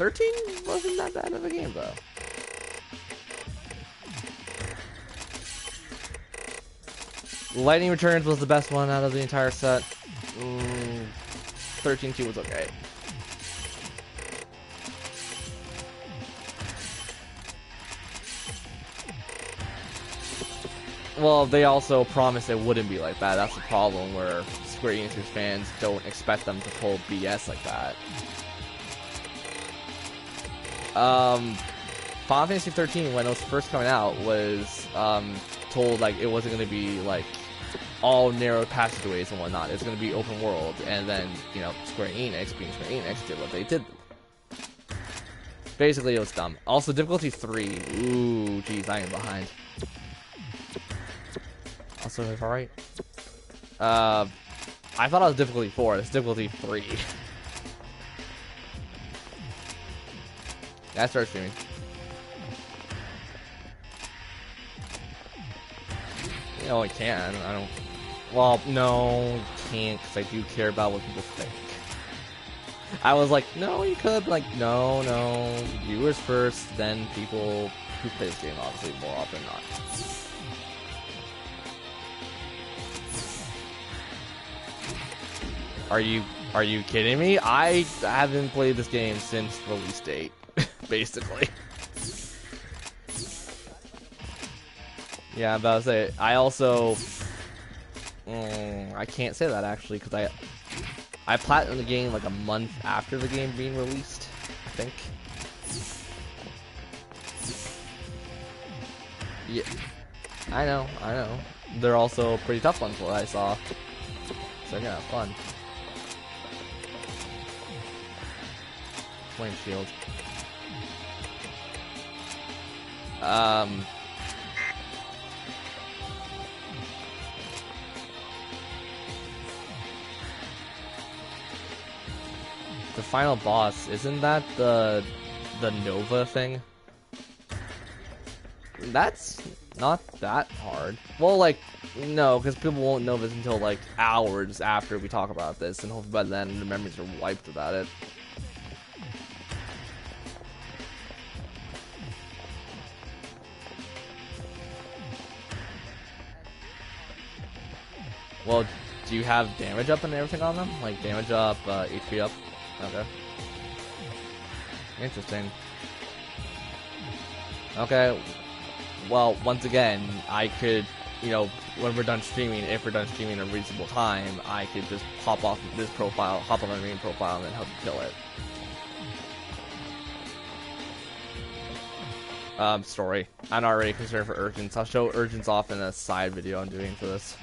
13 wasn't that bad of a game though. Lightning Returns was the best one out of the entire set. 13-2 was okay. Well, they also promised it wouldn't be like that. That's the problem, where Square Enix fans don't expect them to pull BS like that. Final Fantasy 13, when it was first coming out, was told like it wasn't going to be like all narrow passageways and whatnot. It's going to be open world, and then, you know, Square Enix, being Square Enix, did what they did. Basically, it was dumb. Also, difficulty 3. Ooh, geez, I am behind. Also, if alright. I thought I was difficulty 4. It's difficulty 3. Yeah, I started streaming. You know, I can. I don't. Well, no, can't, because I do care about what people think. I was like, no, you could. Like, no. Viewers first, then people who play this game, obviously, more often than not. Are you kidding me? I haven't played this game since release date, basically. Yeah, I'm about to say, I also... I can't say that, actually, because I platinumed the game like a month after the game being released, I think. Yeah, I know. They're also pretty tough ones, what I saw. So they're gonna have fun. Flame shield. The final boss, isn't that the Nova thing? That's not that hard. Well, like, no, because people won't know this until like hours after we talk about this, and hopefully by then the memories are wiped about it. Well, do you have damage up and everything on them? Like damage up, HP up? Okay. Interesting. Okay. Well, once again, I could, you know, when we're done streaming, if we're done streaming in a reasonable time, I could just hop off this profile, hop on my main profile, and then help you kill it. Story. I'm not really concerned for Urgents. I'll show Urgents off in a side video I'm doing for this.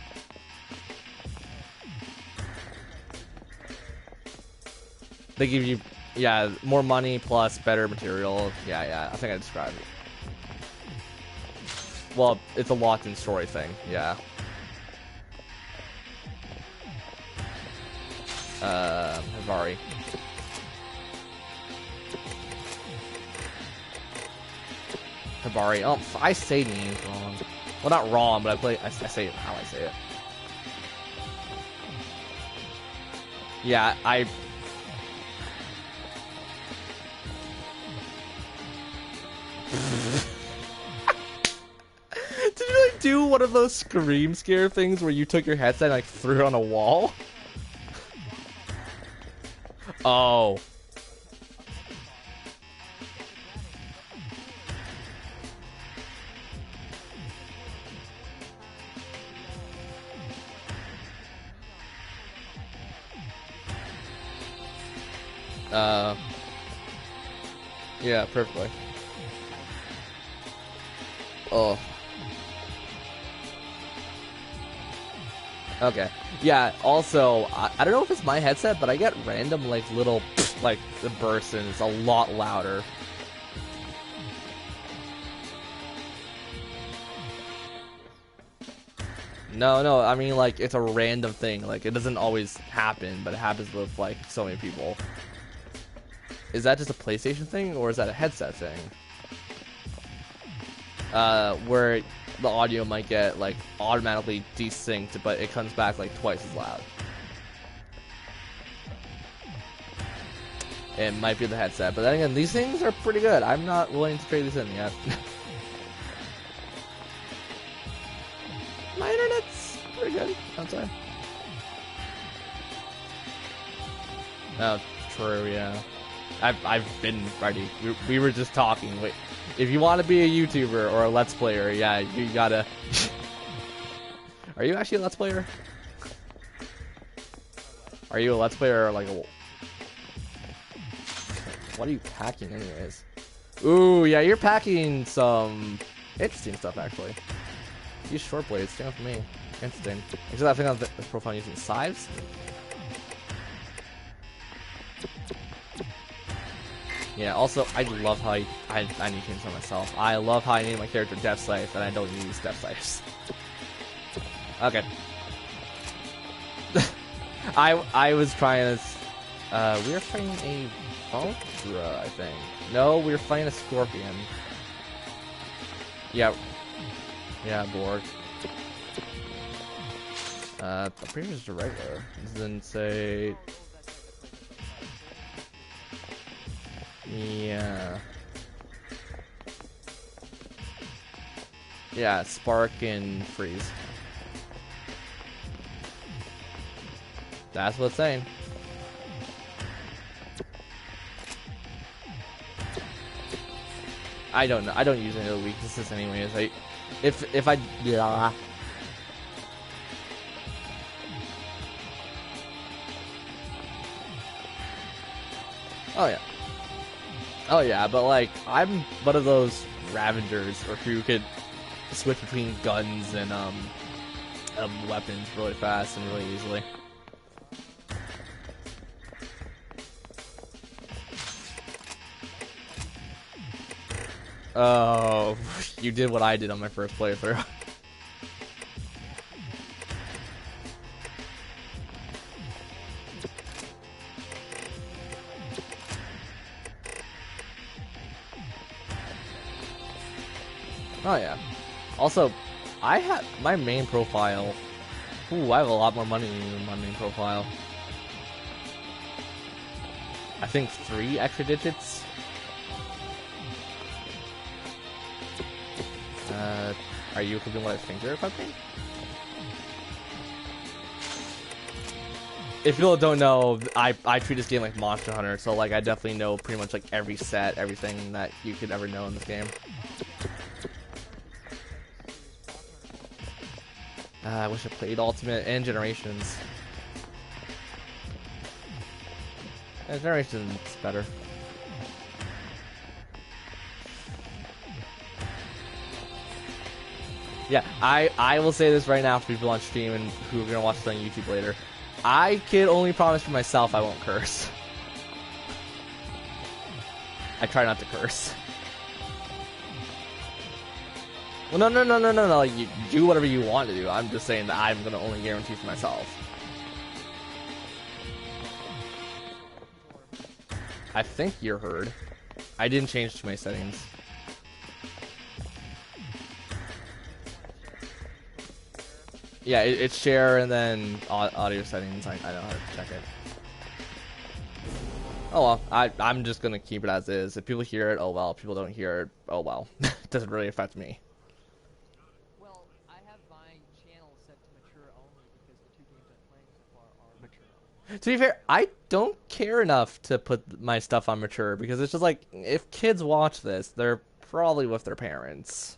They give you, yeah, more money plus better material. Yeah, I think I described it. Well, it's a locked-in story thing, yeah. Havari. Havari. Oh, I say names wrong. Well, not wrong, but I say it how I say it. Yeah, Did you like do one of those scream scare things where you took your headset and like threw it on a wall? Oh. Yeah, perfectly. Oh. Okay. Yeah, also, I don't know if it's my headset, but I get random, like, little, like, bursts, and it's a lot louder. No, I mean, like, it's a random thing. Like, it doesn't always happen, but it happens with, like, so many people. Is that just a PlayStation thing, or is that a headset thing? Where the audio might get, like, automatically desynced, but it comes back, like, twice as loud. It might be the headset, but then again, these things are pretty good. I'm not willing to trade these in yet. My internet's pretty good, I'd say. Oh, true, yeah. I've been ready. We were just talking. Wait, if you want to be a YouTuber or a Let's Player, yeah, you gotta... Are you actually a Let's Player? Are you a Let's Player or like a... What are you packing anyways? Ooh, yeah, you're packing some interesting stuff, actually. Use short blades, stand for me. Interesting. Actually, I think on this profile I'm using scythes. Yeah, also, I love how I need to change for myself. I love how I name my character Death Scythe, and I don't use Death Scythes. Okay. I was trying to... we were fighting a Vultura, I think. No, we were fighting a Scorpion. Yeah. Yeah, Borg. I'm pretty sure it's a regular. It doesn't say... Yeah. Yeah, Spark and Freeze. That's what it's saying. I don't know. I don't use any of the weaknesses anyways. If I yeah. Oh yeah. Oh yeah, but like I'm one of those Ravengers who could switch between guns and weapons really fast and really easily. Oh, you did what I did on my first playthrough. Oh yeah. Also, I have my main profile. Ooh, I have a lot more money in my main profile. I think 3 extra digits. Are you equipping what I think you're equipping? If people don't know, I treat this game like Monster Hunter, so like I definitely know pretty much like every set, everything that you could ever know in this game. I wish I played Ultimate and Generations. Yeah, Generations is better. Yeah, I will say this right now for people on stream and who are gonna watch this on YouTube later. I can only promise for myself I won't curse. I try not to curse. Well, no. You do whatever you want to do. I'm just saying that I'm gonna only guarantee for myself. I think you're heard. I didn't change too many settings. Yeah, it's share and then audio settings. I know how to check it. Oh well, I'm just gonna keep it as is. If people hear it, oh well. If people don't hear it, oh well. It doesn't really affect me. Well, I have my channel set to mature only because the 2 games I'm playing so far are mature only. To be fair, I don't care enough to put my stuff on mature because it's just like if kids watch this, they're probably with their parents.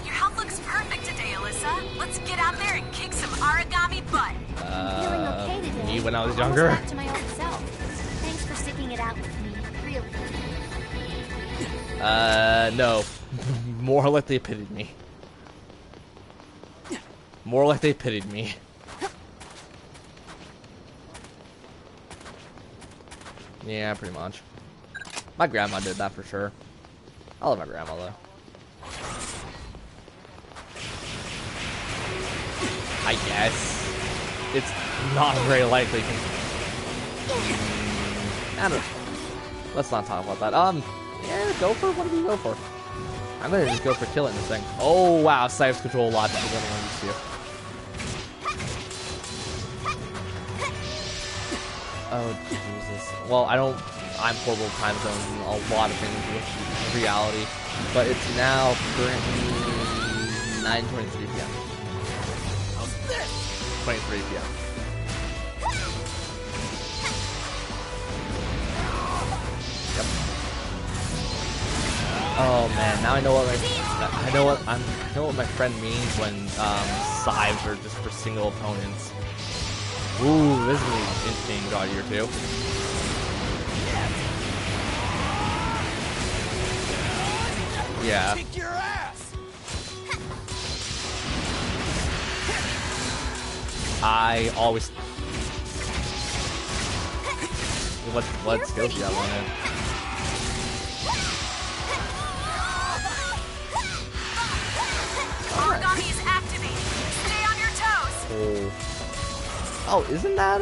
Your health looks perfect today, Alyssa. Let's get out there and kick some origami butt. Feeling okay today. Me when I was younger. Almost back to my old self. Thanks for sticking it out with me. Really. No. More like they pitied me. More like they pitied me. Yeah, pretty much. My grandma did that for sure. I love my grandma though. I guess. It's not very likely. I don't know. Let's not talk about that. Yeah, go for what do you go for? I'm gonna just go for killing this thing. Oh wow, Scythe's control logic is what I'm used to. Oh Jesus. Well, I'm horrible with time zones and a lot of things with reality, but it's now currently 9:23 p.m. 23 p.m. Yep. Oh man, now I know what my friend means when scythes are just for single opponents. Ooh, this is gonna be interesting God Year 2. Yeah. Kick your ass. I always. What skills do you have on it? Origami is activated. Stay on your toes. Oh, isn't that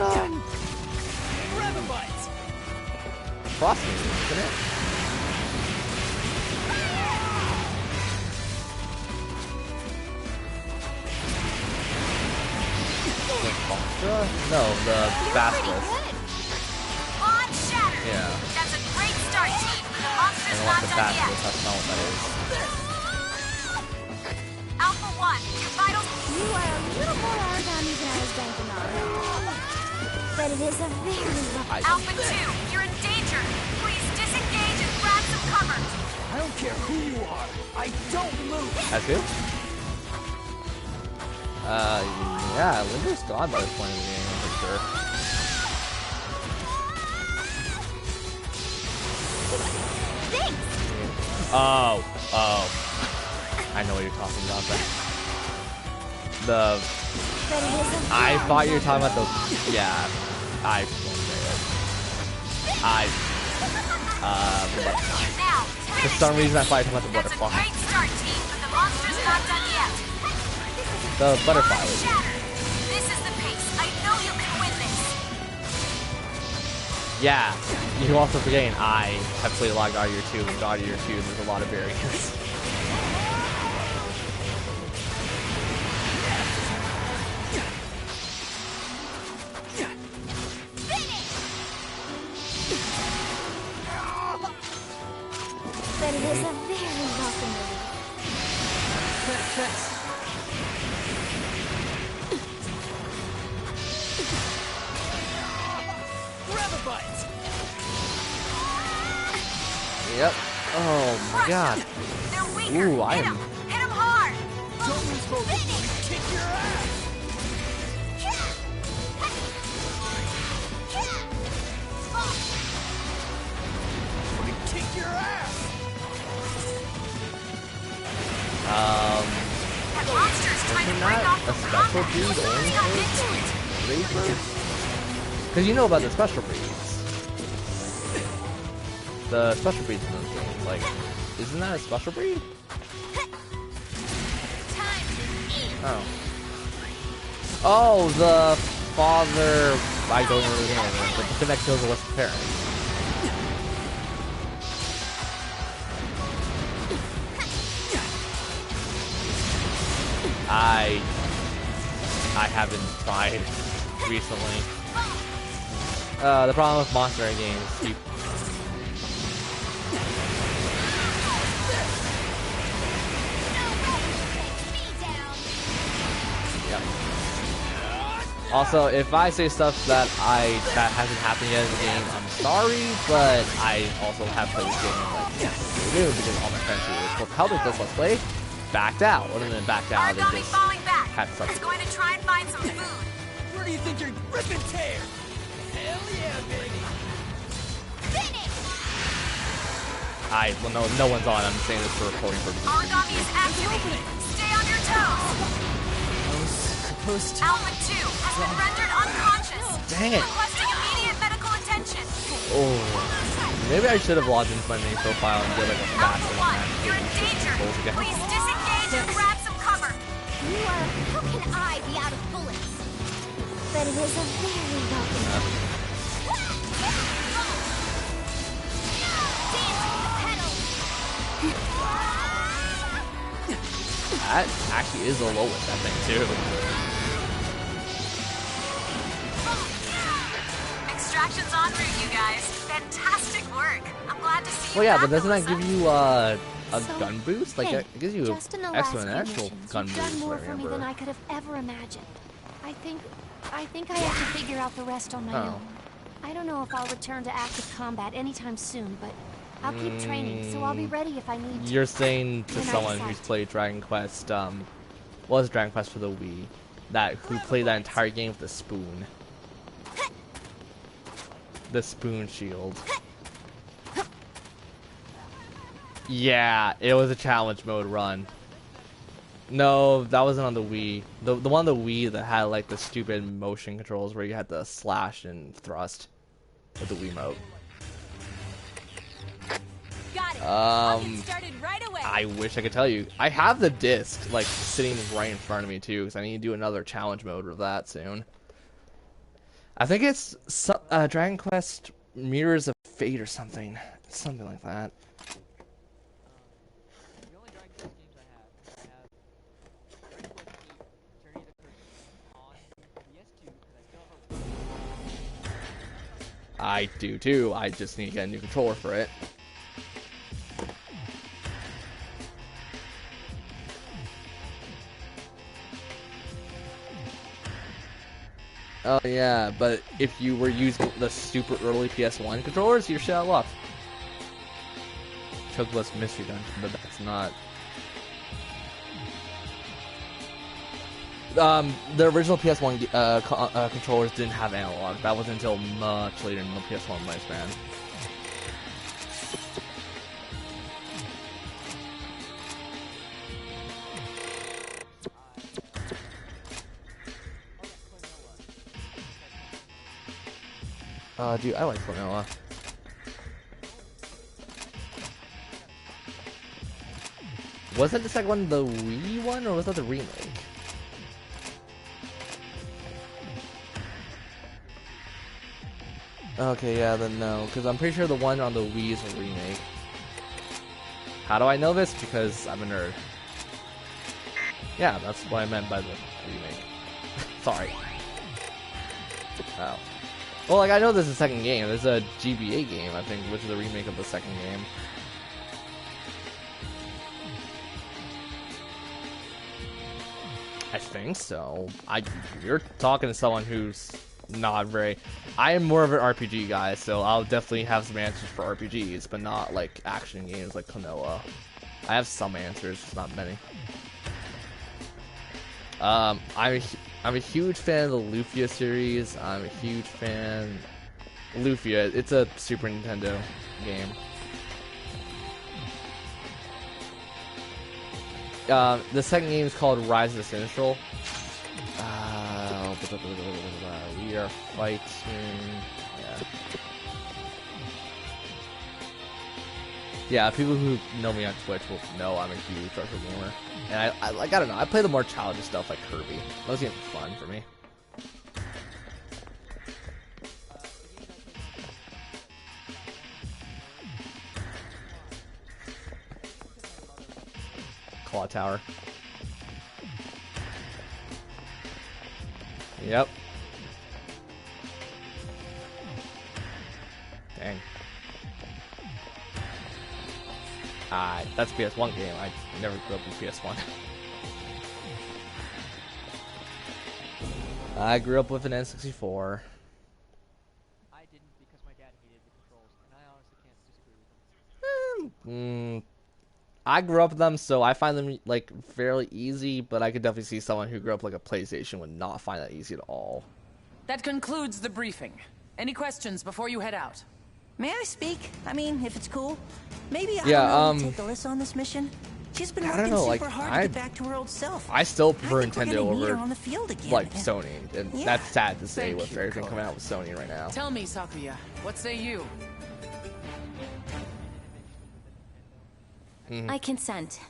Revivites. Frosty, isn't it? The Foxtra? No, the Basilisk. On shatter. Yeah. That's a great start, team. The I monster's don't not want the done Basilisk, yet. that's not what that is. Alpha 1, your vitals. You are a little more origami than I was banking on. But it is a very rough. Alpha 2, you're in danger. Please disengage and grab some cover. I don't care who you are. I don't move. That's good? Yeah, Linda's gone by this point in the game, I'm pretty sure. Thanks! Oh. I know what you're talking about. But it is a I very thought you were talking rough about the. Yeah, I won't say it. Now, For some reason, I thought you were talking about the that's a butterfly. great start, team, but the monster's not done yet. The butterfly. On shatter. This is the pace. I know you can win this. Yeah, you're also forgetting I have played a lot of God of Year 2, and God of Year 2, there's a lot of variants. But it is a very welcome relief. Revivites. Yep. Oh my god. They're weaker. Ooh, I Hit am. 'em. Hit 'em hard. Don't lose focus. Let me kick your ass. Let me kick your ass. That monster's trying to Isn't break that off a from special combat. breed Let's only jump for into it. Reapers? Because you know about the special breeds. The special breeds in those games, like, isn't that a special breed? Time to eat. Oh. Oh, the father. I don't know the name of it, but the thing that kills the West parent. I haven't tried recently. The problem with Monster Hunter games, Yep. Also, if I say stuff that hasn't happened yet in the game, I'm sorry, but I also have played this game like do because all my friends who were supposed to help me with this let's play backed out. Other than backed out, they Origami just falling back. had stuff It's to do. going to try and find some food. Where do you think you're ripping tear? Hell yeah, baby. Well, no one's on. I'm saying this for recording purposes. Origami is activated. Stay on your toes. I was supposed to. Alpha 2 has been rendered unconscious. Dang it. Requesting immediate medical attention. Oh, maybe I should have logged into my main profile and did like a Alpha faster 1, you're in danger. Please disengage and grab some cover. You are. How can I be out of bullets? But it is a very welcome relief. That actually is the lowest, I think, too. Extraction guys. Fantastic work. I'm glad to see you. Well, yeah, back, but doesn't that Alyssa. give you a So, gun boost? Like hey, it gives you just in the last few exponential missions, gun you've boost. done more I for me than remember. I could have ever imagined. I think I have to figure out the rest on my Oh. own. I don't know if I'll return to active combat anytime soon, but I'll keep training, so I'll be ready if I need to. You're saying to When I someone decide who's to. played Dragon Quest, what was Dragon Quest for the Wii? Who played that entire game with the spoon. The spoon shield. Yeah, it was a challenge mode run. No, that wasn't on the Wii. The one on the Wii that had like the stupid motion controls where you had to slash and thrust with the Wiimote. Got it. I'll get Um, started right away. I wish I could tell you. I have the disc like sitting right in front of me too, because I need to do another challenge mode with that soon. I think it's Dragon Quest Mirrors of Fate or something like that. The only Dragon Quest games I have Dragon Quest VIII, Journey to the Curse on PS2 because I still have a I do too. I just need to get a new controller for it. Oh yeah, but if you were using the super early PS1 controllers, you're shit out of luck. Chocolate Mystery Dungeon, but that's not. The original PS1 controllers didn't have analog. That wasn't until much later in the PS1 lifespan. Dude, I like Vanilla. Wasn't the second one the Wii one, or was that the remake? Okay, yeah, then no, because I'm pretty sure the one on the Wii is a remake. How do I know this? Because I'm a nerd. Yeah, that's what I meant by the remake. Sorry. Oh. Well, like, I know there's a second game. There's a GBA game, I think, which is a remake of the second game. I think so. You're talking to someone who's not very... I am more of an RPG guy, so I'll definitely have some answers for RPGs, but not, like, action games like Klonoa. I have some answers, just not many. I'm a huge fan of the Lufia series. I'm a huge fan... Lufia, it's a Super Nintendo game. The second game is called Rise of the Sinistral. We are fighting... Yeah, people who know me on Twitch will know I'm a huge retro gamer. And I don't know, I play the more childish stuff like Kirby. Those games are fun for me. Claw Tower. Yep. Dang. That's a PS1 game. I never grew up with PS1. I grew up with an N64. I didn't because my dad hated the controls, and I honestly can't disagree with him. I grew up with them, so I find them like fairly easy, but I could definitely see someone who grew up like a PlayStation would not find that easy at all. That concludes the briefing. Any questions before you head out? May I speak? I mean, if it's cool. Maybe I Yeah, don't know, take Alyssa on this mission. She's been I don't working know, super like, hard to get back to her old self. I still prefer I think we're Nintendo gonna meet her over on the field again. like Sony, and Yeah. that's sad to say Thank with you, everything Cole. coming out with Sony right now. Tell me, Sakuya, what say you? I consent.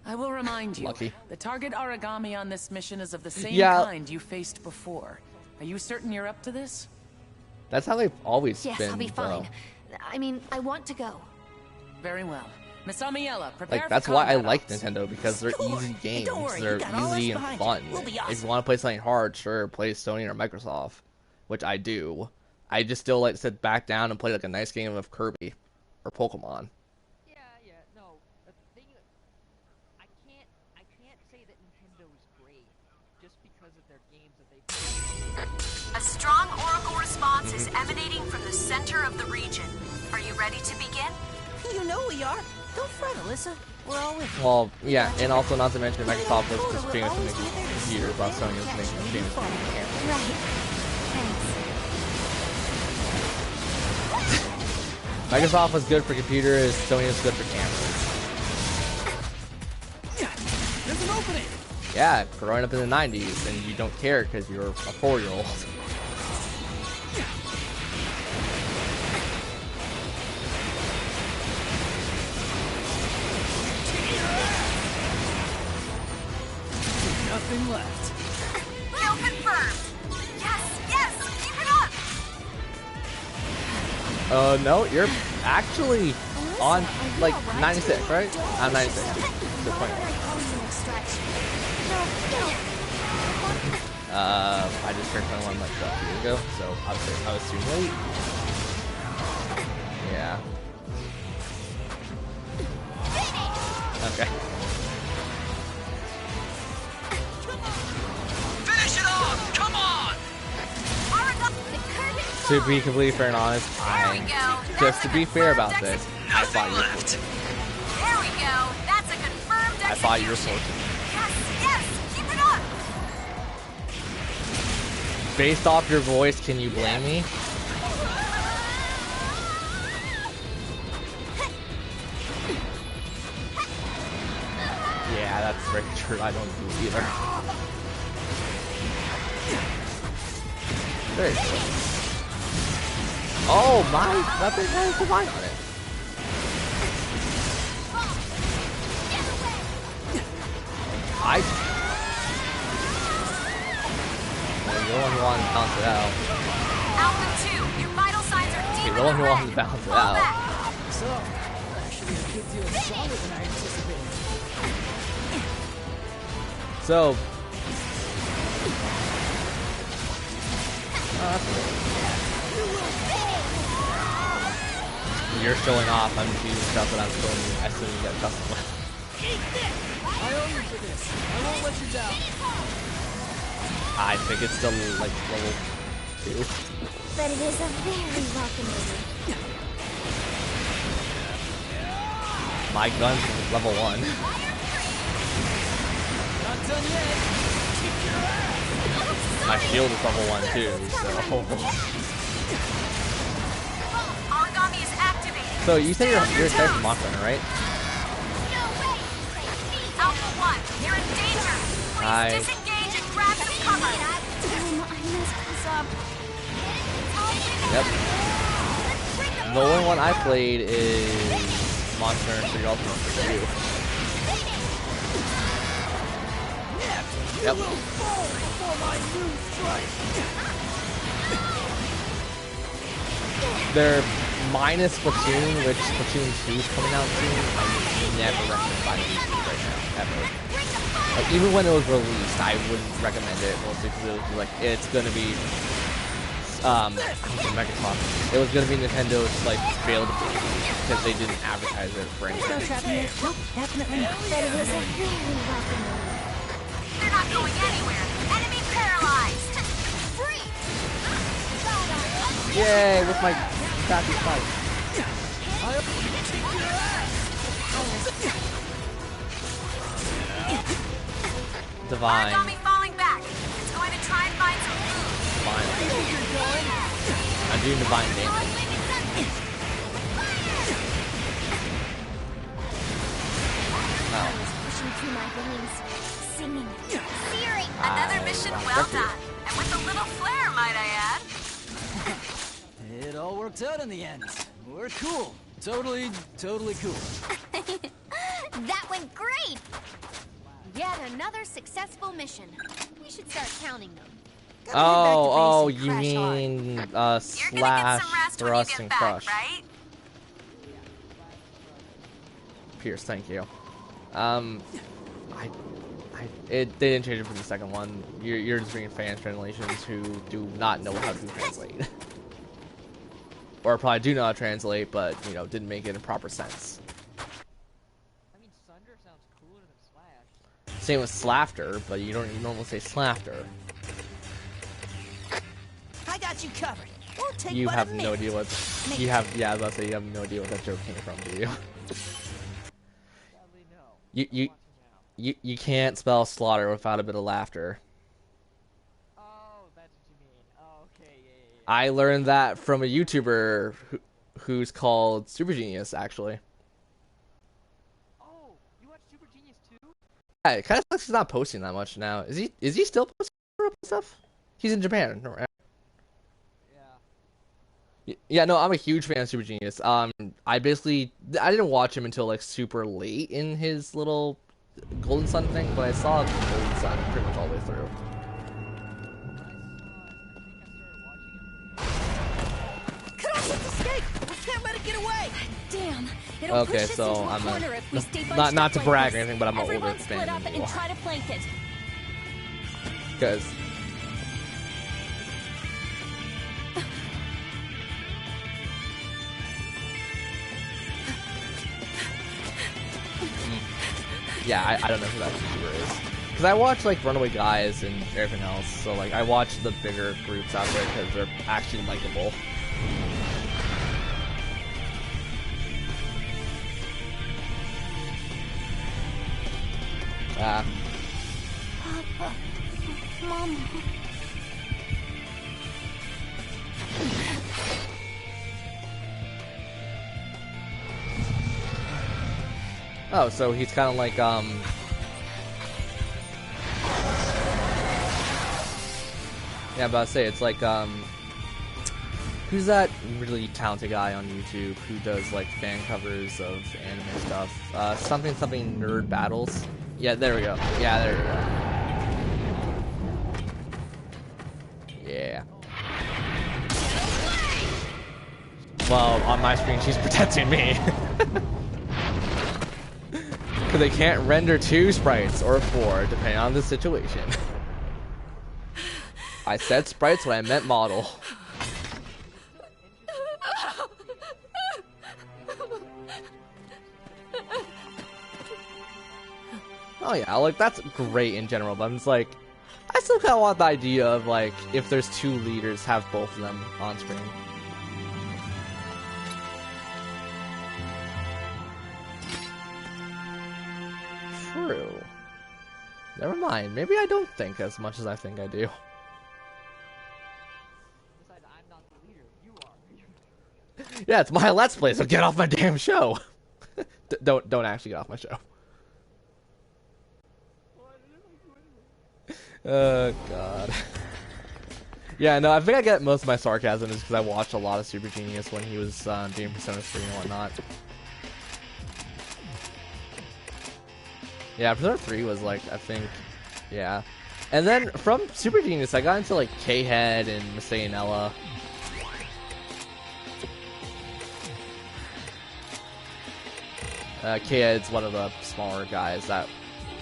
I will remind you, Lucky. the target origami on this mission is of the same Yeah. kind you faced before. Are you certain you're up to this? That's how they've always Yes, been. I'll be fine. though. I mean, I want to go. Very well. Miss Amiela, prepare Like for that's why I combat like ops. Nintendo, because they're Sure. easy games. Don't worry, They're you got all easy us and behind you. fun. We'll be If awesome. you want to play something hard, sure, play Sony or Microsoft, which I do. I just still like to sit back down and play like a nice game of Kirby or Pokemon. Yeah, no. The thing, I can't say that Nintendo is great just because of their games that they. A strong Oracle response is emanating from the center of the region. Are you ready to begin? You know we are. Don't fret, Alyssa. We're all with you. Well, yeah, and also not to mention Microsoft was just famous for making computers, while Sony was making famous for making cameras. Right. Thanks. Microsoft was good for computers, Sony was good for cameras. There's an opening! Yeah, growing up in the 90s, and you don't care because you're a 4-year-old. Nothing left. Kill confirmed. Yes, keep it up. No, you're actually on, like, 96, right? I'm 96. So point. I just turned 21 like 12 years ago, so I was too late. Yeah. Okay. Finish it off! Come on! To be completely fair and honest, There we go. just to be fair about this, I thought you were left. There we go. That's a confirmed I thought you were execution. 14. Yes, keep it up. Based off your voice, can you blame me? Yeah, that's very true. I don't do either. Very true. Oh my! Weapon has divine on it. Well, you're the one who wanted to balance it out. Alpha 2, your vital signs are deep You're in the one the who red. wanted to balance it Fall out. back. So, actually a good deal stronger than I anticipated. So. Oh, that's cool. You're showing off. I'm just using stuff that I'm showing you as soon as you get custom. I owe you for this. I won't let you down. I think it's still like level 2. But it is a very welcome move. My gun's level 1. Not done yet. Kick your ass. My shield is level 1 too, so. Origami is activated. So you say you're a character monster hunter, right? Alpha 1, you're in danger. Please disengage and grab some cover. I messed this up. Yep. The only one I played is Monster Hunter 3 Ultimate for you. Yep. They're minus Splatoon, which Splatoon 2 is coming out soon. I never recommend buying these two right now, ever. Like, even when it was released, I wouldn't recommend it, mostly because it was like, it's gonna be, Microsoft. It was gonna be Nintendo's, like, failed because they didn't advertise it for No anything. trap here. Nope, definitely not. But it is a very welcome move. They're not going anywhere. Enemy paralyzed. Free. Yay, with my crappy spike. Divine. Origami falling back. It's going to try and find some food. Divine. I'm doing divine damage. Oh. Pushing through my veins, singing, searing. Another mission well done. And with a little flair, might I add. It all worked out in the end. We're cool. Totally cool. That went great! Yet another successful mission. We should start counting them. Oh, basic, you crash hard. mean You're gonna get slash, some rest when you thrust, get and back, crush. right? Pierce, thank you. They didn't change it for the second one. You're just bringing fan translations who do not know how to translate. or probably do know how to translate, but you know, didn't make it in proper sense. I mean, Sunder sounds cooler than Slash. Same with Slafter, but you don't normally say Slafter. I got you covered. Won't take You but have a no minute. idea what you have. Yeah, I was about to say you have no idea what that joke came from, do you? Sadly, no. You Watching now. you can't spell slaughter without a bit of laughter. Oh, that's what you mean. Oh, okay, yeah. I learned that from a YouTuber who's called Super Genius, actually. Oh, you watch Super Genius too? Yeah, it kind of sucks he's not posting that much now. Is he still posting stuff? He's in Japan, right? Yeah. Yeah, no, I'm a huge fan of Super Genius. I didn't watch him until like super late in his little Golden Sun thing, but I saw Golden Sun pretty much all the way through. Cut off this escape! We can't let it get away! Damn. It'll Okay, push us so into a I'm a- corner if we stay bunched not up to like brag or this. anything, but I'm an older Everyone fan split up than and you try to flank it. Because yeah, I don't know who that YouTuber is. Because I watch like Runaway Guys and everything else, so like I watch the bigger groups out there because they're actually likable. Mom. Oh, so he's kind of like yeah, I'm about to say it's like who's that really talented guy on YouTube who does like fan covers of anime stuff? Something Nerd Battles. Yeah, there we go. Yeah, there we go. Yeah. Well, on my screen, she's protecting me. Because they can't render 2 sprites or 4, depending on the situation. I said sprites when I meant model. Oh yeah, like that's great in general, but I'm just like, I still kind of want the idea of like, if there's 2 leaders, have both of them on screen. True. Never mind, maybe I don't think as much as I think I do. Besides, I'm not the leader. You are. Yeah, it's my Let's Play, so get off my damn show. Don't actually get off my show. Oh god. Yeah, no, I think I get most of my sarcasm is because I watched a lot of Super Genius when he was doing Persona 3 and whatnot. Yeah, Persona 3 was like, I think, yeah. And then from Super Genius, I got into like K-Head and Misayanella. K-Head's one of the smaller guys that,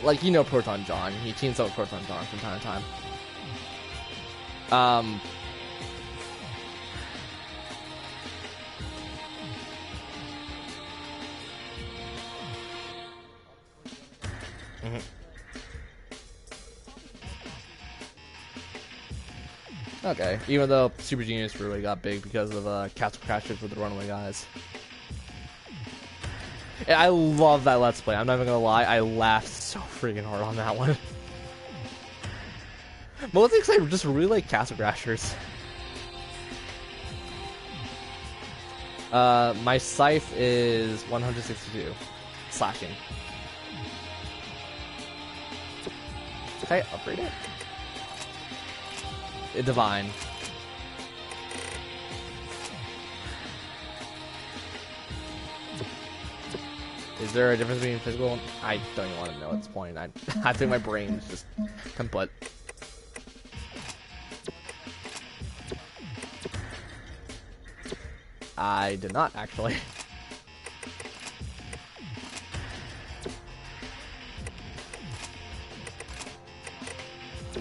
like, you know Proton John. He teams up with Proton John from time to time. Okay, even though Super Genius really got big because of Castle Crashers with the Runaway Guys. Yeah, I love that Let's Play. I'm not even gonna lie, I laughed so freaking hard on that one. Mostly because I just really like Castle Crashers. My scythe is 162 slashing. Can I upgrade it? Divine. Is there a difference between physical and... I don't even want to know at this point. I think my brain is just kaput. I did not, actually.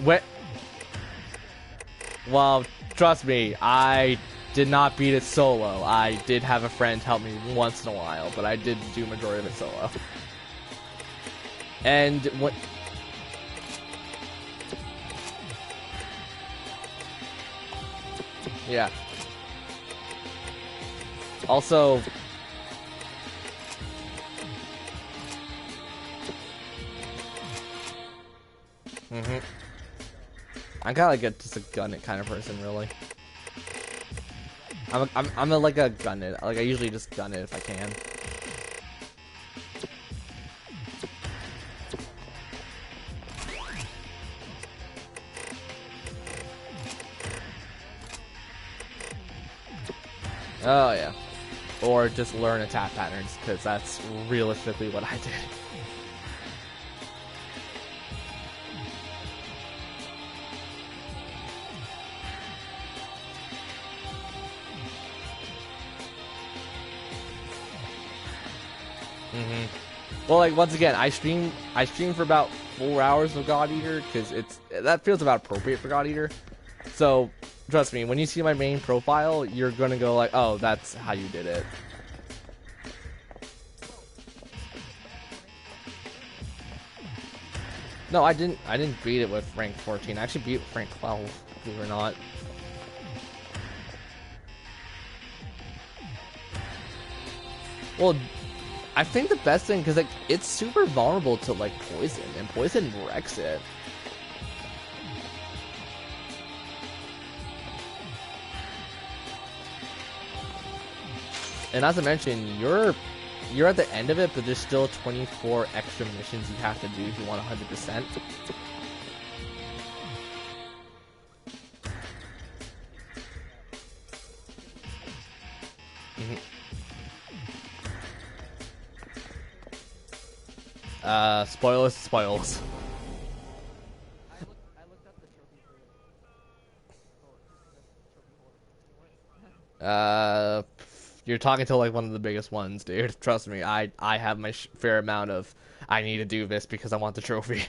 What? Well, trust me, I did not beat it solo. I did have a friend help me once in a while, but I did do majority of it solo. And what? Yeah. Also, I'm kind of like just a gun it kind of person, really. I'm like a gun it. Like I usually just gun it if I can. Oh yeah, or just learn attack patterns because that's realistically what I did. Well, like once again, I stream for about 4 hours of God Eater because that feels about appropriate for God Eater. So trust me, when you see my main profile, you're gonna go like, oh, that's how you did it. No, I didn't beat it with rank 14. I actually beat it with rank 12, believe it or not. Well, I think the best thing, because like it's super vulnerable to like poison, and poison wrecks it. And as I mentioned, you're at the end of it, but there's still 24 extra missions you have to do if you want 100%. Spoilers. I looked up the trophy for You're talking to like one of the biggest ones, dude. Trust me, I have my fair amount of I need to do this because I want the trophy.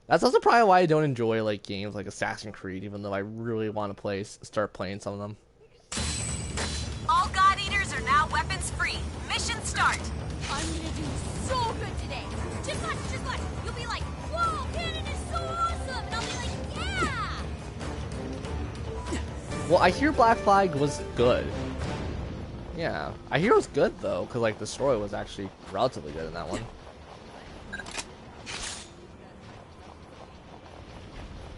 That's also probably why I don't enjoy like games like Assassin's Creed, even though I really want to start playing some of them. All God Eaters are now weapons free. Mission start. I'm gonna do so good today. Just watch. You'll be like, whoa, cannon is so awesome. And I'll be like, yeah. Well, I hear Black Flag was good. Yeah, I hear it was good though, because like the story was actually relatively good in that one.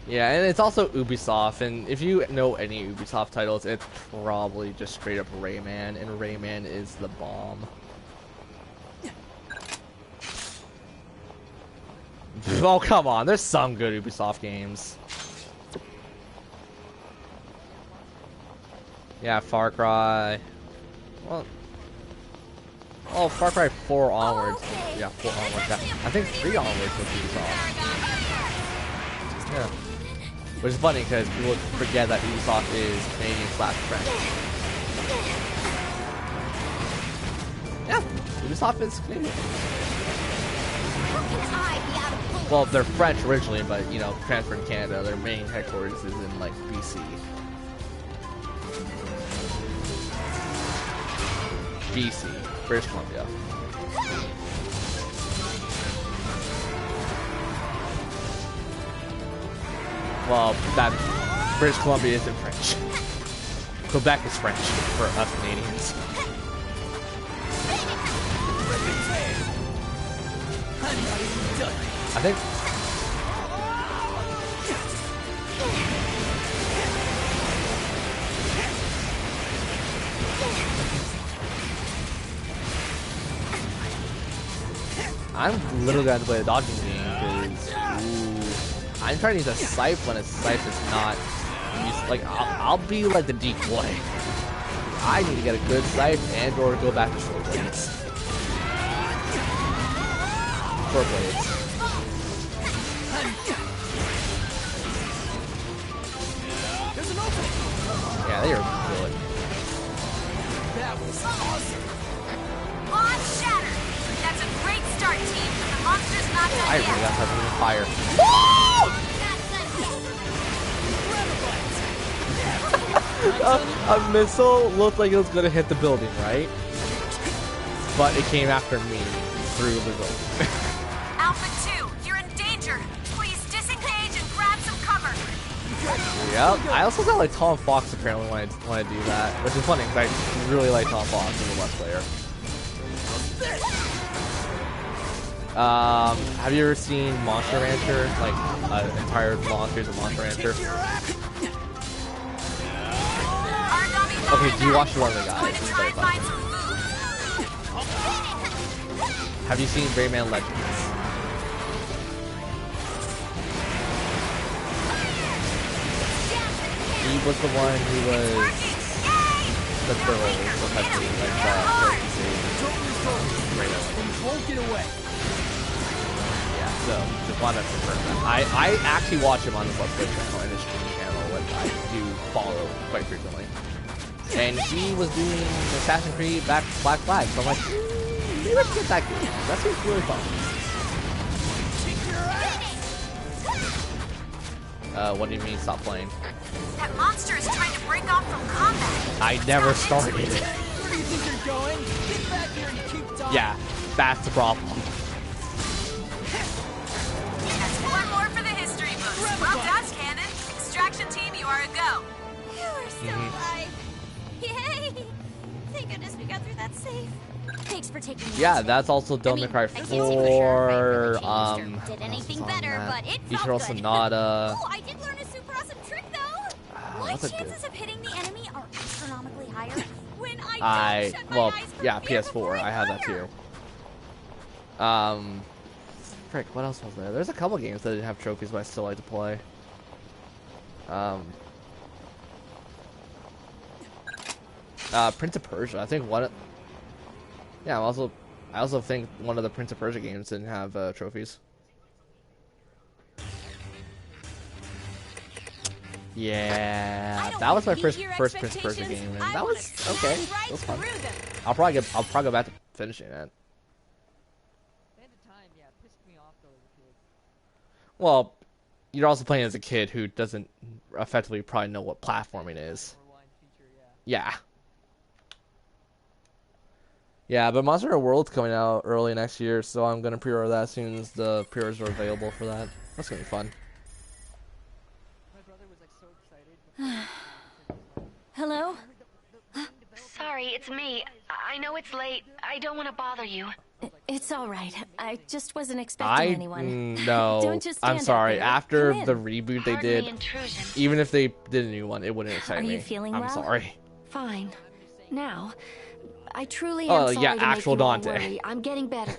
Yeah, and it's also Ubisoft, and if you know any Ubisoft titles, it's probably just straight up Rayman, and Rayman is the bomb. Oh, come on, there's some good Ubisoft games. Yeah, Far Cry. Well, oh, Far Cry 4 onwards. Okay. Yeah, 4 onwards. Yeah. I think 3 onwards was Ubisoft. Yeah. Which is funny because people forget that Ubisoft is Canadian/French. Yeah, Ubisoft is Canadian. How can I be out of bullets? Well, they're French originally, but you know, transferred to Canada. Their main headquarters is in like BC. BC, British Columbia. Well, that British Columbia isn't French. Quebec is French for us Canadians. I think. I'm literally going to play the dodging game because I'm trying to use a scythe when a scythe is not used. Like I'll be like the decoy. I need to get a good scythe and or go back to short blades. Short blades. Yeah, they are good. That was awesome. On Shatter. That's a great start, team. The monster's not done I yet. really got something on fire. A missile looked like it was gonna hit the building, right? But it came after me through the building. Alpha 2, you're in danger. Please disengage and grab some cover. Yep. I also got like Tom Fox apparently when I do that, which is funny because I really like Tom Fox as a Let's Player. Have you ever seen Monster Rancher? Like an entire long series of Monster Rancher? Okay, do you watch the one of the guys? It's very fun. Have you seen Rayman Legends? He was the one who was the girl, essentially, like Things won't get away. yeah, so just wanted to confirm that. I actually watch him on the Let's Play channel and his streaming channel, which I do follow quite frequently. And he was doing Assassin's Creed Black Flag, so I'm like, maybe let's get that game. That seems really fun. What do you mean stop playing? That monster is trying to break off from combat. I never started it. Where do you think you're going? Get back here and keep talking. Yeah, that's the problem. That's one more for the history books. Well done, Cannon. Extraction team, you are a go. You are still alive. Yay! Thank goodness we got through that safe. Thanks for taking me. Yeah, that's also Devil May Cry 4, did anything better, but it felt Ichiro good. Sonata. Oh, I did learn a super awesome trick though. My that's a chances of hitting the enemy are astronomically higher when I don't shut my Well, eyes for yeah, fear before PS4, I had that fire. too. Frick, what else was there? There's a couple games that didn't have trophies, but I still like to play. Prince of Persia, I think one. Yeah, I also think one of the Prince of Persia games didn't have trophies. Yeah, that was my first Prince of Persia game, and that was okay. It was fun. I'll probably go back to finishing it. At the time, yeah, it pissed me off though as a kid. Well, you're also playing as a kid who doesn't effectively probably know what platforming is. Rewind feature, yeah. Yeah. Yeah, but Monster Hunter World's coming out early next year, so I'm gonna pre-order that as soon as the pre-orders are available for that. That's gonna be fun. My brother was like so excited. Hello? Sorry, it's me. I know it's late. I don't want to bother you. It's all right. I just wasn't expecting anyone. No, Don't just I'm stand sorry. up there. After Come in. the reboot they Pardon the did, intrusion. even if they did a new one, it wouldn't excite Are me. you feeling I'm well? sorry. Fine. Now, I truly Oh, am sorry yeah, to actual make you all Dante. worry. I'm getting better.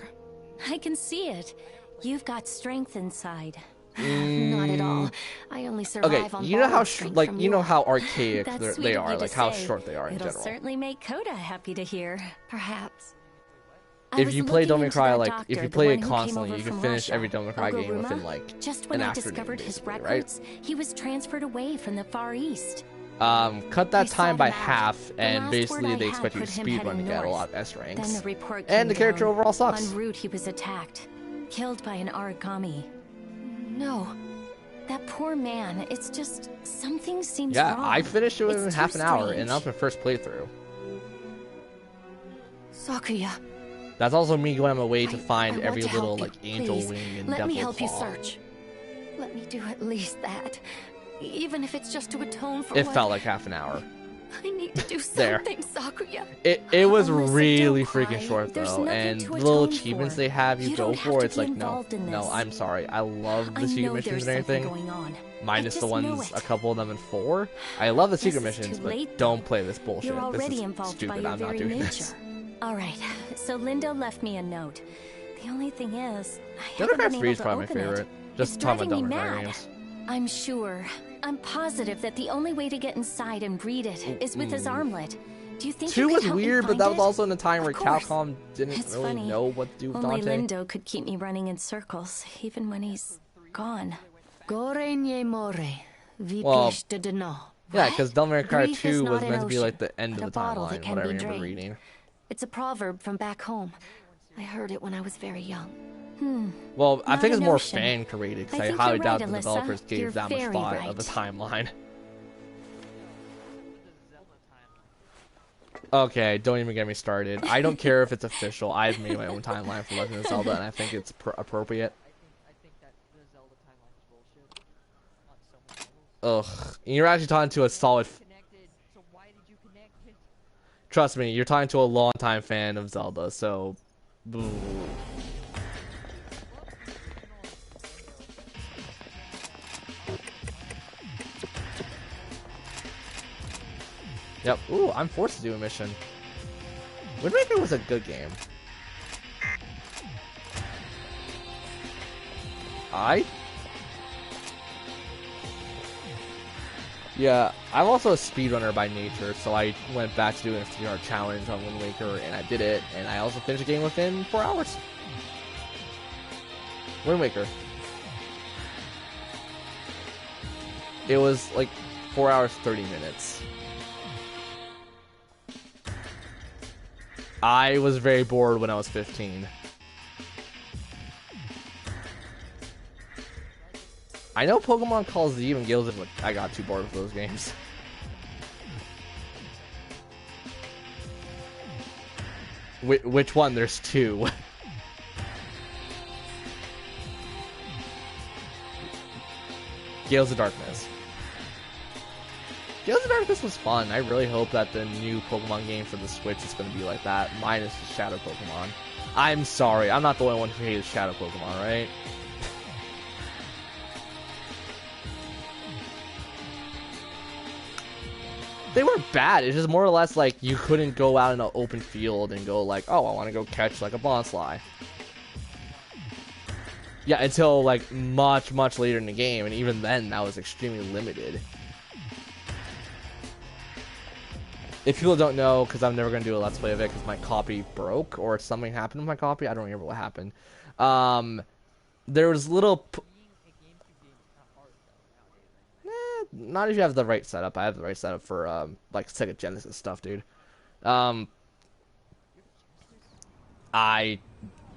I can see it. You've got strength inside. Not at all. I only survive Okay, on you know how borrowed strength from you know you. how archaic That's sweet they of are, you to like how say. short they are in It'll general. certainly make Coda happy to hear. Perhaps. If you play Devil May Cry, like if you play it constantly, constantly, you can finish every Devil May Cry game within like just when an I afternoon, discovered his basically, right? records, he was transferred away from the Far East. Cut that I time sought by him out. half, The and last basically word I they had expect you to put him speedrun heading to get a north. lot of S ranks. Then the report And the came character down. overall sucks. En route, he was attacked, killed by an origami. No, that poor man. It's just something seems Yeah, wrong. I finished it within It's half too an hour, strange. and that was my first playthrough. Sakuya, That's also me going on my way to I find want every to help little you. like angel Please, wing and let devil me help you claw. search. Let me do at least that, even if it's just to atone for It what felt like half an hour. I need to do There. something, Sakuya. It was Alyssa, really don't cry. freaking short There's though, nothing and to the little atone achievements for. they have you You go don't have for, to it's be like no, involved in no, this. I'm sorry. I love the I secret know missions there's and something everything, going on. minus I the just know ones it. a couple of them in 4. I love the secret Guess it's missions, too but late, don't though. play this bullshit. You're This already is involved stupid. by your I'm not very doing nature. this. All right, so Lindo left me a note. The only thing is, I Devil May haven't Cry been 3 able is to probably my open it. favorite. Just It's talking about driving Devil me May Cry mad. games. I'm sure. I'm positive that the only way to get inside and read it is with his armlet. Do you think 2 you could was help me weird, but find that was it? also in a time where Of course. Capcom didn't It's really funny. know what to do with Only Dante. Lindo could keep me running in circles, even when he's gone. Well, Well, yeah, because Devil May Cry Grief is 2 was not meant an to be like ocean, the end but of a the bottle that timeline, can what I be remember drained. reading. It's a proverb from back home. I heard it when I was very young. Well, I Not think it's an more ocean. fan created because I I think highly you're doubt right, the Alyssa. developers You're gave that much very thought of the right. timeline. Okay, don't even get me started. I don't care if it's official. I've made my own timeline for Legend of Zelda, and I think it's appropriate. I think that the Zelda timeline is bullshit on so many levels. Ugh. You're actually talking to a solid... Connected, so why did you connect it? Trust me, you're talking to a long-time fan of Zelda, so... Boo. Yep. Ooh, I'm forced to do a mission. Wind Waker was a good game. Yeah, I'm also a speedrunner by nature, so I went back to doing a 3-hour challenge on Wind Waker, and I did it, and I also finished the game within 4 hours. Wind Waker. It was like 4 hours, 30 minutes. I was very bored when I was 15. I know Pokemon Calls Eve and Gales, but I got too bored with those games. Which one? There's two. Gales of Darkness. Gales of Darkness was fun. I really hope that the new Pokemon game for the Switch is going to be like that, minus the Shadow Pokemon. I'm sorry, I'm not the only one who hates Shadow Pokemon, right? They were bad. It's just more or less like you couldn't go out in an open field and go like, oh, I want to go catch like a Bonsly. Yeah, until like much later in the game, and even then that was extremely limited. If people don't know, because I'm never going to do a Let's Play of it because my copy broke or something happened with my copy. I don't remember what happened. There was little... not if you have the right setup. I have the right setup for, like, Sega Genesis stuff, dude. I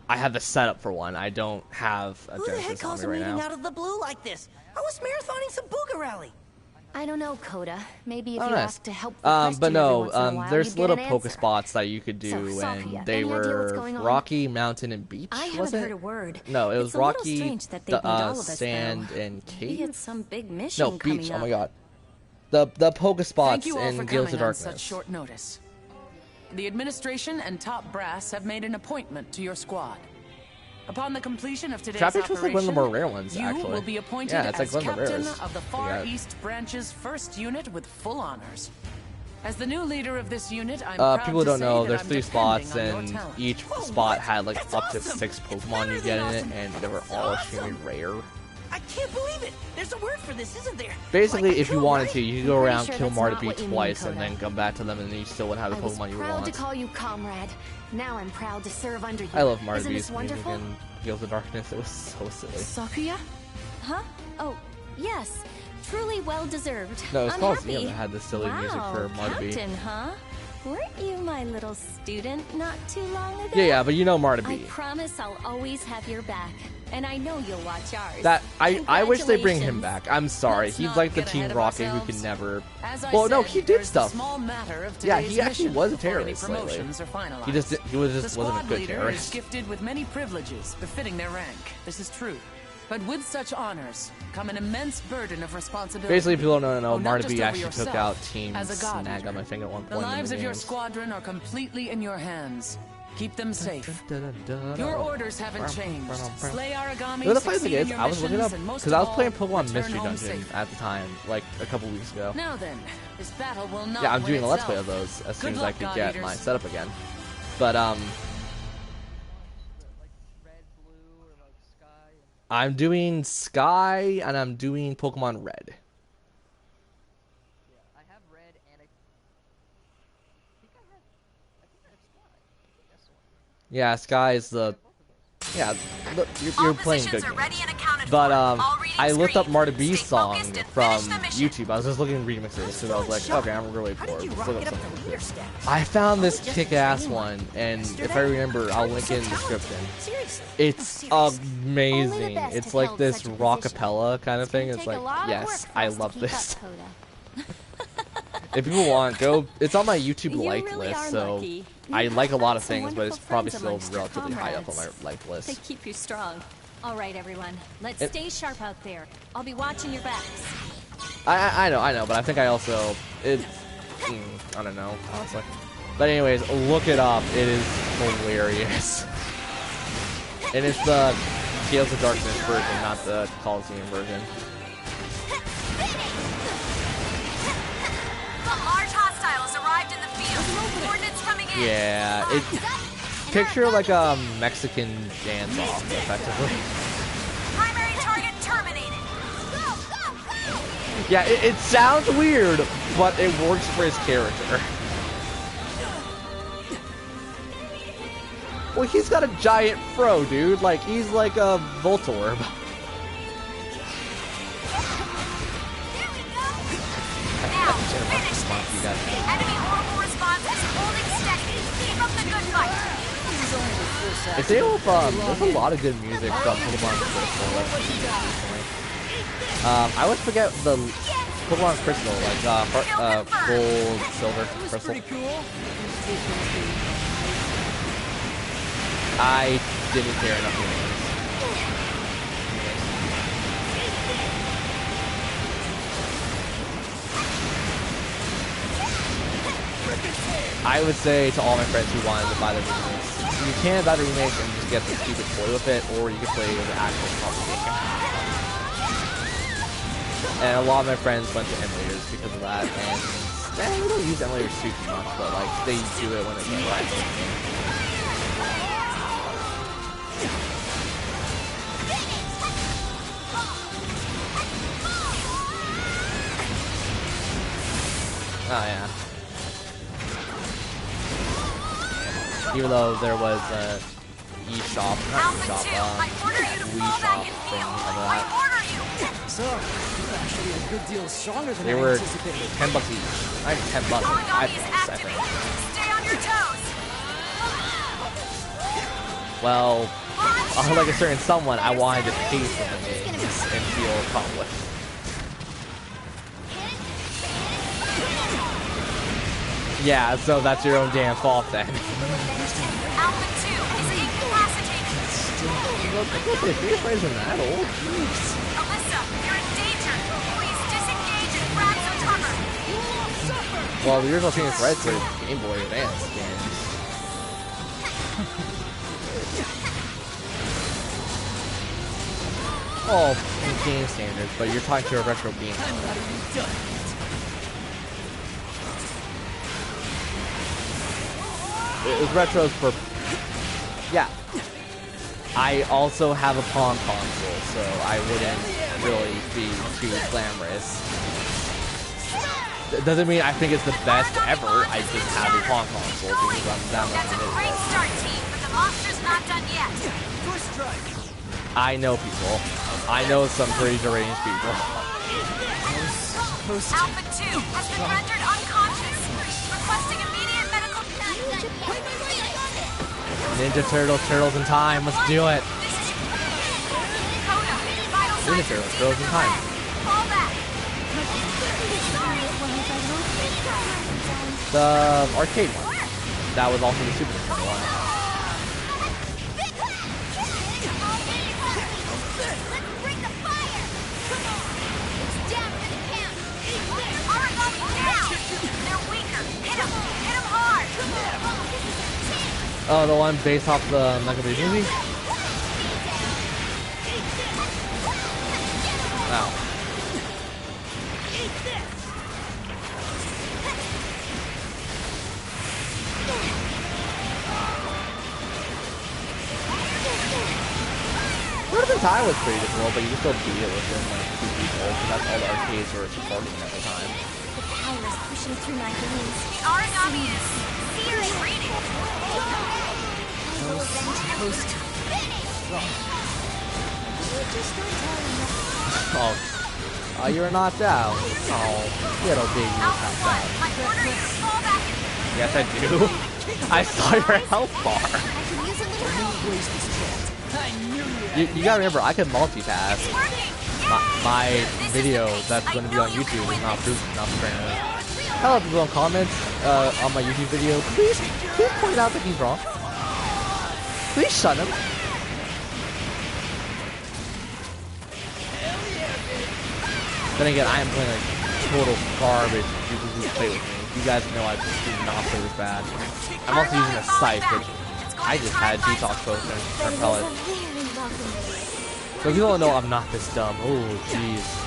have the setup for one. I don't have a Who the heck Genesis on calls me a right meeting now. out of the blue like this? I was marathoning some Booga Rally. I don't know, Coda. Maybe if Oh, you nice. ask to help the question But every no, once in a while, there's you'd get little an poke answer. spots that you could do, So, Sophia, and they any idea what's were going on? rocky, mountain, and beach. I was haven't it? heard a word. No, it was It's a little rocky, strange that they'd need all of us, sand, though. and Maybe cave. it's some big mission No, coming beach. up. Oh my god. The poke Thank spots you all for in Gales coming of on such Darkness. short notice. The administration and top brass have made an appointment to your squad. Upon the completion of today's Trapinch was like one of the operation, more rare ones, you actually. will be appointed Yeah, it's like as one of the captain rarest. of the Far Yeah. East Branch's first unit with full honors. As the new leader of this unit, I'm proud People to don't say know, that there's I'm 3 depending spots, on your and talent. each spot had like up to 6 Pokemon you get in it, and they were all extremely rare. I can't believe it. There's a word for this, isn't there? Basically, Like a if you kill, wanted right? to, you could go I'm pretty around, sure kill that's not Marty what you mean, twice, and Coda. then come back to them, and then you still wouldn't have I the was Pokemon you proud to want. call you comrade. Now I'm proud to serve under you. I love Isn't Marty's this music wonderful? in Gales of Darkness. It was so silly. Sakuya? Huh? Oh, yes. Truly well deserved. No, it was I'm Calls happy. Eve that had the silly music for Marty. Captain, huh? Weren't you my little student not too long ago? Yeah, but you know Marty I B. promise I'll always have your back, and I know you'll watch ours. That I wish they bring him Congratulations. back. I'm sorry. Let's He's not like the get Team ahead of Rocket who ourselves. can never. As I Well, no, said, he did there's the stuff. small matter of Yeah, today's he actually mission was a before any terrorist lately. promotions are finalized. He just The wasn't a squad good leader is terrorist. gifted with many privileges befitting their rank. This is true. But with such honors come an immense burden of responsibility. Basically, people don't know. Oh, not Marty just B over actually took yourself, out Team as a god Snag leader. on my finger at one The point in lives the of your games. squadron are completely in your hands. Keep them safe. Your Your orders haven't changed. Slay Aragami, You know the funny thing succeed in is, your I was looking up missions, and most because I was of playing all, Pokemon return Mystery home Dungeon safe. at the time, like a couple weeks ago. Now then, this battle will not Yeah, I'm win doing a Let's itself. Play of those as soon Good as I luck, could God get Eaters. my setup again. But Like red, blue, or like sky. And I'm doing Sky and I'm doing Pokemon Red. yeah, I have red, and I think I have sky. I think that's the one. Yeah, Sky is the. Yeah, look, All you're playing positions good are games. ready and accounted But for. All readings I looked up green. Marty B's Stay song focused and from finish the mission. YouTube. I was just looking at remixes, so I was like, okay, I'm really How bored. did you Let's rocket look up up something. the leader status? I found this Just kick-ass training one, and if yesterday? I remember, I'll Told link you it in so the talented. description. Seriously. It's Only amazing. the best It's have like held this such a rockapella kind of It's gonna thing. It's take like, a lot of yes, work for I us to love keep this. up, Coda. If people want, go. It's on my YouTube You liked really list, are so lucky. I You like a have lot of some things, but it's wonderful probably friends still amongst your relatively high up on my comrades. liked They list. keep you strong. All right, everyone. Let's It- stay sharp out there. I'll be watching your backs. I know, but I think I also I don't know, honestly. But anyways, look it up. It is hilarious, and it's the Tales of Darkness version, not the Coliseum version. A large hostile has arrived in the field. Coordinates coming in. Yeah, it picture like a Mexican dance off, effectively. Primary target terminated. Yeah, it sounds weird, but it works for his character. Well, he's got a giant fro, dude. Like, he's like a Voltorb. Now, finish this. Enemy orbital response is holding steady. Keep up the good fight. If they there's a lot of good music from Pokemon Crystal. I always forget the Pokemon Crystal, like Gold, Silver, Crystal. Pretty cool. I didn't care enough. I would say to all my friends who wanted to buy the remakes, you can buy the remakes and just get the stupid toy with it, or you can play the actual competition. And a lot of my friends went to emulators because of that, and we don't use emulators too much, but like they do it when they can, right? Oh yeah. Even though there was a eShop, not eShop, Wii Shop thing of that. So, you're actually a good deal stronger than They I were anticipated. $10 each. I had $10, like Origami 5 is bucks, I active. think. Stay on your toes. Well, like a certain someone, I wanted to pay for the games and feel accomplished. Yeah, so that's your own damn fault then. Alpha 2 is incapacitated. You're afraid of that old. Alyssa, you're in danger. Please disengage and grab some cover. Well, the original Phoenix Reds were Game Boy Advance games. Oh, in game standards, but you're talking to a retro game. It was retros for... Yeah. I also have a Palm console, so I wouldn't really be too glamorous. Doesn't mean I think it's the best ever, I just have a Palm console because I'm that much That's a committed. great start, team, but the monster's not done yet. First strike. I know people. I know some pretty deranged people. Alpha 2 has been rendered unconscious. Requesting immediate medical... Ninja Turtles in time, let's do it. Coda, vital Ninja signs Turtles in time. Fall back. The arcade one. That was also the Super Nintendo one. Oh, the one based off the Michael Bay movie? Wow. Tournament Time was pretty difficult, but you can still beat it within like 2 people, because that's all the arcades were supporting at the time. The power is pushing through my veins. The origami is fierce reading. Oh, you're knocked out. Oh, little baby, you're Alpha knocked 1, out. I order you to fall back and... Yes, I do. I saw your health bar. You gotta remember, I can multitask. My video that's going to be on YouTube is not proof, not apparently. hello people in comments on my YouTube video. Please point out that he's wrong. Please shut him. Then again, I am playing like total garbage. People who play with me. You guys know I do not play this bad. I'm also using a scythe, which I just had detox potion or pellet. So people don't know I'm not this dumb. Oh, jeez.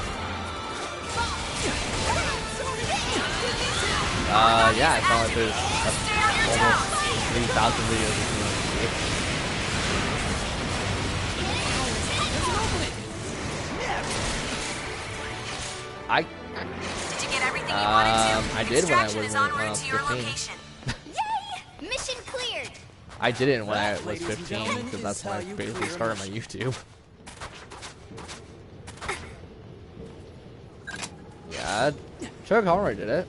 Yeah, it's not like there's almost 3,000 videos of me on YouTube. Did you get everything you wanted to? I did when I was Extraction is en route to your 15. location. Yay! Mission cleared. I didn't when I was 15 because that's when I basically started my YouTube. Yeah, Chuck Homer did it.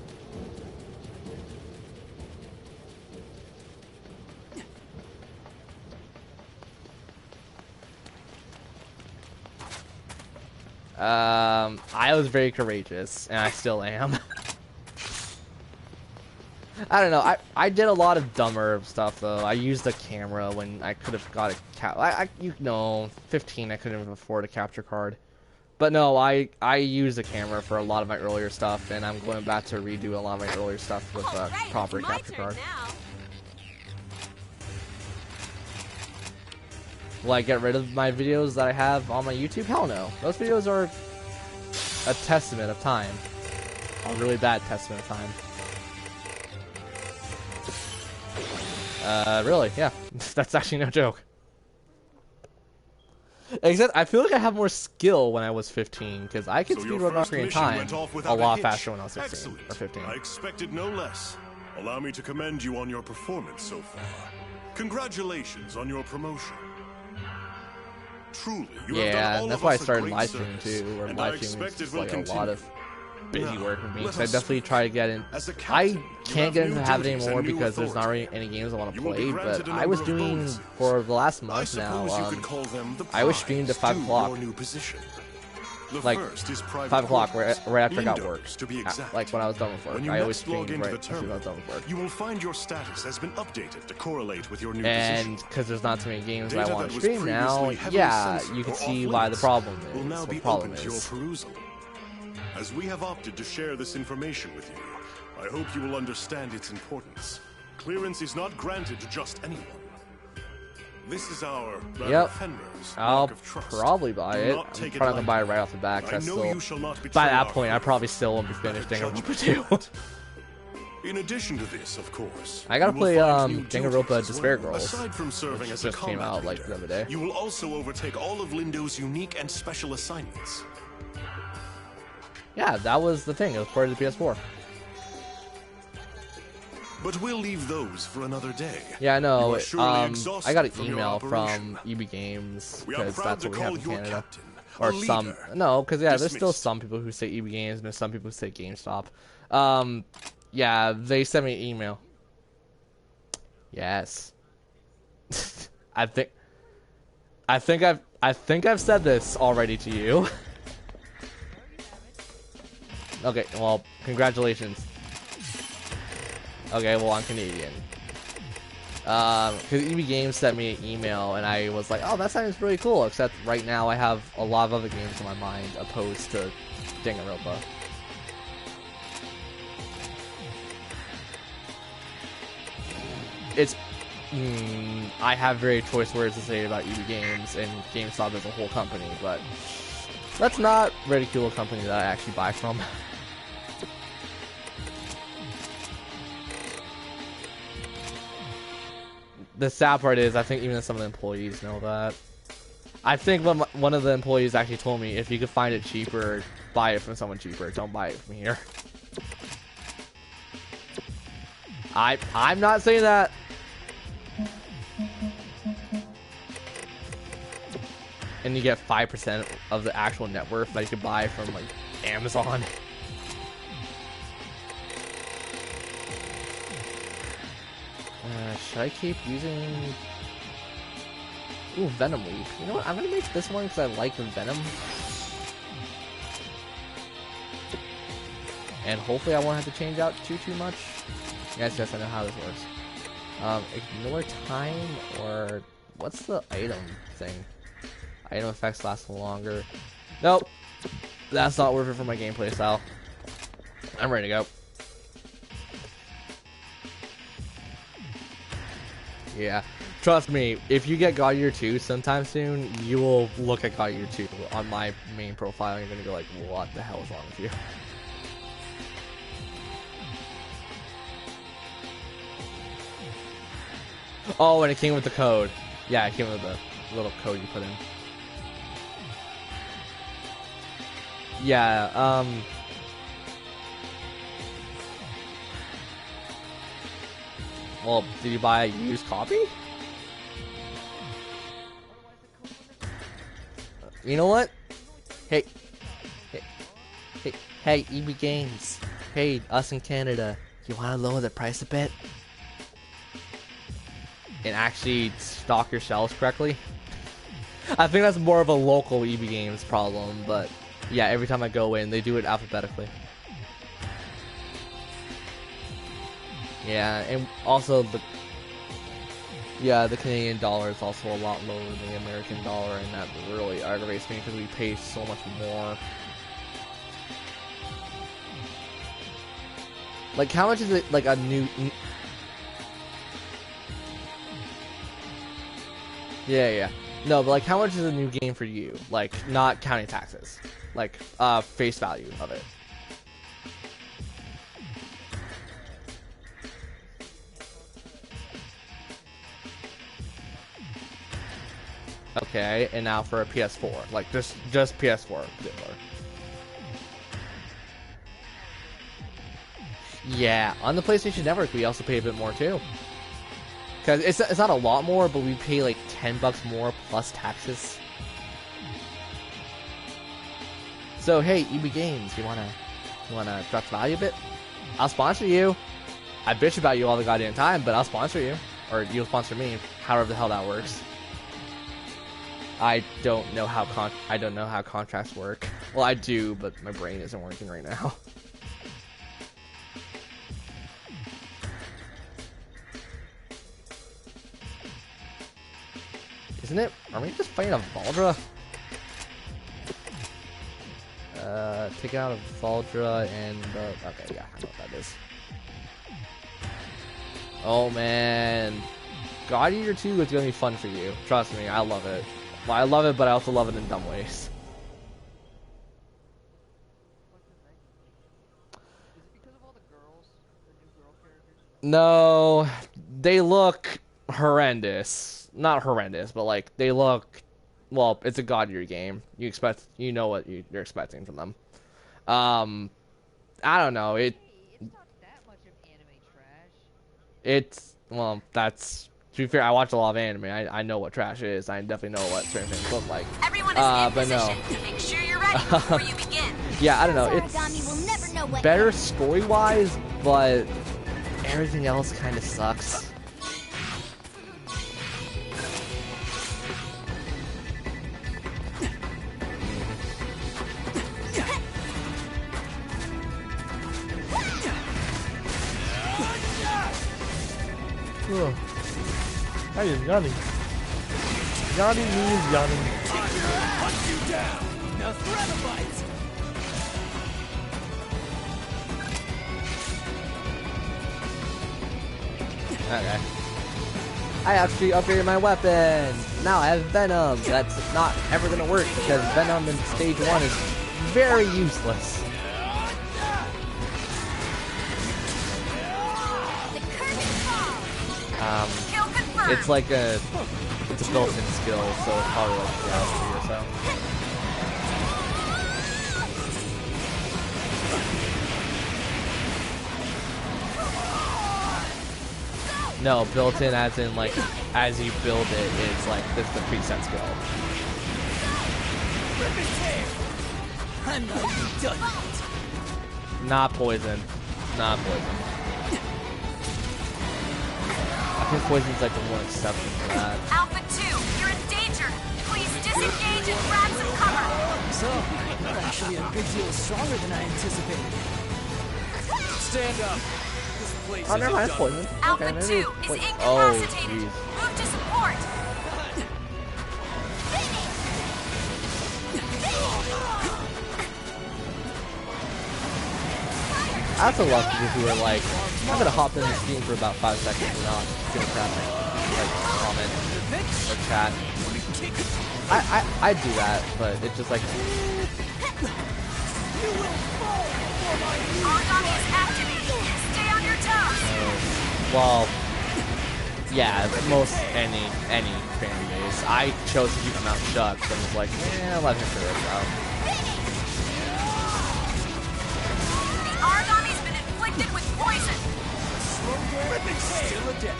I was very courageous, and I still am. I don't know. I did a lot of dumber stuff though. I used the camera when I could have got a you know, 15 I couldn't even afford a capture card. But no, I used the camera for a lot of my earlier stuff, and I'm going back to redo a lot of my earlier stuff with a proper capture card. Will I get rid of my videos that I have on my YouTube? Hell no. Those videos are a testament of time. A really bad testament of time. Really, yeah. That's actually no joke. Except, I feel like I have more skill when I was 15, because I could speedrun Ocarina of Time a lot faster when I was 16 or 15. I expected no less. Allow me to commend you on your performance so far. Congratulations on your promotion. Truly, you have done all that's of why I us a started great live streaming service, too, or and live I streaming expect is it will like a lot continue. of busy Now, work for me, let so I us definitely try to get in. As a I captain, you can't have get into new the habit duties anymore and new because there's not authority. really any games I want to You will be play, granted but a I was number of doing, bonuses. for the last I month suppose now, you could call them the I was streamed to 5 prize o'clock. to your new position. The Like, first is private 5 o'clock, quarters. right after I got work. Windows, to be exact. Like when I was done with work. When you I always next log streamed into right the as soon as I was terminal, done with work. you will find your status has been updated to correlate with your new And position. because there's not too many games that Data I want that to was stream now, previously heavily yeah, censored you can or see off why the limits problem will now is. be What problem open to your is. perusal. As we have opted to share this information with you, I hope you will understand its importance. Clearance is not granted to just anyone. This is our Fenrir's I'll mark of trust. probably buy Do it. not I'm take probably it not gonna buy it right off the bat. I Cause know still, you shall not betray by that our point, I faith. probably still won't be finished Danganronpa 2. In addition to this, of course, I gotta you will play find new Danganronpa duties as Despair well. Girls, Aside from serving which as a just came combat out like leader, the other day. you will also overtake all of Lindo's unique and special assignments. Yeah, that was the thing. It was part of the PS4. But we'll leave those for another day. Yeah, I know. You are surely exhausted I got an from your email operation. from EB Games We are because proud that's to what we have call in your Canada. captain a Or some, leader. no, because yeah, there's still Dismissed. some people who say EB Games and there's some people who say GameStop. Yeah, they sent me an email. Yes. I think I've said this already to you. Okay, well, congratulations. Okay, well, I'm Canadian. Because EB Games sent me an email, and I was like, oh, that sounds really cool, except right now I have a lot of other games in my mind opposed to Danganronpa. It's... I have very choice words to say about EB Games and GameStop as a whole company, but let's not ridicule a company that I actually buy from. The sad part is, I think even some of the employees know that. I think one of the employees actually told me, if you could find it cheaper, buy it from someone cheaper. Don't buy it from here. I'm not saying that. And you get 5% of the actual net worth that you could buy from like Amazon. Should I keep using... Ooh, Venom Leaf. You know what? I'm gonna make this one because I like the Venom. and hopefully I won't have to change out too much. Yes, I know how this works. Ignore time, or what's the item thing? Item effects last longer. Nope, that's not worth it for my gameplay style. I'm ready to go. Yeah, trust me, if you get God Eater 2 sometime soon, you will look at God Eater 2 on my main profile and you're gonna go like, what the hell is wrong with you? Oh, and it came with the code. Yeah, it came with the little code you put in. Yeah, well, did you buy a used copy? You know what? Hey, EB Games. Hey, us in Canada. You want to lower the price a bit? And actually stock your shelves correctly? I think that's more of a local EB Games problem, but yeah, every time I go in, they do it alphabetically. Yeah, and also the Canadian dollar is also a lot lower than the American dollar, and that really aggravates me because we pay so much more. Like, how much is it, like, a new... Yeah. No, but, like, how much is a new game for you? Like, not counting taxes. Like, face value of it. Okay, and now for a PS4. Like, just PS4. Yeah, on the PlayStation Network, we also pay a bit more, too. Because it's not a lot more, but we pay, like, $10 more plus taxes. So, hey, EB Games, you wanna drop the value a bit? I'll sponsor you. I bitch about you all the goddamn time, but I'll sponsor you. Or you'll sponsor me, however the hell that works. I don't know how contracts work. Well, I do, but my brain isn't working right now. Isn't it? Are we just fighting a Valdra? Take out a Valdra and okay, yeah, I know what that is. Oh man, God Eater 2 is gonna be fun for you. Trust me, I love it. Well, I love it, but I also love it in dumb ways. No, they look horrendous. Not horrendous, but like they look. Well, it's a God Eater game. You know what you're expecting from them. I don't know. It's not that much of anime trash. Well, that's. To be fair, I watch a lot of anime. I know what trash is. I definitely know what certain things look like. Everyone is in position to make sure you're ready before you begin. Yeah, I don't know. It's better story-wise, but everything else kind of sucks. Oh. Hey, Yanni. Yanni means Yanni. Hunt you down. Now thread a bite. Okay. I actually upgraded my weapon. Now I have Venom. That's not ever gonna work because Venom in stage 1 is very useless. It's like it's a built-in skill, so it's probably like 3 or so. No, built-in as in like as you build it, it's like this is the preset skill. I'm not even done yet. Not poison. Not poison. I think poison's like the one exception for that. Alpha 2, you're in danger. Please disengage and grab some cover. So, you're actually a good deal stronger than I anticipated. stand up. This place Oh, never mind, it's isn't poison. Alpha Okay, maybe 2 it's is poison. incapacitated. jeez. Move to support. I also love people who are like, I'm gonna hop in this game for about 5 seconds and not give a crap, like comment or chat. I do that, but it's just like. Origami is activated. Stay on your toes. Well, yeah, most any fan base. I chose to keep my mouth shut, so I was like, yeah, let him figure it out. The origami's been inflicted with poison. Still a dead.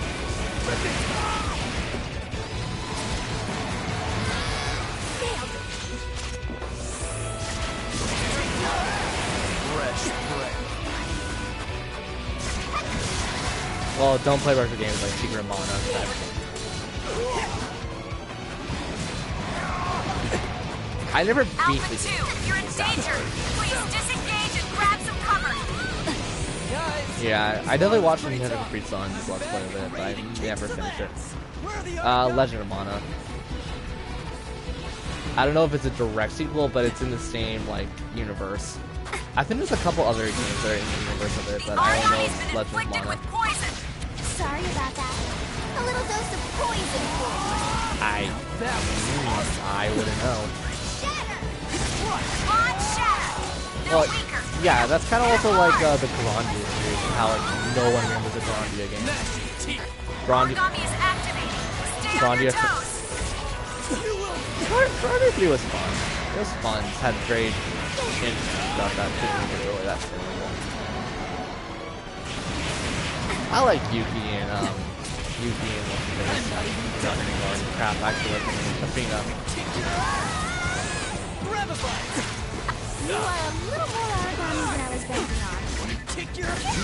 Well, don't play retro games like Secret of Mana. I never beat Alpha the 2, game. you're in danger. Please disengage and grab some cover. Yeah, I definitely watched some Nintendo Capri Sun just let's play with it, but I never finished it. Legend of Mana. I don't know if it's a direct sequel, but it's in the same like universe. I think there's a couple other games that are in the universe of it, but I don't know if Legend of Mana. Sorry about that. A little dose of poison for you. I wouldn't know. Well, yeah, that's kind of also like the Grandia series, and how like no one remembers the Grandia game. Grandia 3 was fun. It was fun. It had great stuff that didn't get really that terrible. I like Yuki and what's his name? Not anymore. Crap, actually like Athena. You are a little more origami than I was banking on.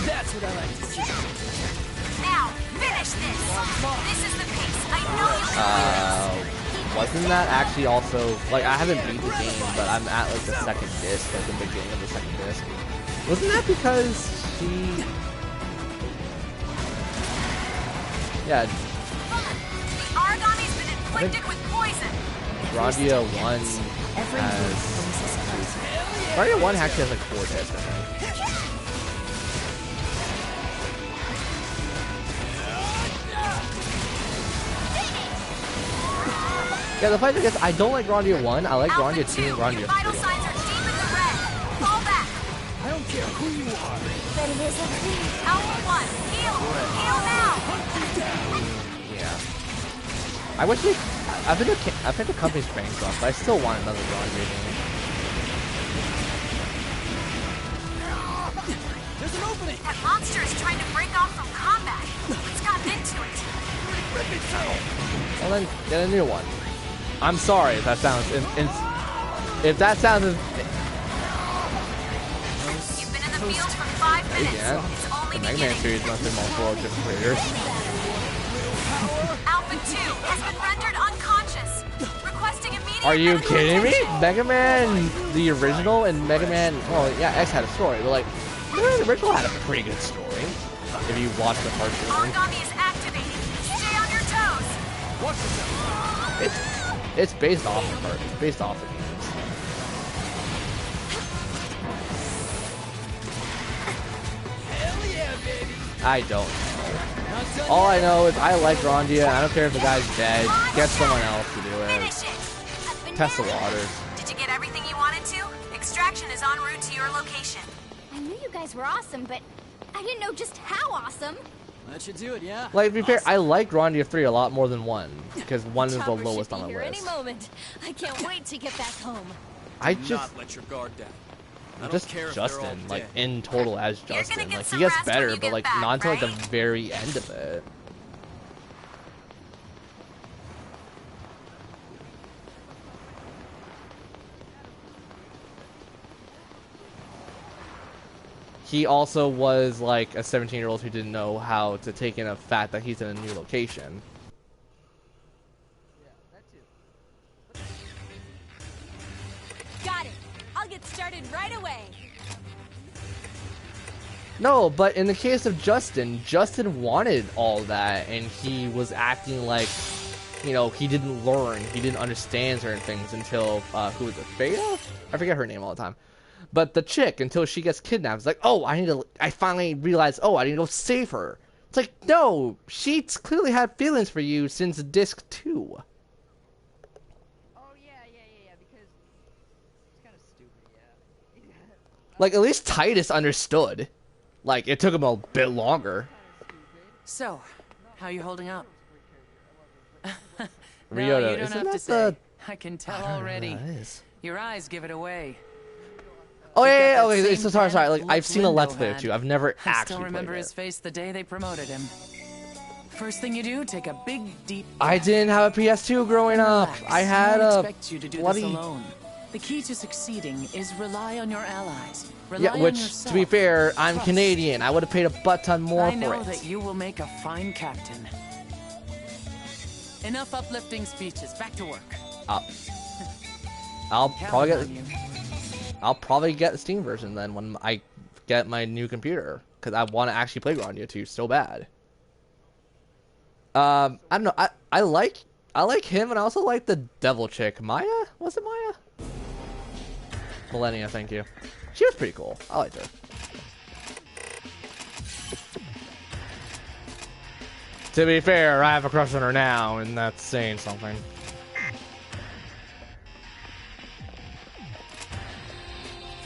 That's what I like to see. Now, finish this. This is the pace. I know you can do this. Wasn't that actually also like I haven't beat the game, but I'm at like the second disc, like the beginning of the second disc. Wasn't that because she? Yeah. The origami's been inflicted with poison. Grandia 1 has. Grandia 1 actually has like 4 discs, I think. Yeah, the fight is I don't like Grandia 1, I like Grandia 2 and Grandia 3. Vital signs are deep in the red. Fall back. I don't care who you are. But it isn't me. Alpha 1, heal. Heal now. Yeah. I wish we. I think the company's bankrupt, but I still want another Grandia game. There's an opening. That monster is trying to break off from combat. It's gotten into it. Well then, get a new one. I'm sorry if that sounds. If that sounds. You've been in the field for 5 minutes. Yeah. It's only The Mega Man series must have multiple different creators. Alpha 2 has been rendered unconscious. Requesting immediate Are you medical kidding me? attention. Mega Man, the original, and Mega Man. Well, yeah, X had a story, but like, the original had a pretty good story. If you watch the first season. Origami is activated. Stay on your toes. It's based off of her. It's based off of games. Hell yeah, baby. I don't know. All I know is I like Grandia. I don't care if the guy's dead. Get someone else to do Finish it. it. Test the waters. Did you get everything you wanted to? Extraction is en route to your location. I knew you guys were awesome, but I didn't know just how awesome. That should do it, yeah. Like, to be fair, I like Grandia 3 a lot more than 1, because 1 is the Towers lowest should on be the here list. any moment. I can't wait to get back home. I Do just, not let your guard down. I don't just care if they're all Justin, like, dead. in total as You're gonna Justin. get Like, he some gets rest when better, you but, get like, back, not until, like, the right? very end of it. He also was, like, a 17-year-old who didn't know how to take in a fact that he's in a new location. Got it. I'll get started right away. No, but in the case of Justin, Justin wanted all that, and he was acting like, you know, he didn't learn, he didn't understand certain things until, who was it, Beta? I forget her name all the time. But the chick, until she gets kidnapped, is like, oh, I finally realized, oh, I need to go save her. It's like, no, she's clearly had feelings for you since disc 2. Oh, yeah, because it's kind of stupid, yeah. Like, at least Titus understood. Like, it took him a bit longer. So, how you holding up? Ryota, no, you don't isn't have that to say. the... I can tell I don't know already. what that is. Your eyes give it away. Oh yeah, You've got that okay, same sorry. Like, look I've seen a Lindo Let's Play or had. two. I've never I actually still remember played his it. face the day they promoted him. First thing you do, take a big, deep. I didn't have a PS2 growing up. Relax. I had I a don't expect you to do bloody... this alone. The key to succeeding is rely on your allies. Rely Yeah, on which, yourself. to be fair, I'm Trust. Canadian. I would have paid a butt ton more I for know it. that you will make a fine captain. Enough uplifting speeches. Back to work. I'll probably Counting get... on you. I'll probably get the Steam version then when I get my new computer, because I want to actually play Grandia 2 so bad. I don't know. I like him, and I also like the devil chick, Maya. Was it Maya? Millennia, thank you. She was pretty cool. I liked her. To be fair, I have a crush on her now, and that's saying something.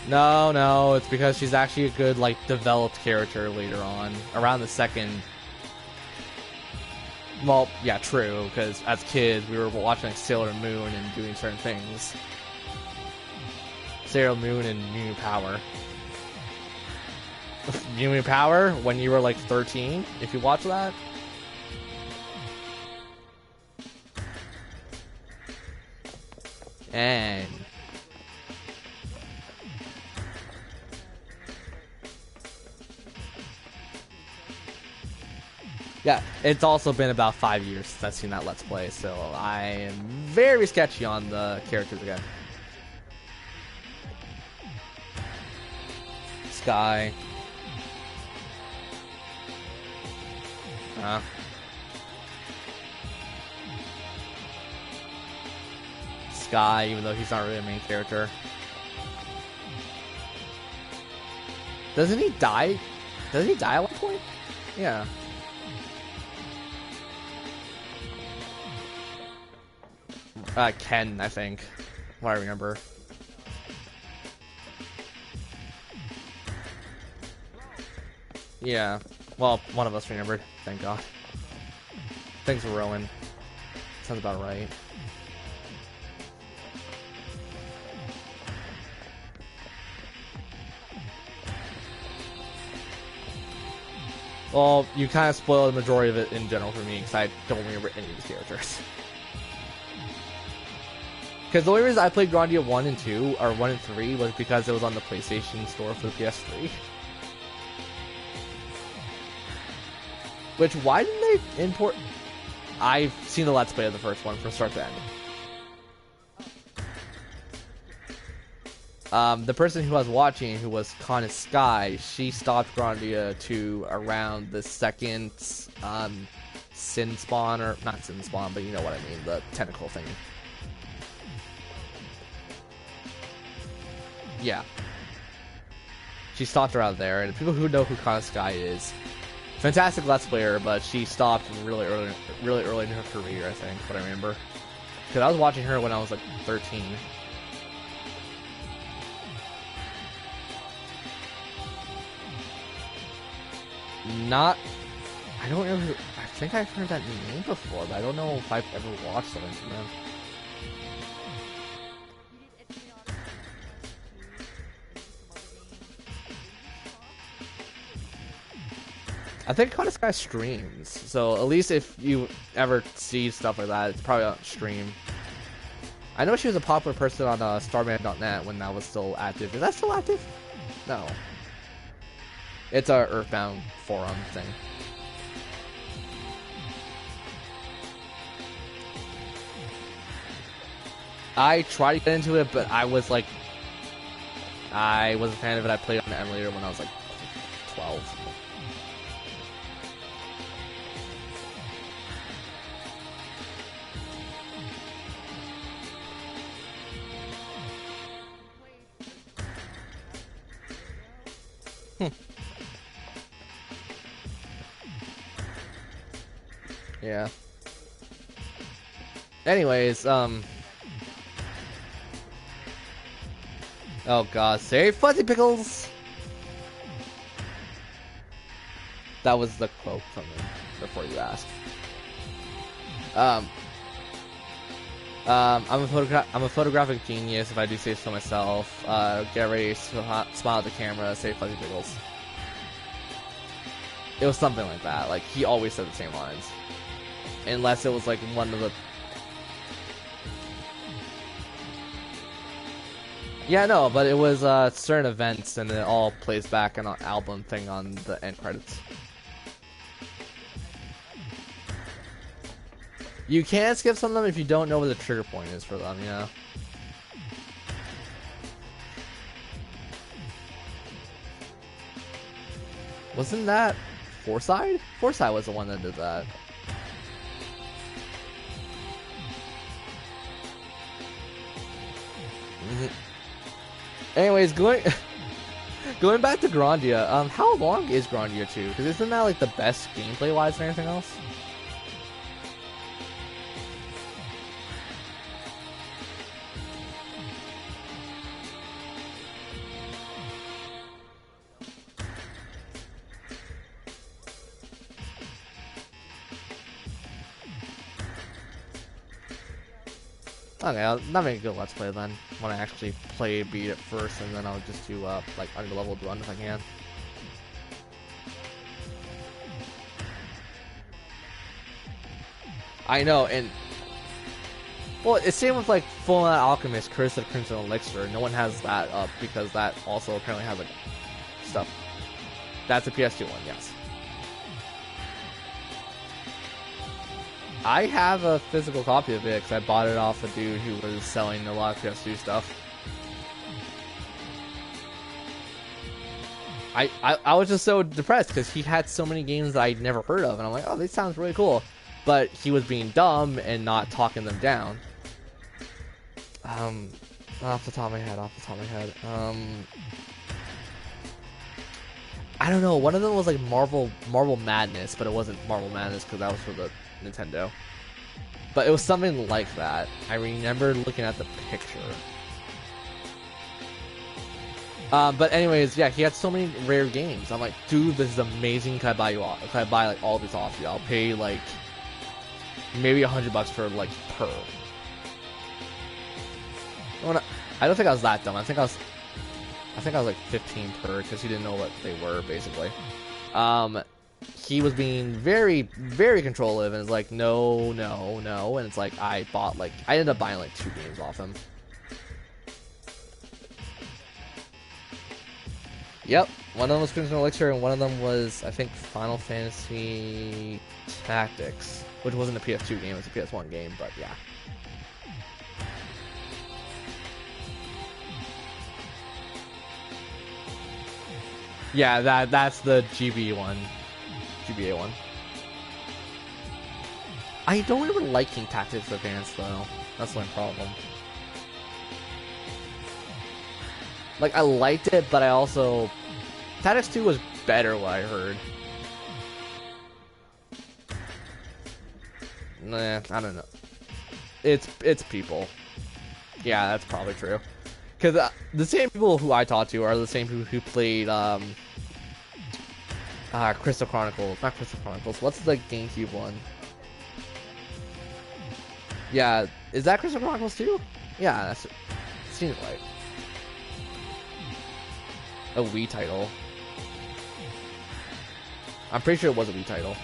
No, it's because she's actually a good, like, developed character later on. Around the second... Well, yeah, true, because as kids, we were watching like, Sailor Moon and doing certain things. Sailor Moon and Mew Power. Mew Power, when you were, like, 13, if you watch that. And... yeah, it's also been about 5 years since I've seen that Let's Play, so I am very sketchy on the characters again. Sky. Sky, even though he's not really a main character. Doesn't he die? Doesn't he die at one point? Yeah. Ken, I think. What I remember. Yeah. Well, one of us remembered. Thank God. Thanks, Rowan. Sounds about right. Well, you kind of spoiled the majority of it in general for me, because I don't remember any of these characters. Because the only reason I played Grandia 1 and 2, or 1 and 3, was because it was on the PlayStation Store for the PS3. Which, why didn't they import... I've seen the Let's Play of the first one from start to end. The person who I was watching, who was Con Sky, she stopped Grandia 2 around the second Sin Spawn, or not Sin Spawn, but you know what I mean, the tentacle thing. Yeah. She stopped around there, and people who know who Con Sky is, fantastic Let's Player, but she stopped really early in her career, I think, what I remember. Because I was watching her when I was like 13. Not... I don't remember... I think I've heard that name before, but I don't know if I've ever watched something from them. I think Con Sky streams, so at least if you ever see stuff like that, it's probably on stream. I know she was a popular person on Starman.net when that was still active. Is that still active? No. It's a Earthbound forum thing. I tried to get into it, but I was like... I wasn't a fan of it. I played on the emulator when I was like 12. Yeah. Anyways, oh god, save Fuzzy Pickles! That was the quote from him, before you asked. I'm a photographic genius, if I do say so myself. Get ready, smile at the camera, save Fuzzy Pickles. It was something like that. Like, he always said the same lines. Unless it was like one of the... Yeah, no, but it was certain events, and it all plays back on an album thing on the end credits. You can skip some of them if you don't know where the trigger point is for them, yeah. Wasn't that Forsyth? Forsyth was the one that did that. Anyways, going back to Grandia, how long is Grandia 2? Because isn't that like the best gameplay wise and everything else? Okay, I'll not make a good let's play then. When I actually beat it first, and then I'll just do like underleveled run if I can. I know, and well, it's same with like Full Metal Alchemist, Curse of Crimson Elixir. No one has that up because that also apparently has like stuff. That's a PS2 one, yes. I have a physical copy of it because I bought it off a dude who was selling a lot of PS2 stuff. I was just so depressed because he had so many games that I'd never heard of, and I'm like, oh, this sounds really cool. But he was being dumb and not talking them down. Off the top of my head. I don't know. One of them was like Marvel Madness, but it wasn't Marvel Madness because that was for the Nintendo. But it was something like that. I remember looking at the picture. But anyways, yeah, he had so many rare games. I'm like, dude, this is amazing. Can I buy you all? Can I buy like all these off you? I'll pay like maybe $100 for like per. I don't think I was that dumb. I think I was like 15 per because he didn't know what they were basically. He was being very, very controlling, and it's like, no, and it's like, I ended up buying like 2 games off him. Yep, one of them was Crimson Elixir, and one of them was, I think, Final Fantasy Tactics, which wasn't a PS2 game, it was a PS1 game, but yeah. Yeah, that's the GBA one. I don't even like King Tactics Advance though. That's my problem. Like, I liked it, but I also... Tactics 2 was better, what I heard. Nah, I don't know. It's people. Yeah, that's probably true. Because the same people who I talked to are the same people who played, Crystal Chronicles. Not Crystal Chronicles. What's the GameCube one? Yeah, is that Crystal Chronicles 2? Yeah, that's... Seems like a Wii title. I'm pretty sure it was a Wii title.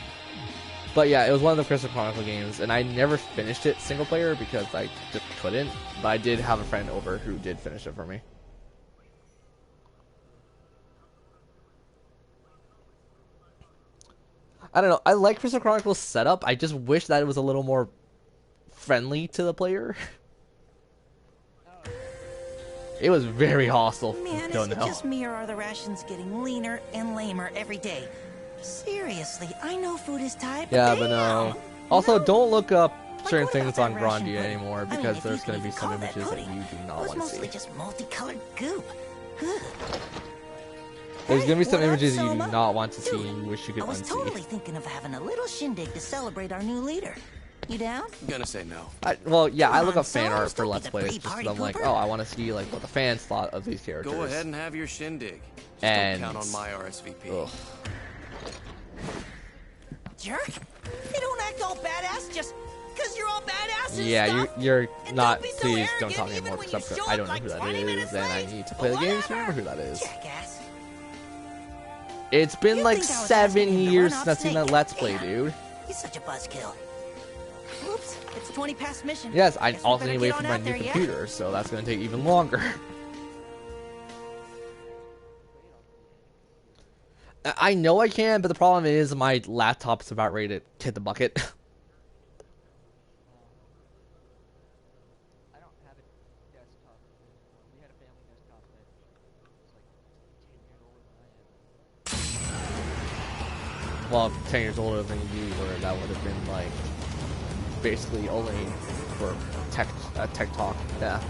But yeah, it was one of the Crystal Chronicle games, and I never finished it single player because I just couldn't. But I did have a friend over who did finish it for me. I don't know. I like Crystal Chronicles setup. I just wish that it was a little more friendly to the player. It was very hostile. Man, Don't is it know. just me or are the rations getting leaner and lamer every day? Seriously, I know food is tight, Yeah, but no. Also, don't look up certain what things about on that ration Grandia pudding? anymore I mean, because if there's you going to could be some call that images that pudding. you do not It was want to mostly see. just multicolored goop. Ugh. There's going to be some What up, images you do Soma? not want to see Dude, and you wish you could I was unsee. totally thinking of having a little shindig to celebrate our new leader. You down? I'm gonna say no. Well, yeah, I Come look on, up fan Soma, art for don't be Let's the Plays pretty just 'cause party I'm like, pooper. oh, I want to see like what the fans thought of these characters. Go ahead and have your shindig. Just And don't count on my RSVP. ugh. Jerk. They don't act all badass just because you're all badass and Yeah, stuff. you're And not. don't be so Please arrogant don't talk even anymore when because you show I up don't know like who that 20 is, minutes and I late. need to play the game to remember who that is. Jackass. It's been You like think I was 7 asking you to years run since I've seen off that Let's Snake? Play, Damn. dude. He's such a buzzkill. Oops, it's 20 past mission. Yes, I Guess we also better need to wait get for on my out new there, yeah? computer, so that's going to take even longer. I know I can, but the problem is my laptop's about ready to hit the bucket. I don't have a desktop anymore. We had a family desktop that was like 10 years older than I am. Well, 10 years older than you were, that would have been like basically only for tech talk. Yeah.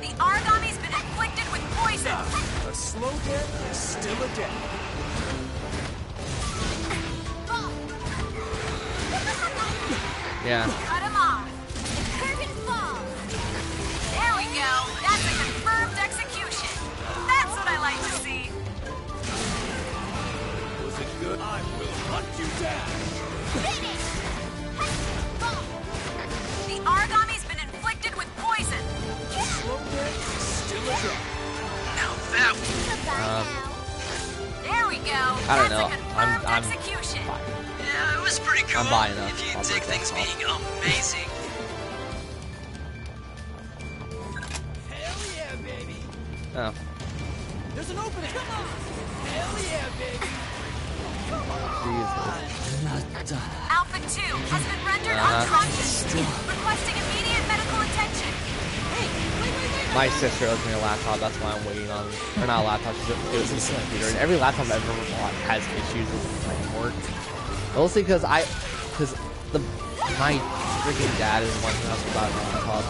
The Aragami's been inflicted with poison. A slow death is still a death. Yeah. Cut him off. Curtain fall. There we go. That's a confirmed execution. That's what I like to see. Was it good? I will hunt you down. The Aragami's been inflicted with poison. Slow death is still a death. Now that There we go. I don't That's know. a confirmed I'm execution. Yeah, it was pretty cool. I'm buying up. If you I'll dig break that things off. being amazing. Hell yeah, baby. Oh. There's an opening. Come on. Hell yeah, baby. Jesus. Alpha 2 has been rendered unconscious. Requesting immediate medical attention. My sister owes me a laptop, that's why I'm waiting on, or not a laptop, she's it was a computer, and every laptop I've ever bought has issues with playing work. Mostly because my freaking dad is the one who has to buy laptops,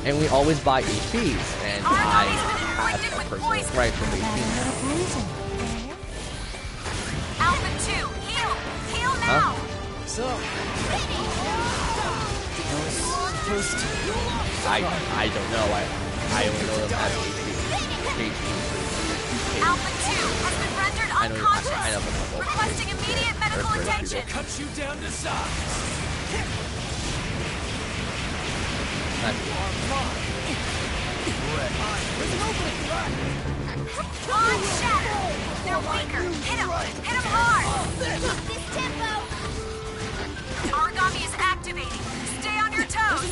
and we always buy HPs, and I have a personal right for HPs. Alpha 2, heal! Heal now! So, I don't know, I only know them as HPs. Alpha 2 has been rendered I know unconscious. them. Requesting immediate medical Or for attention. Cut you down to size. On shatter! They're weaker. Hit him! Hit him hard! This tempo. Aragami is activating. Stay on your toes.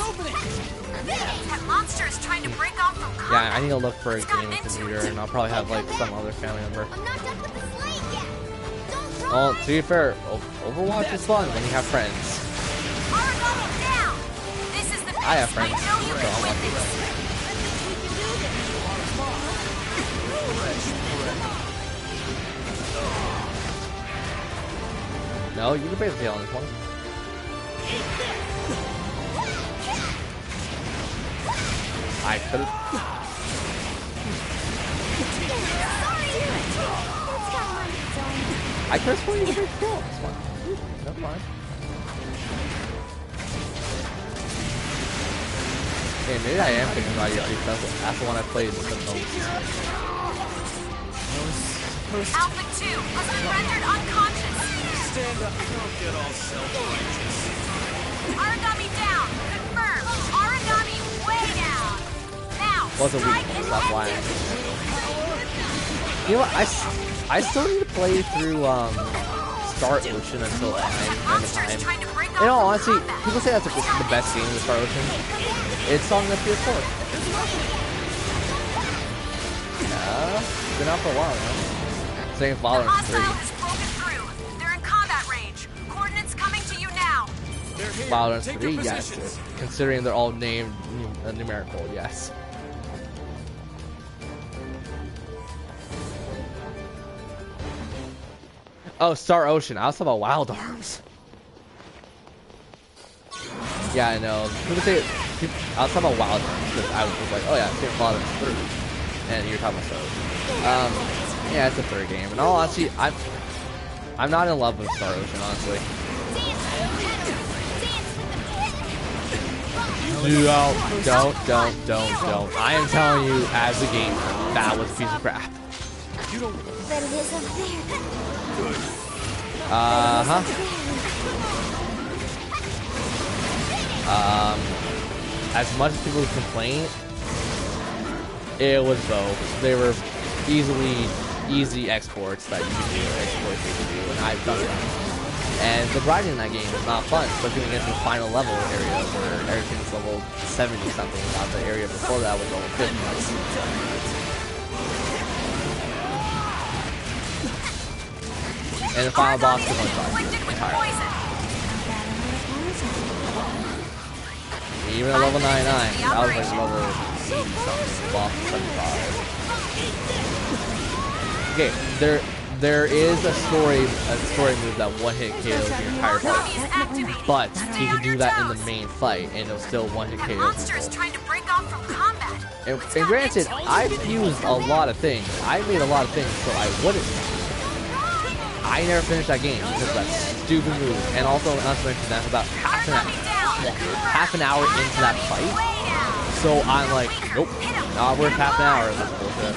That monster is trying to break off from combat. Yeah, I need to look for a gaming computer, and I'll probably have like some other family member. I'm not done with the slate yet. Don't Well, run. to be fair, Overwatch is fun when you have friends. Aragami down! This is the I have pace. friends, I know you so can I'll win do this. No, you can pay the tail on this one. I could have. I could have sworn you could pay the tail on this one. Never mind. Hey, maybe I am thinking about you because that's the one I played the most. Alpha 2 has been rendered unconscious. Stand up. Don't get all self-righteous. Aragami down. Confirmed. Aragami way down. Now, Was a strike weakness, and that's why. end it. You know what? I still need to play through Star Ocean until Monster's trying to break off In all from honesty, combat. people say that's the best game in Star Ocean. It's on the PS4. Yeah, it's been out for a while now. Same The Father hostile 3. has broken through. They're in combat range. Coordinates coming to you now. They're here. Violence Take 3, your yes. positions. Considering they're all named numerical, yes. Oh, Star Ocean. I was talking about Wild Arms. Yeah, I know. People say, I was talking about Wild Arms because I was like, oh yeah, Same Father 3. And you're talking about Star Ocean. Yeah, it's a third game. And all honesty, I'm not in love with Star Ocean, honestly. Don't. I am telling you, as a gamer, that was a piece of crap. But it is up there. As much as people complain, it was both. They were easy exports that you could do, and I've done them. And the grinding in that game is not fun, especially when you get to the final level area where everything's level 70 something, while the area before that was level 50. And the final boss is like entirely. Even at level 99, that was like level 80 something, boss 75. Okay, there is a story move that one-hit KOs your entire party, but you can do that in the main fight, and it'll still one-hit KO people. And granted, I've used a lot of things. I made a lot of things so I wouldn't. I never finished that game because of that stupid move, and also not to mention that about half an hour into that fight. So I'm like, nope, not worth half an hour of this bullshit.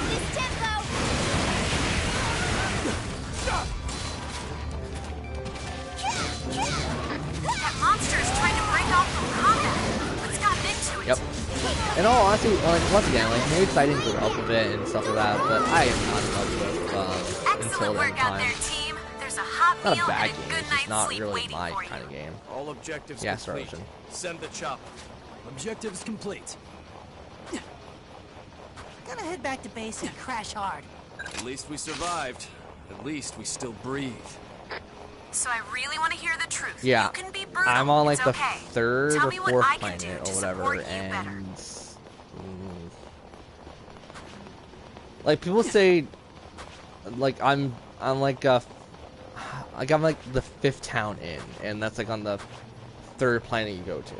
Yep. And all honestly, like, once again, like, maybe because I didn't grow up with it and stuff like that, but I am not in love with Until Dawn time. Not a bad game, it's just not really my kind of game. All objectives yeah, Star complete. Ocean. Send the chopper. Objectives complete. Gonna head back to base and crash hard. At least we survived. At least we still breathe. So I really want to hear the truth. Yeah, You can be brutal. I'm on like It's the okay. third Tell or me what fourth I can do planet to or whatever, support you and better. like people say, like I'm like the 5th town in, and that's like on the 3rd planet you go to.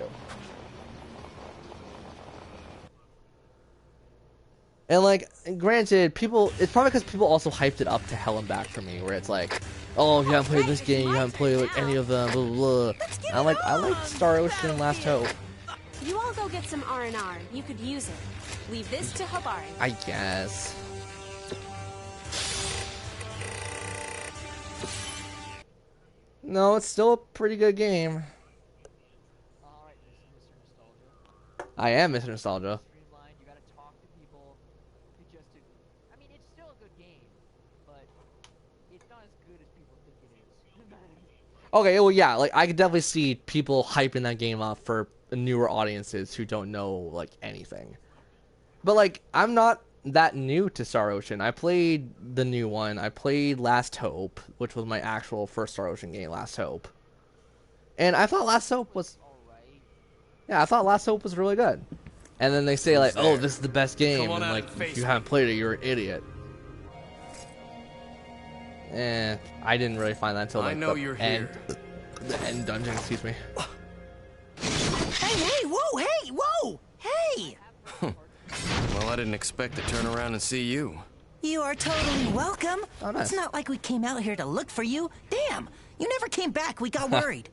And like, granted, it's probably because people also hyped it up to hell and back for me, where it's like, oh, you haven't played this game, you haven't played like any of them, blah blah blah. And I'm like, I like Star Ocean Last Hope. You all go get some R&R. You could use it. Leave this to Hobari. I guess. No, it's still a pretty good game. I am Mr. Nostalgia. Okay, well, yeah, like, I could definitely see people hyping that game up for newer audiences who don't know, like, anything. But, like, I'm not that new to Star Ocean. I played the new one. I played Last Hope, which was my actual first Star Ocean game, Last Hope. And I thought Last Hope was... Yeah, I thought Last Hope was really good. And then they say, like, oh, this is the best game, and, like, if you haven't played it, you're an idiot. I didn't really find that until like the end dungeon, excuse me. Hey, whoa! Hey! Well, I didn't expect to turn around and see you. You are totally welcome. Oh, nice. It's not like we came out here to look for you. Damn, you never came back. We got worried.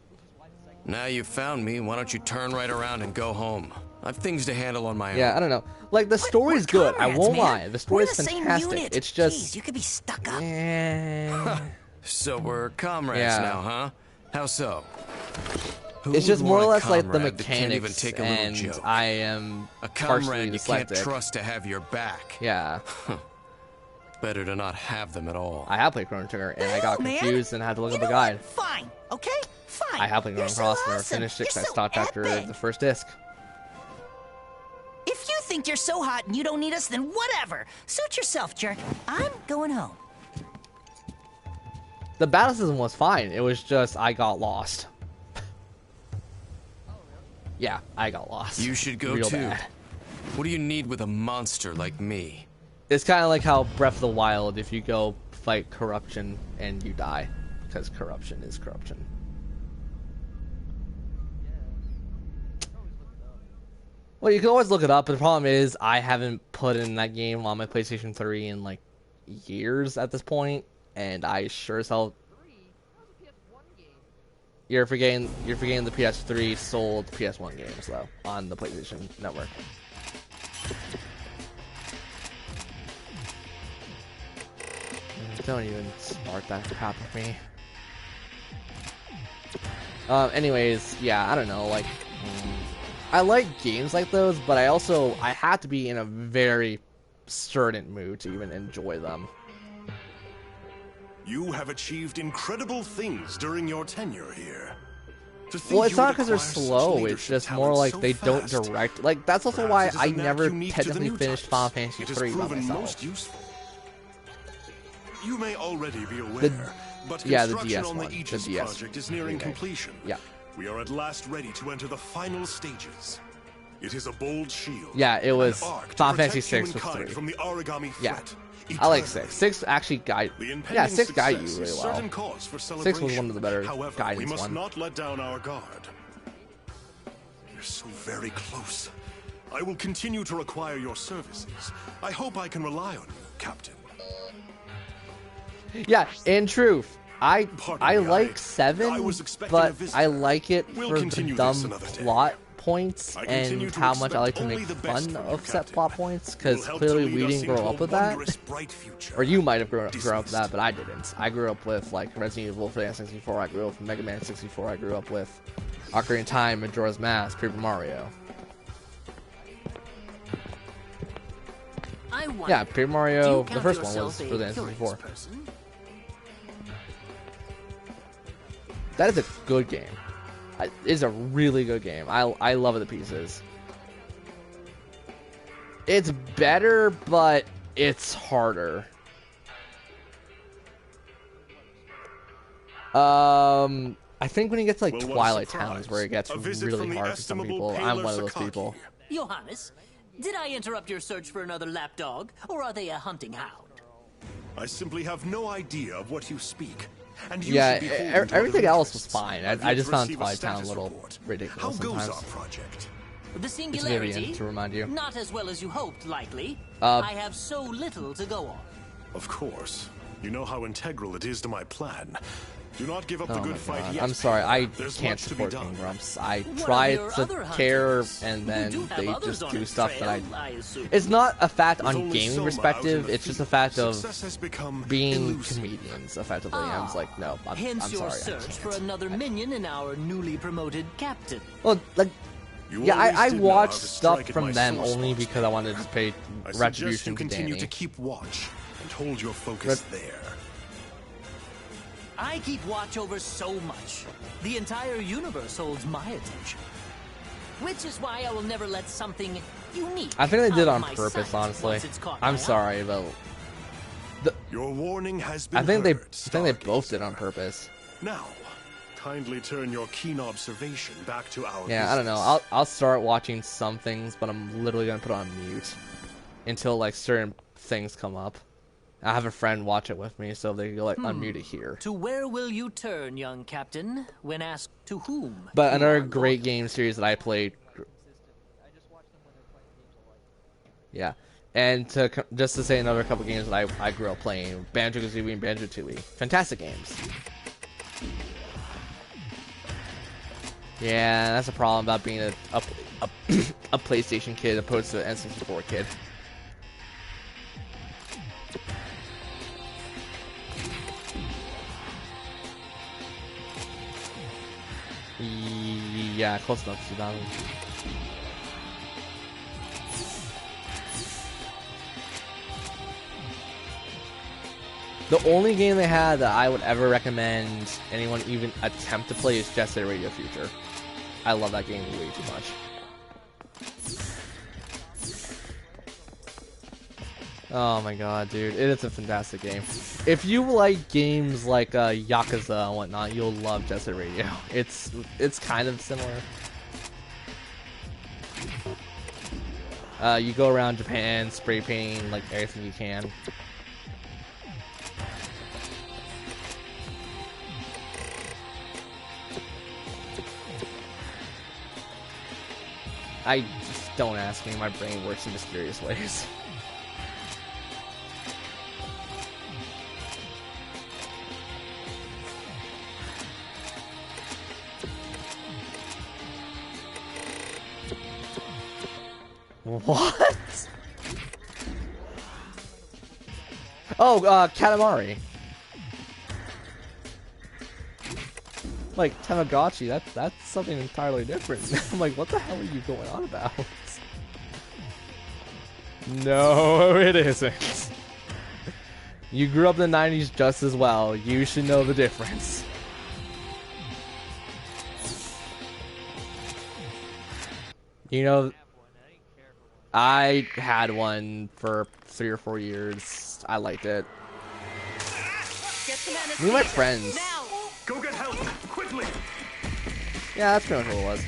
Now you found me, why don't you turn right around and go home? I've things to handle on my own. Yeah, I don't know. Like, the story's good. I won't lie. The story's fantastic. Unit. It's just... Jeez, you could be stuck up. So we're comrades now, huh? How so? It's just more or less like the mechanics, and I am a partially comrade you can't dyslexic. trust to have your back. Yeah. Better to not have them at all. I have played Chrono Trigger, and I got confused and had to look up a guide. Fine, okay? Fine. I have played Chrono Cross, and I awesome. finished it 'cause I You're so stopped after epic. the first disc. If you think you're so hot and you don't need us, then whatever. Suit yourself, jerk. I'm going home. The battle system was fine. It was just I got lost. Yeah, I got lost. You should go Real too. bad. What do you need with a monster like me? It's kind of like how Breath of the Wild, if you go fight corruption and you die, because corruption is corruption. Well, you can always look it up, but the problem is I haven't put in that game on my PlayStation 3 in like years at this point, and I sure as hell. You're forgetting the PS3 sold PS1 games though on the PlayStation Network. Don't even start that crap with me. Anyways, yeah, I don't know, like, I like games like those, but I have to be in a very certain mood to even enjoy them. You have achieved incredible things during your tenure here. Well, it's not because they're slow, it's just more like they don't direct. Like, that's also why I never technically finished Final Fantasy 3 by myself. You may already be aware, but construction on the Aegis project is nearing completion. Yeah. We are at last ready to enter the final stages. It is a bold shield. Yeah, it was Final Fantasy 6 was 3. From the origami yeah. threat. I like 6. 6 actually guide. Yeah, 6 guide you really well. 6 was one of the better guidance we must ones. not let down our guard. We're so very close. I will continue to require your services. I hope I can rely on you, Captain. Yeah, in truth, I like 7, but I like it for the dumb plot points and how much I like to make fun of set plot points, because clearly we didn't grow up with that. Or you might have grown up with that, but I didn't. I grew up with like Resident Evil for the N64, I grew up with Mega Man 64, I grew up with Ocarina of Time, Majora's Mask, Paper Mario. Yeah, Paper Mario, the first one was for the N64. That is a good game. It is a really good game. I love it to pieces. It's better, but it's harder. I think when you get to like Twilight Town is where it gets really hard for some people. I'm one of those people. Johannes, did I interrupt your search for another lapdog, or are they a hunting hound? I simply have no idea of what you speak. And yeah, everything else was fine. I just found Twilight Town a little ridiculous sometimes. How goes our project? The singularity, it's Vivian, to remind you. Not as well as you hoped, likely. I have so little to go on. Of course. You know how integral it is to my plan. Do not give up the good fight yet. I'm sorry, I can't support King Grumps. I try to care, and then they just do stuff that I... It's not a fact on gaming perspective, it's just a fact of being comedians, effectively. And I was like, no, I'm sorry. Hence your search for another minion in our newly promoted captain. Well, like... Yeah, I watched stuff from them only because I wanted to pay retribution to Danny. Continue to keep watch and hold your focus there. I keep watch over so much. The entire universe holds my attention. Which is why I will never let something unique. I think they did on purpose, honestly. I'm sorry, but your warning has been I think they both did on purpose. Now, kindly turn your keen observation back to our business. I don't know. I'll start watching some things, but I'm literally gonna put it on mute until like certain things come up. I have a friend watch it with me, so they can like unmute it here. To where will you turn, young captain, when asked to whom? But another great game series that I played. Yeah, and just to say another couple games that I grew up playing: Banjo-Kazooie and Banjo-Tooie. Fantastic games. Yeah, that's a problem about being a PlayStation kid opposed to an N64 kid. Yeah, close enough to 2000. The only game they had that I would ever recommend anyone even attempt to play is Jet Set Radio Future. I love that game way too much. Oh my god, dude. It is a fantastic game. If you like games like Yakuza and whatnot, you'll love Jet Set Radio. It's kind of similar. You go around Japan spray painting like everything you can. I just don't ask me, my brain works in mysterious ways. What? Oh, Katamari. Like Tamagotchi, that's something entirely different. I'm like, what the hell are you going on about? No, it isn't. You grew up in the 90s just as well. You should know the difference. You know, I had one for 3 or 4 years. I liked it. Me and my friends. Go get help, quickly! Yeah, that's pretty much what it was.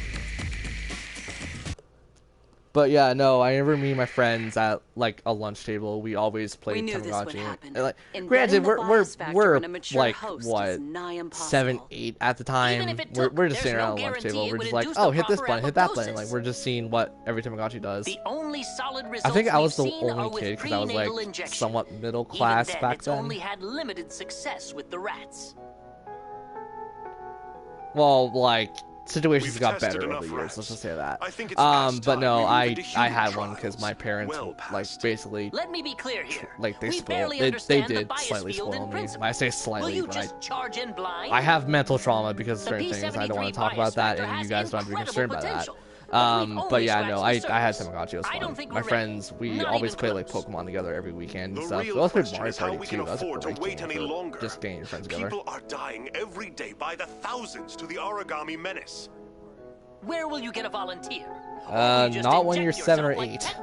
But yeah, no, I remember me and my friends at like a lunch table. We always played Tamagotchi. And, like, granted, we're like what 7, 8 at the time. We're just sitting around a lunch table. We're just like, oh, hit this button, hit that button. Like we're just seeing what every Tamagotchi does. The only solid I think I was the we've seen are only with kid because I was like prenatal injection. somewhat middle class Even then, back it's then. only had limited success with the rats. Well, like situations got better over the years. Let's just say that. But no, I had one because my parents like basically Let me be clear here. like they We spoiled. barely They understand the did bias slightly field in spoil me. principle. I say Will slightly, you but just charge in blind? I have mental trauma because of The certain things. I don't want P73 to talk about that, bias and you factor guys don't have to be has concerned by that. incredible potential. But yeah, only no, I scratched the had Tamagotchi. It was I don't fun. think My we're friends, ready. we Not always even play like close. Pokemon together every weekend and The stuff. We real also played question Mario is how Party we too. can That's a afford to great wait game any for longer. just getting your friends together. People are dying every day by the thousands to the origami menace. Where will you get a volunteer? Not when you're 7 or 8.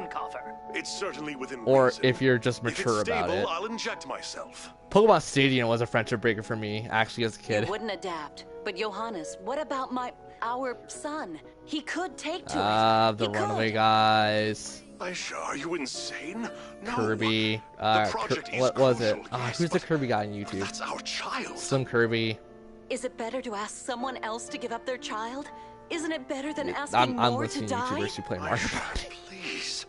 It's certainly within Or reason. if you're just If mature it's about stable, it. I'll inject myself. Pokemon Stadium was a friendship breaker for me, actually, as a kid. You wouldn't adapt. But Johannes, what about our son? He could take to it. The Runaway Guys. Aisha, are you insane? No. Kirby. What was it? Who's the Kirby guy on YouTube? That's our child. Slim Kirby. Is it better to ask someone else to give up their child? Isn't it better than asking I'm more listening to to die? YouTubers who play Mario Party. Please.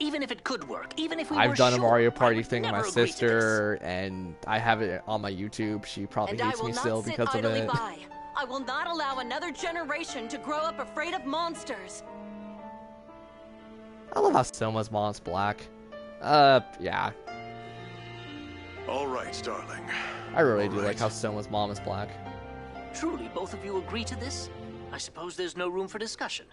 Even if it could work, even if we I've were done a sure, Mario I Party would thing with my never agree to sister, and I have it on my YouTube. She probably And I hates will me not still sit because of idly it. by. I will not allow another generation to grow up afraid of monsters. I love how Soma's mom's black. Yeah. All right, darling. I really do like how Soma's mom is black. Truly, both of you agree to this? I suppose there's no room for discussion.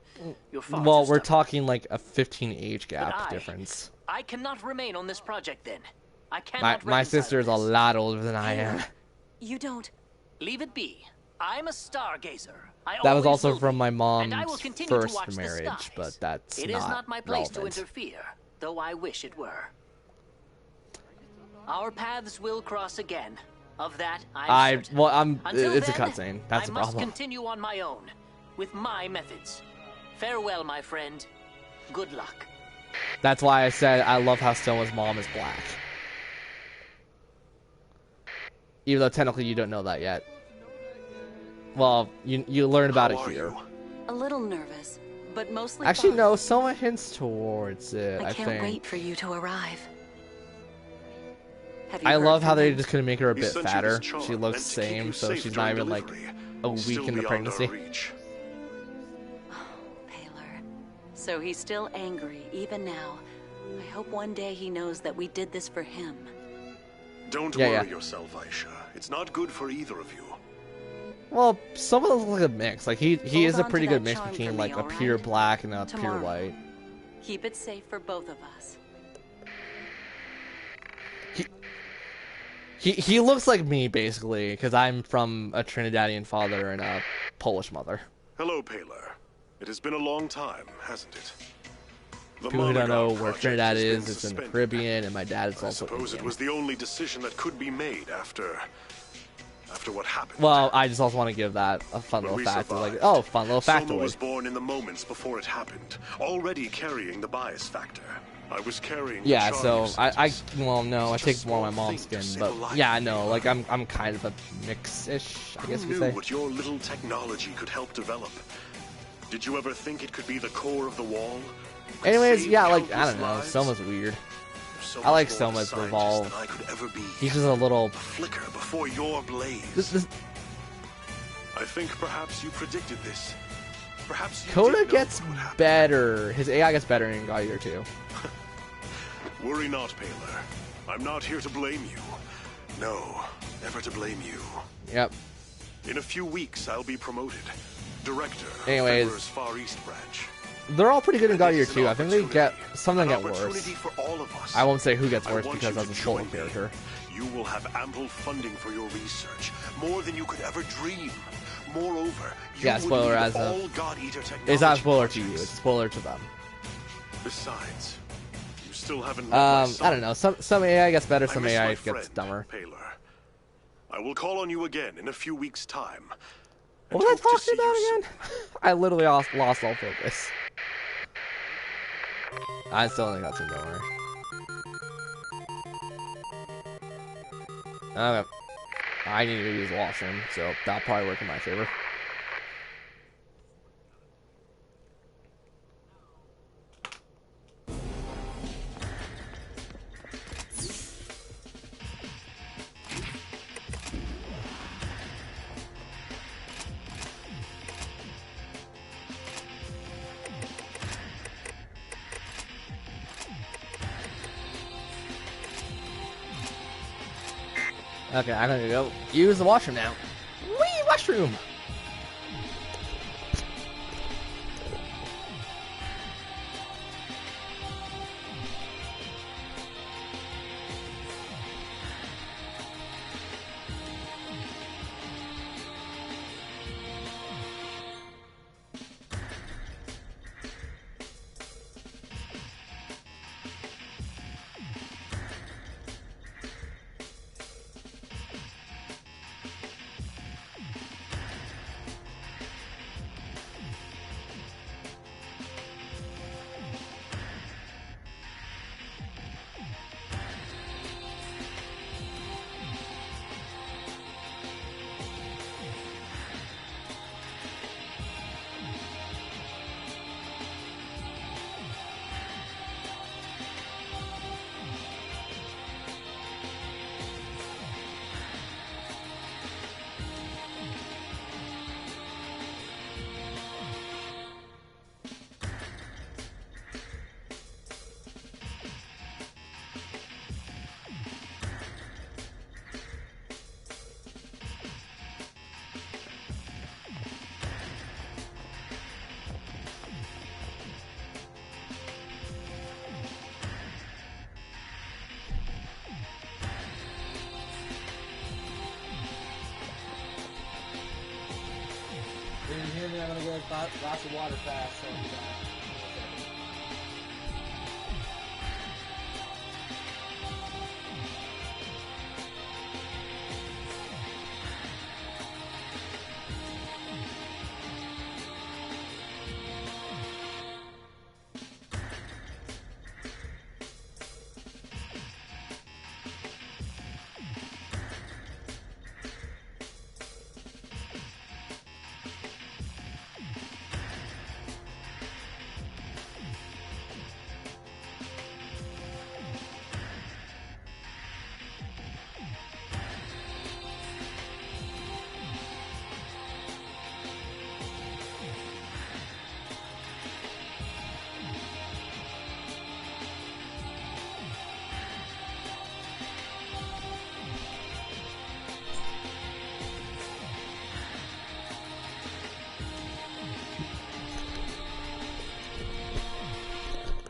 Your father. Well, we're talking like a 15 age gap But difference. I cannot remain on this project then. I My cannot my reconcile sister is a this. lot older than I am. You don't. Leave it be. I'm a stargazer. I That was always also will from be, my and I will mom's continue to first watch the marriage, skies. but that's It is not my place to relevant. interfere, though I wish it were. Our paths will cross again. Of that, I'm certain. Until It's a then, cutscene. That's I the must problem. continue on my own, with my methods. Farewell, my friend. Good luck. That's why I said I love how Soma's mom is black. Even though technically you don't know that yet. Well, you learn about it here. A little nervous, but mostly Actually, fine. no. Soma hints towards it. I can't think. wait for you to arrive. Have you I heard love from how they him? just couldn't make her a He bit sent you fatter. this charm She looks meant the to keep same, you so safe she's during not even like delivery. a week Still in the beyond our pregnancy. reach. So he's still angry, even now. I hope one day he knows that we did this for him. Don't Yeah, worry yeah. yourself, Aisha. It's not good for either of you. Well, Soma looks like a mix. Like he is a on to pretty that good mix charm between for like me, a pure alright? black and a pure Tomorrow. white. Keep it safe for both of us. He looks like me basically because I'm from a Trinidadian father and a Polish mother. Hello, Paler. It has been a long time, hasn't it? People who don't know where Trinidad is, it's in the Caribbean, and my dad is also I suppose Indian. it was the only decision that could be made after what happened. Well, I just also want to give that a fun little fact. Like, oh, fun little Soma factoid. was born in the moments before it happened, already carrying the bias factor. I was carrying. Yeah, the so charges. well, no, I take more of my mom's skin, but yeah, no, like I'm kind of a mix-ish, I guess you Who could knew say. what your little technology could help develop? Did you ever think it could be the core of the wall? Anyways, Save yeah, like I countless don't know, lives? Soma's weird. So I like much more Soma's scientist revolve. than I could ever be. He's just a little flicker before your blaze. I think perhaps you predicted this. Perhaps you Coda did know gets what would happen. better. His AI gets better in God Eater 2. Worry not, Paler. I'm not here to blame you. No, never to blame you. Yep. In a few weeks, I'll be promoted. Director of Anyways. Fenrir's Far East branch. They're all pretty good in God Eater 2. I think they get some of them get Opportunity worse. for all of us. I won't say who gets I worse want because you that's a to spoiler join me. character. You will have ample funding for your research, more than you could ever dream. Moreover, you Yeah, would spoiler lead as all of God Eater technology it's not a spoiler to you, projects. it's a spoiler to them. Besides, you still haven't met my son. I don't know. Some AI gets better, I some miss AI my gets friend, dumber. Paler. I will call on you again in a few weeks' time. What was I talking about again? I literally lost all focus. I still only got some, don't worry. Okay. I need to use the washroom, so that'll probably work in my favor. Okay, I'm gonna go use the washroom now. Wee washroom! If you hear me, I'm gonna get a glass of water fast, so I'll be back.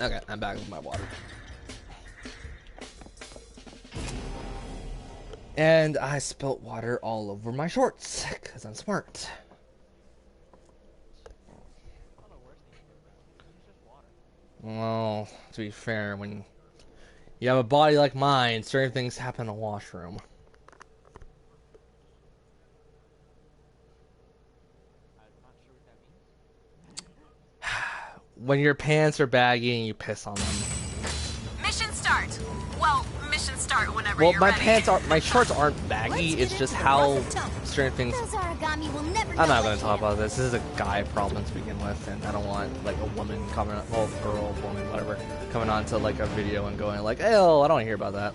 Okay, I'm back with my water. And I spilt water all over my shorts, because I'm smart. Well, to be fair, when you have a body like mine, certain things happen in a washroom. When your pants are baggy and you piss on them. Mission start. Well, mission start whenever Well, you're my ready. pants are, my shorts aren't baggy. It's just how certain things. Those origami will never I'm not know going to talk about this. This is a guy problem to begin with, and I don't want like a woman coming, well, girl, woman, whatever, coming on to like a video and going like, "Oh, I don't want to hear about that."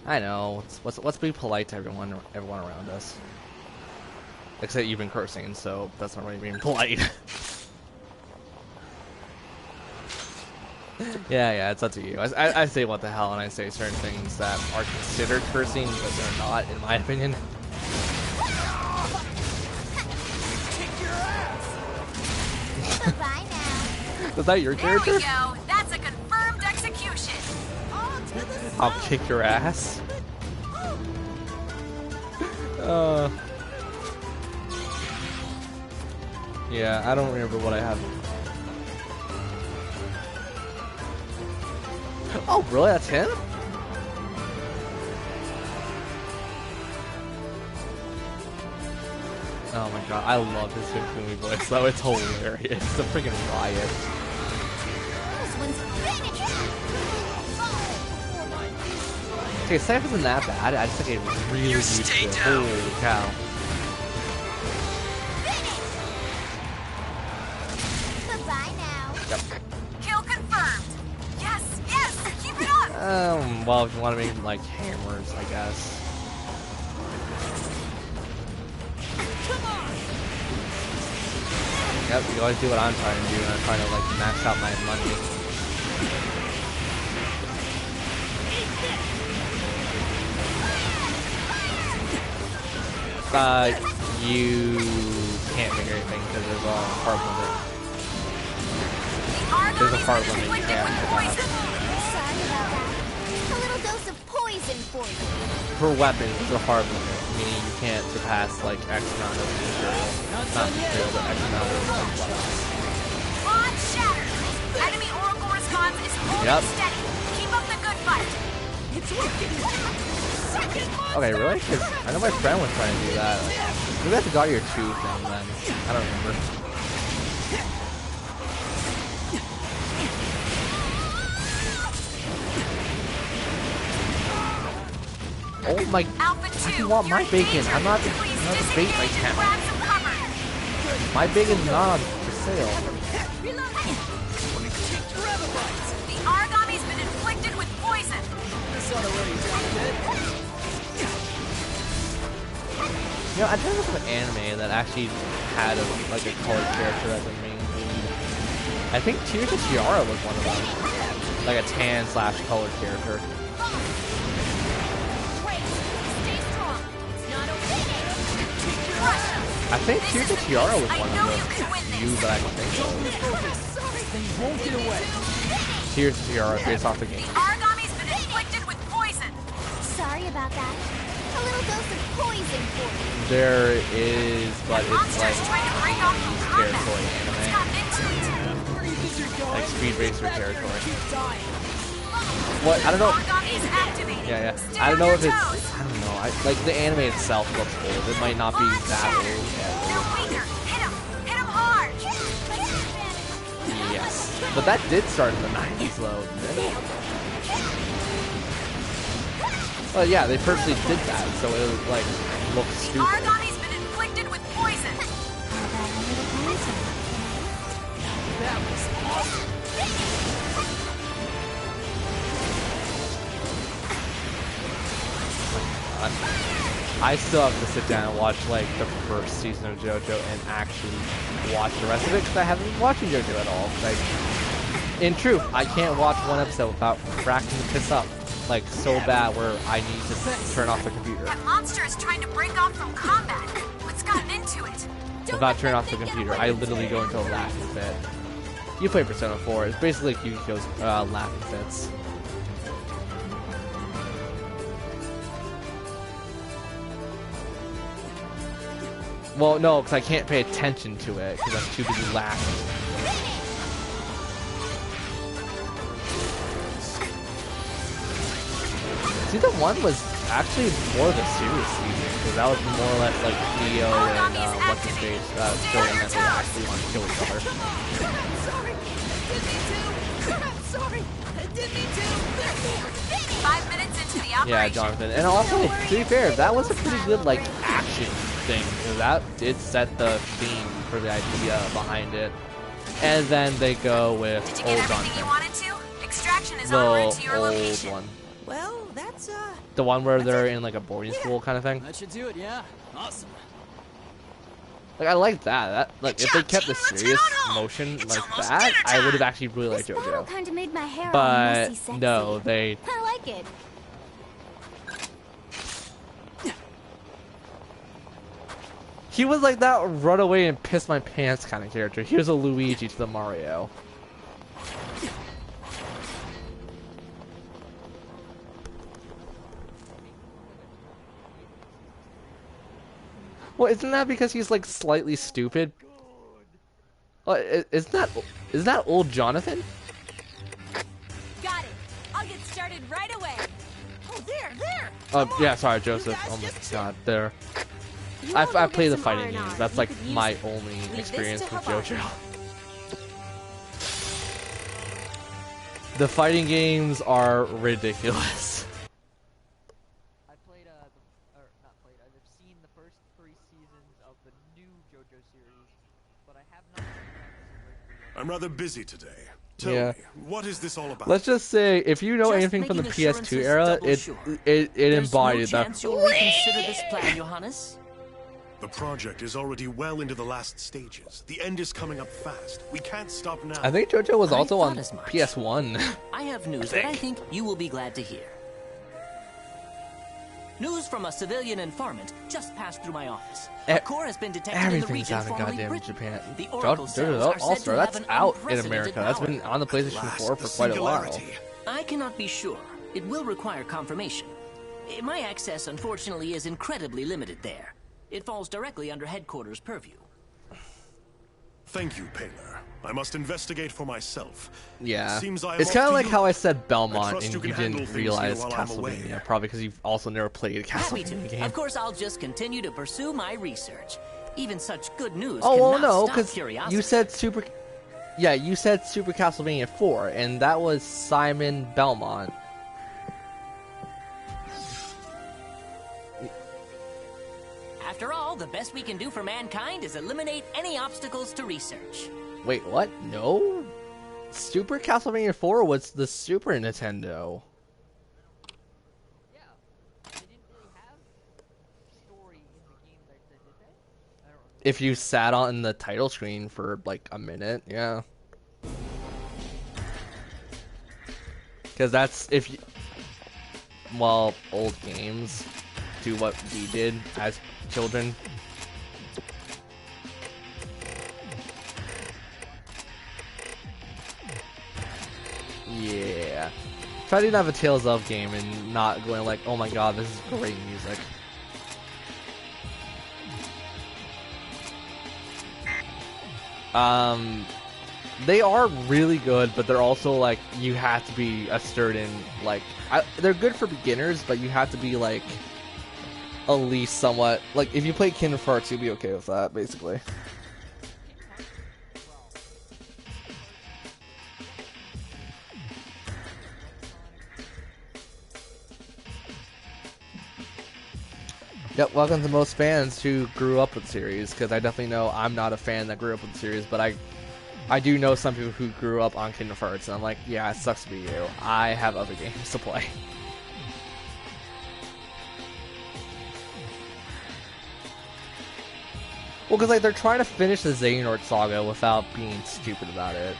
I know. Let's be polite to everyone around us. Except you've been cursing, so that's not really being polite. Yeah, it's up to you. I say what the hell, and I say certain things that are considered cursing, but they're not, in my opinion. Bye now. Is that your character? There we go. That's a confirmed execution. I'll kick your ass. Yeah, I don't remember what I have. Oh, really? That's him? Oh my god, I love his Hifumi voice though, it's hilarious. It's a freaking riot. Okay, Cypher isn't that bad, I just think it really used to it. Holy cow. Goodbye now. Yep. Kill confirmed. Yes, keep it up. Well, if you want to make like hammers, I guess. Yep, you always do what I'm trying to do, and I'm trying to like max out my money. You can't make anything because there's a hard limit. There's a hard limit you can't make that. Sorry about that. A little dose of poison for you. For weapons, there's a hard limit, meaning you can't surpass like X amount of material. Not material, but X amount of weapons. Launch shatter. Enemy Oracle response is holding steady. Keep up the good fight. It's working. Okay, really? Because I know my friend was trying to do that. Maybe that's a God Eater 2 thing then. I don't remember. Oh my! I can want my bacon. I'm not the bait right now. My bacon's not for sale. The Aragami's been inflicted with poison. You know, I tried to look at an anime that actually had like a colored character as a main lead. I think Tears of Tiara was one of them. Like a tan/colored character. I think Tears of Tiara was one of the few that I think of. Tears of Tiara based off the game. Aragami's been inflicted with poison. Sorry about that. A little dose of poison for you. There is, but it's like territory anime. Like Speed Racer territory. What? I don't know. Yeah. I don't know if it's. I don't know. Like the anime itself looks old. It might not be that old. Hit him hard. Yes, but that did start in the 90s, though. Well, yeah, they purposely did that, so it would like look stupid. Aragami's been inflicted with poison. That was awesome. I still have to sit down and watch like the first season of JoJo and actually watch the rest of it because I haven't been watching JoJo at all. Like, in truth, I can't watch one episode without cracking the piss up, like so bad where I need to turn off the computer. That monster is trying to break off from combat. What's gotten into it? Without turning off the computer, I literally go into a laughing fit. You play Persona 4. It's basically like Yukiko's laughing fits. Well, no, because I can't pay attention to it because I'm too busy laughing. Season 1 was actually more of a serious season, because that was more or less like Neo and what's his face showing that they actually want to kill each other. I'm sorry. Didn't mean to. I'm sorry. Didn't mean to. 5 minutes into the operation. Yeah, Jonathan. And also, to be fair, that was a pretty good like action thing, because that did set the theme for the idea behind it. And then they go with Did you get everything Jonathan. you wanted to? Extraction is The en route to your old location. one. Well, that's The one where they're in like a boarding school kind of thing. That should do it, yeah. Awesome. Like I like that. Like if they kept the serious motion like that, I would have actually really liked JoJo. Kind of made my hair all But messy sexy. no, they. I like it. He was like that run away and piss my pants kind of character. He was a Luigi to the Mario. Well, isn't that because he's like slightly stupid? Isn't that old Jonathan? Got it. I'll get started right away. Oh, there. Yeah, sorry, Joseph. Oh my god, there. I play the fighting games. That's like my only experience with JoJo. The fighting games are ridiculous. I played, not played, I've seen the first 3 seasons of the new JoJo series, but I have not. I'm rather busy today. Tell Yeah. me, what is this all about? Let's just say, if you know Just anything from the making PS2 era, assurances it double it There's embodied no that. chance you'll reconsider this plan, Johannes? The project is already well into the last stages. The end is coming up fast. We can't stop now. I think JoJo was I also thought on as much. PS1. I have news that I think you will be glad to hear. News from a civilian informant just passed through my office. A core has been detected in the Everything's region out in formerly goddamn Britain. Japan. The Oracle cells are said Also, to that's have an out in unprecedented America. That's power. been on the PlayStation 4 for quite a while. I cannot be sure. It will require confirmation. My access, unfortunately, is incredibly limited there. It falls directly under headquarters' purview. Thank you, Paler. I must investigate for myself. Yeah, Seems I am it's off kind of to like you. how I said I Belmont trust and you you can handle didn't things realize here while I'm away. Castlevania, probably because you've also never played a Happy Castlevania to. game. Of course, I'll just continue to pursue my research. Even such good news Oh well, cannot no, stop because curiosity. you said Super. Yeah, you said Super Castlevania 4, and that was Simon Belmont. After all, the best we can do for mankind is eliminate any obstacles to research. Wait, what? No? Super Castlevania 4 was the Super Nintendo. If you sat on the title screen for like a minute, yeah. Because that's if you, well, old games do what we did as children. Yeah. Try to have a Tales of game and not going like, oh my god, this is great music. They are really good, but they're also like, you have to be a certain, like, they're good for beginners, but you have to be like, at least somewhat, like, if you play Kingdom Hearts, you'll be okay with that, basically. Yep, welcome to most fans who grew up with the series, because I definitely know I'm not a fan that grew up with the series, but I do know some people who grew up on Kingdom Hearts, and I'm like, yeah, it sucks to be you. I have other games to play. Well, because like they're trying to finish the Xehanort saga without being stupid about it.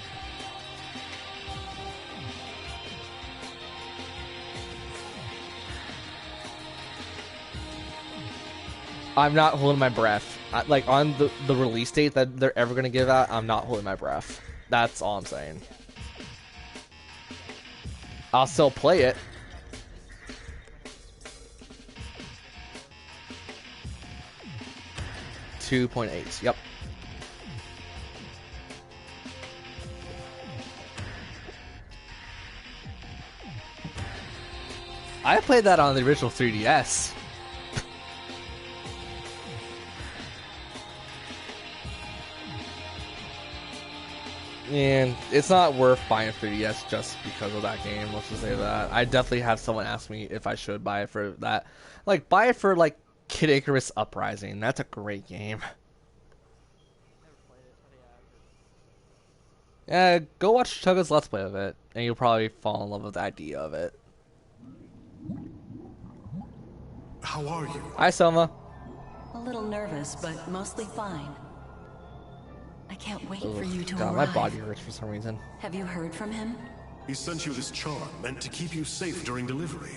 I'm not holding my breath. Like, on the release date that they're ever going to give out, I'm not holding my breath. That's all I'm saying. I'll still play it. .8, yep. I played that on the original 3DS. And it's not worth buying 3DS just because of that game, let's just say that. I definitely have someone ask me if I should buy it for that. Like, buy it for, like, Kid Icarus Uprising. That's a great game. Yeah, go watch Chugga's Let's Play of it, and you'll probably fall in love with the idea of it. How are you? Hi, Selma. A little nervous, but mostly fine. I can't wait for you to God, arrive. my body hurts for some reason. Have you heard from him? He sent you this charm meant to keep you safe during delivery.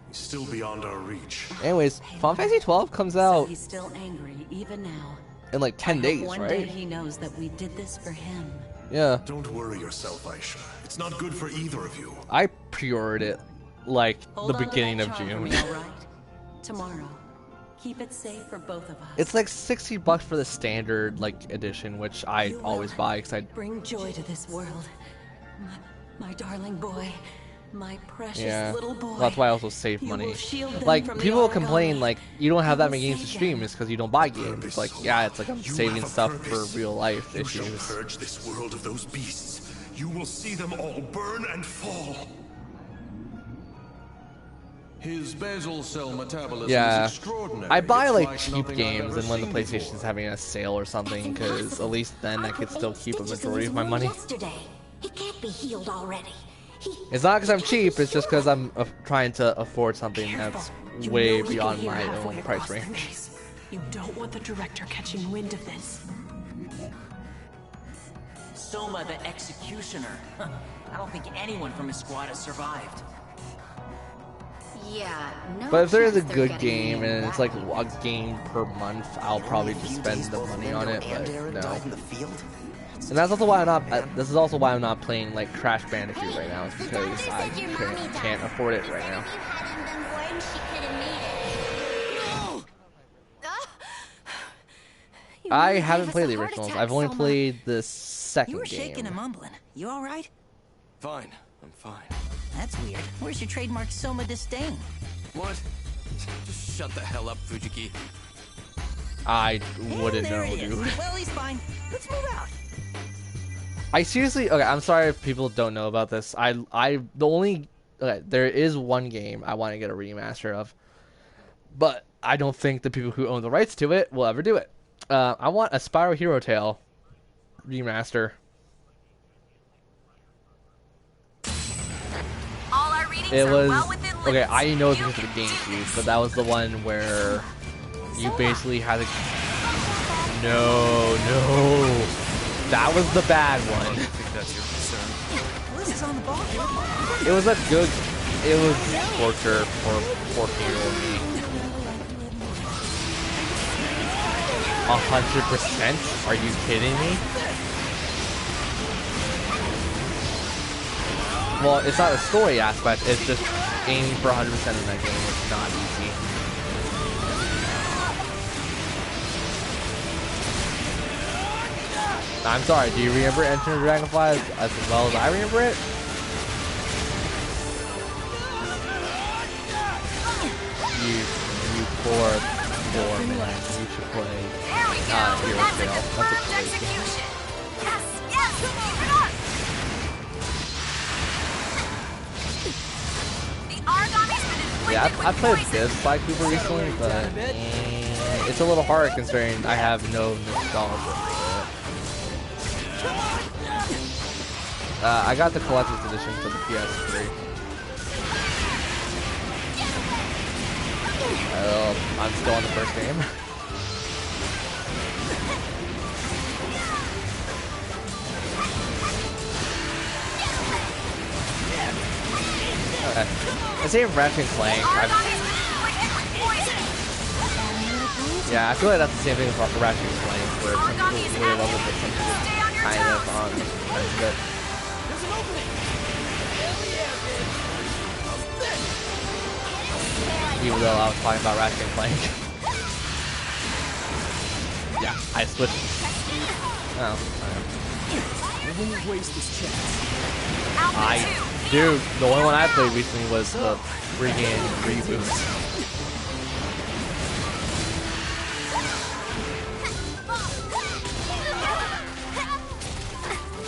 He's still beyond our reach. Anyways, Final Fantasy 12 comes out He's still angry, even now. in like 10 I hope days, one right? day he knows that we did this for him. Yeah. Don't worry yourself, Aisha. It's not good for either of you. I pre-ordered it like Hold the on to beginning that of charm for June. me, all right? Tomorrow. Keep it safe for both of us. It's like $60 for the standard like edition, which I always buy because I Bring joy to this world. My darling boy. My precious little boy. That's why I also save You money. will shield them Like from the people Argonne. complain like you don't have You that will many games to save stream them. is because you don't buy games. It's like yeah, it's like I'm You saving have a stuff purpose. for real life You shall issues. purge this world of those beasts. You will see them all burn and fall. His basal cell metabolism Yeah, is extraordinary. I buy It's like cheap nothing I've games ever and when the seen PlayStation's having a sale or something, because at least then I could still keep a majority of my money. Yesterday. He can't be healed already. It's not because I'm cheap, it's just because I'm trying to afford something that's way beyond my own price range. You don't want the director catching wind of this. Soma the Executioner. I don't think anyone from his squad has survived. Yeah, no. But if there is a chance they're good getting game any and of it's that. like a game per month, I'll probably just spend the money on it. But no. And that's also why I'm not. This is also why I'm not playing like Crash Bandicoot right now. It's because I can't afford it right now. I haven't played the originals. I've only played the second You were game. shaking and mumbling. You all right? Fine. I'm fine. That's weird. Where's your trademark Soma disdain? What? Just shut the hell up, Fujiki. I wouldn't there know, it is. dude. Well, he's fine. Let's move out. I seriously, okay, I'm sorry if people don't know about this. There is one game I want to get a remaster of, but I don't think the people who own the rights to it will ever do it. I want a Spyro Hero Tale remaster. All our readings It are was, well within okay, limits. I know because of the GameCube, but that was the one where you basically had to, no, that was the bad one. I think that's your concern. This is on the ball. It was torture for 14-year-old me. 100%? Are you kidding me? Well, it's not a story aspect, it's just aiming for 100% in that game. It's not easy. I'm sorry, do you remember Enter the Dragonfly as well as I remember it? You poor man. You should play Hero Tale. That's a great game. Yes, keep it up. The Aragami's been inflicted Yeah, I with played poison. this by Cooper recently, but it's a little hard considering I have no nostalgia for it. I got the collector's edition for the PS3. I'm still on the first game. Okay. I say Ratchet and Clank. Yeah, I feel like that's the same thing with Ratchet and Clank, where some people really love it, but some people kind of on the fence of it. Even though I was talking about Ratchet and Clank. Yeah, I switched. Oh, I won't waste this chance. I Dude, the only one I played recently was the freaking reboot.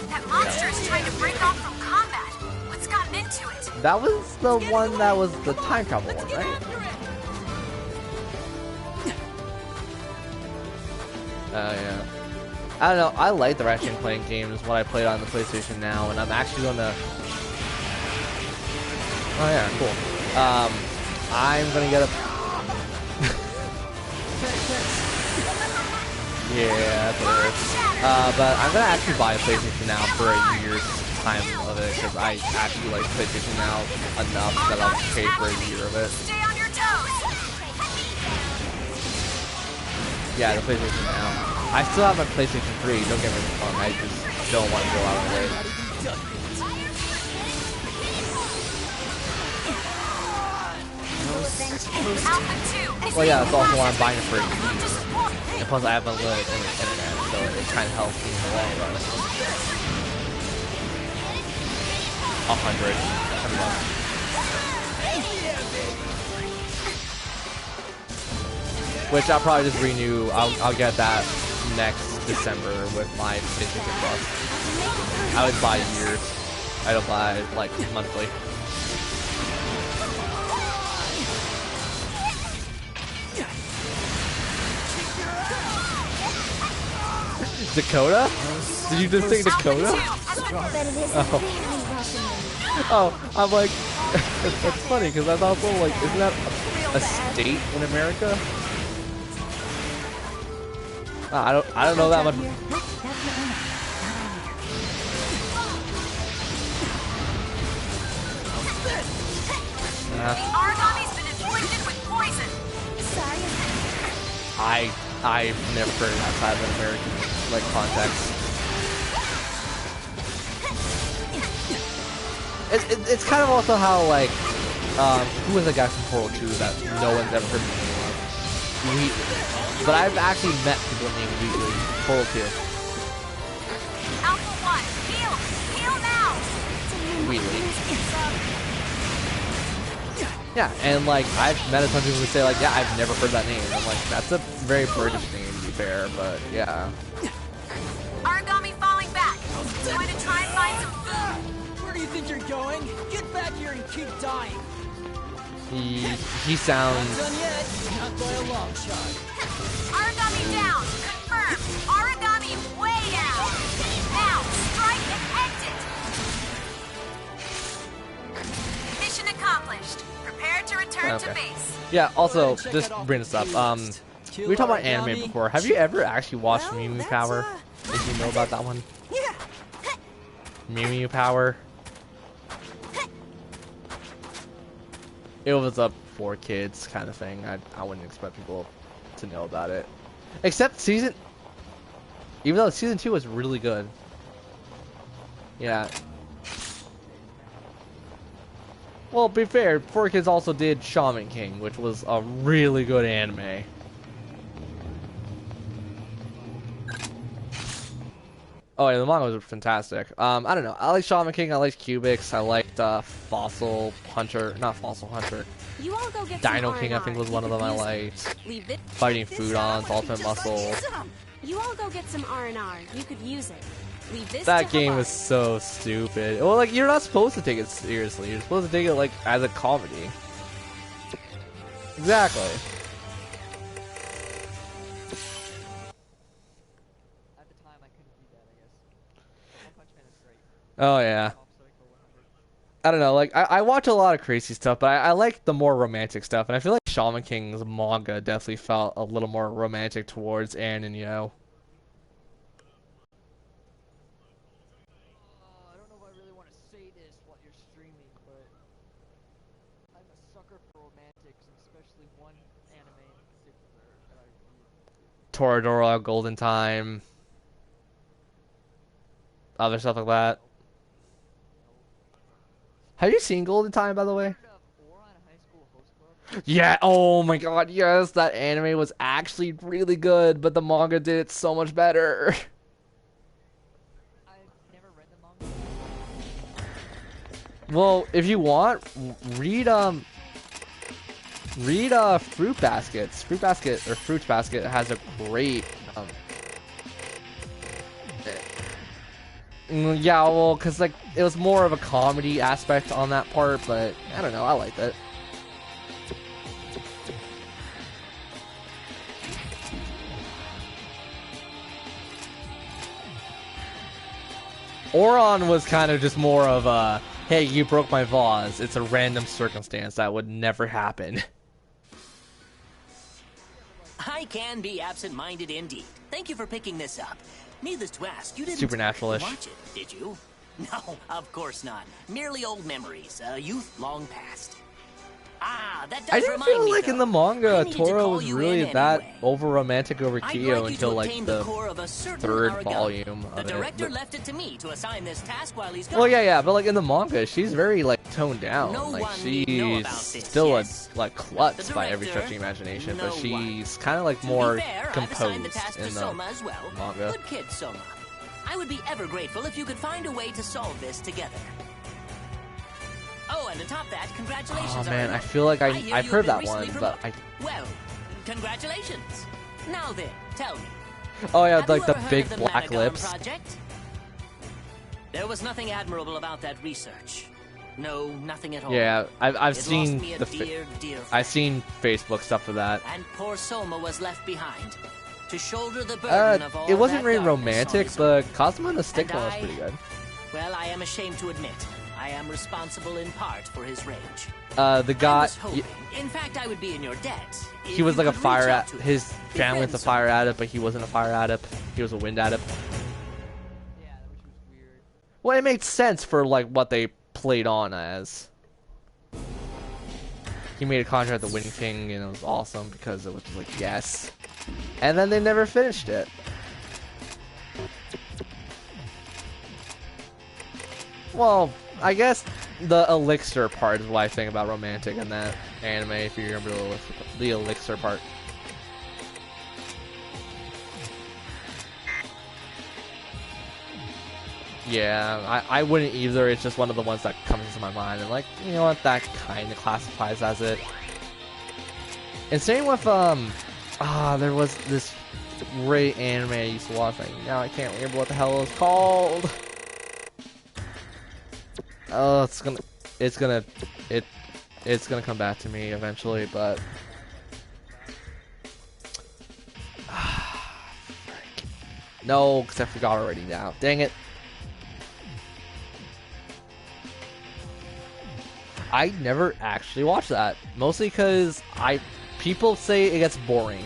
That monster is trying to break off from combat. What's gotten into it? That was the one that was the time travel one, right? Oh yeah. I don't know. I like the Ratchet & Clank games when I play it on the PlayStation Now, and I'm actually gonna. Oh yeah, cool. I'm gonna get a. Yeah, that's what it is. But I'm gonna actually buy a PlayStation Now for a year's time of it because I actually like PlayStation Now enough that I'll pay for a year of it. Stay on your toes. Yeah, the PlayStation Now. I still have my PlayStation 3, don't get me wrong, I just don't want to go out of the way. Well, yeah, that's also why I'm buying it for a year. And plus, I have unlimited internet, so it kind of helps me in the long run. 100 bucks. Which I'll probably just renew. I'll get that next December with my PlayStation Plus. I would buy years. I don't buy like monthly. Dakota? Did you just say Dakota? Oh, I'm like, that's funny because that's also like, isn't that a state in America? I don't know that much. Aragami's been inflicted with poison. I've never heard it outside of an American like context. It's kind of also how like who was the guy from Portal 2 that no one's ever heard of? Wheatley. But I've actually met people named Wheatley. Portal 2. Alpha 1, heal! Heal now! Wheatley. Yeah, and like I've met a ton of people who say like, yeah, I've never heard that name. I'm like, that's a very British name to be fair, but yeah. Aragami falling back. Going to try and find some food. Where do you think you're going? Get back here and keep dying. He sounds. Not done yet. Not by a long shot. Aragami down. Confirmed. Aragami way down. Now, strike and end it. Mission accomplished. Prepare to return to base. Yeah. Also, just bring this up. We were talking about anime before. Have you ever actually watched Mew Mew Power? Did you know about that one? Yeah. Mew Mew Power. It was a for kids kind of thing. I wouldn't expect people to know about it. Except even though season 2 was really good. Yeah. Well, to be fair, 4Kids also did Shaman King, which was a really good anime. Oh yeah, the manga was fantastic. I don't know. I like Shaman King. I like Cubix. I liked Fossil Hunter. Not Fossil Hunter. You all go get Dino King, I think, was one of them I liked. Fighting Foodons, Ultimate Muscle. You all go get some R&R. You could use it. Leave this That to game Havar. is so stupid. Well, like, you're not supposed to take it seriously. You're supposed to take it, like, as a comedy. Exactly. Oh, yeah. I don't know, like, I watch a lot of crazy stuff, but I like the more romantic stuff, and I feel like Shaman King's manga definitely felt a little more romantic towards Anne and Yo. I don't know if I really want to say this while you're streaming, but I'm a sucker for romantics, and especially one anime in particular that I really... Toradora, Golden Time, other stuff like that. Have you seen Golden Time, by the way? Yeah, oh my god, yes, that anime was actually really good, but the manga did it so much better. Well, if you want, read Fruit Baskets. Fruit Basket has a great yeah, well, cause like it was more of a comedy aspect on that part, but I don't know, I liked it. Oron was kind of just more of a, hey, you broke my vase. It's a random circumstance that would never happen. I can be absent-minded indeed. Thank you for picking this up. Needless to ask, you didn't Supernatural-ish. watch it, did you? No, of course not. Merely old memories, a youth long past. Ah, that does I didn't remind feel me, like though. in the manga I needed to Toro call was you really in that anyway. over romantic over I'd Kyo like you until to like obtain the core of a certain third Aragami. volume The of director it. left it to me to assign this task while he's gone. Well, yeah, but like in the manga, she's very like toned down. No like one need know she's about this, still yes. a like klutz The by every director, stretch of imagination, no but she's one. kind of like To more be fair, I've assigned the task composed in to the Soma as well. manga. Good kid, Soma. I would be ever grateful if you could find a way to solve this together. Oh, and to top that, congratulations. Oh man, Arlo. I feel like hear I've you've heard been that recently one, but I. Well, congratulations. Now then, tell me. Oh yeah, Have like you the ever heard big of the black Managon lips. Project? There was nothing admirable about that research. No, nothing at all. Yeah, I've It seen lost me a the. dear, dear I've seen Facebook stuff for that. and poor Soma was left behind to shoulder the burden of all It wasn't that very darkness on romantic, his own. but Cosmo and the Stick one was I- pretty good. Well, I am ashamed to admit, I am responsible in part for his rage. The I guy, was hoping, in fact, I would be in your debt. he was like a fire at adept. His family was a fire adept, but he wasn't a fire adept. He was a wind adept. Well, it made sense for like what they played on as. He made a contract with the Wind King, and it was awesome because it was just like yes, and then they never finished it. Well, I guess the elixir part is what I think about romantic in that anime, if you remember the elixir part. Yeah, I wouldn't either. It's just one of the ones that comes into my mind, and like, you know what, that kind of classifies as it. And same with there was this great anime I used to watch. Like, now I can't remember what the hell it's called. Oh, it's gonna come back to me eventually, but no, because I forgot already now. Dang it. I never actually watched that, mostly because people say it gets boring.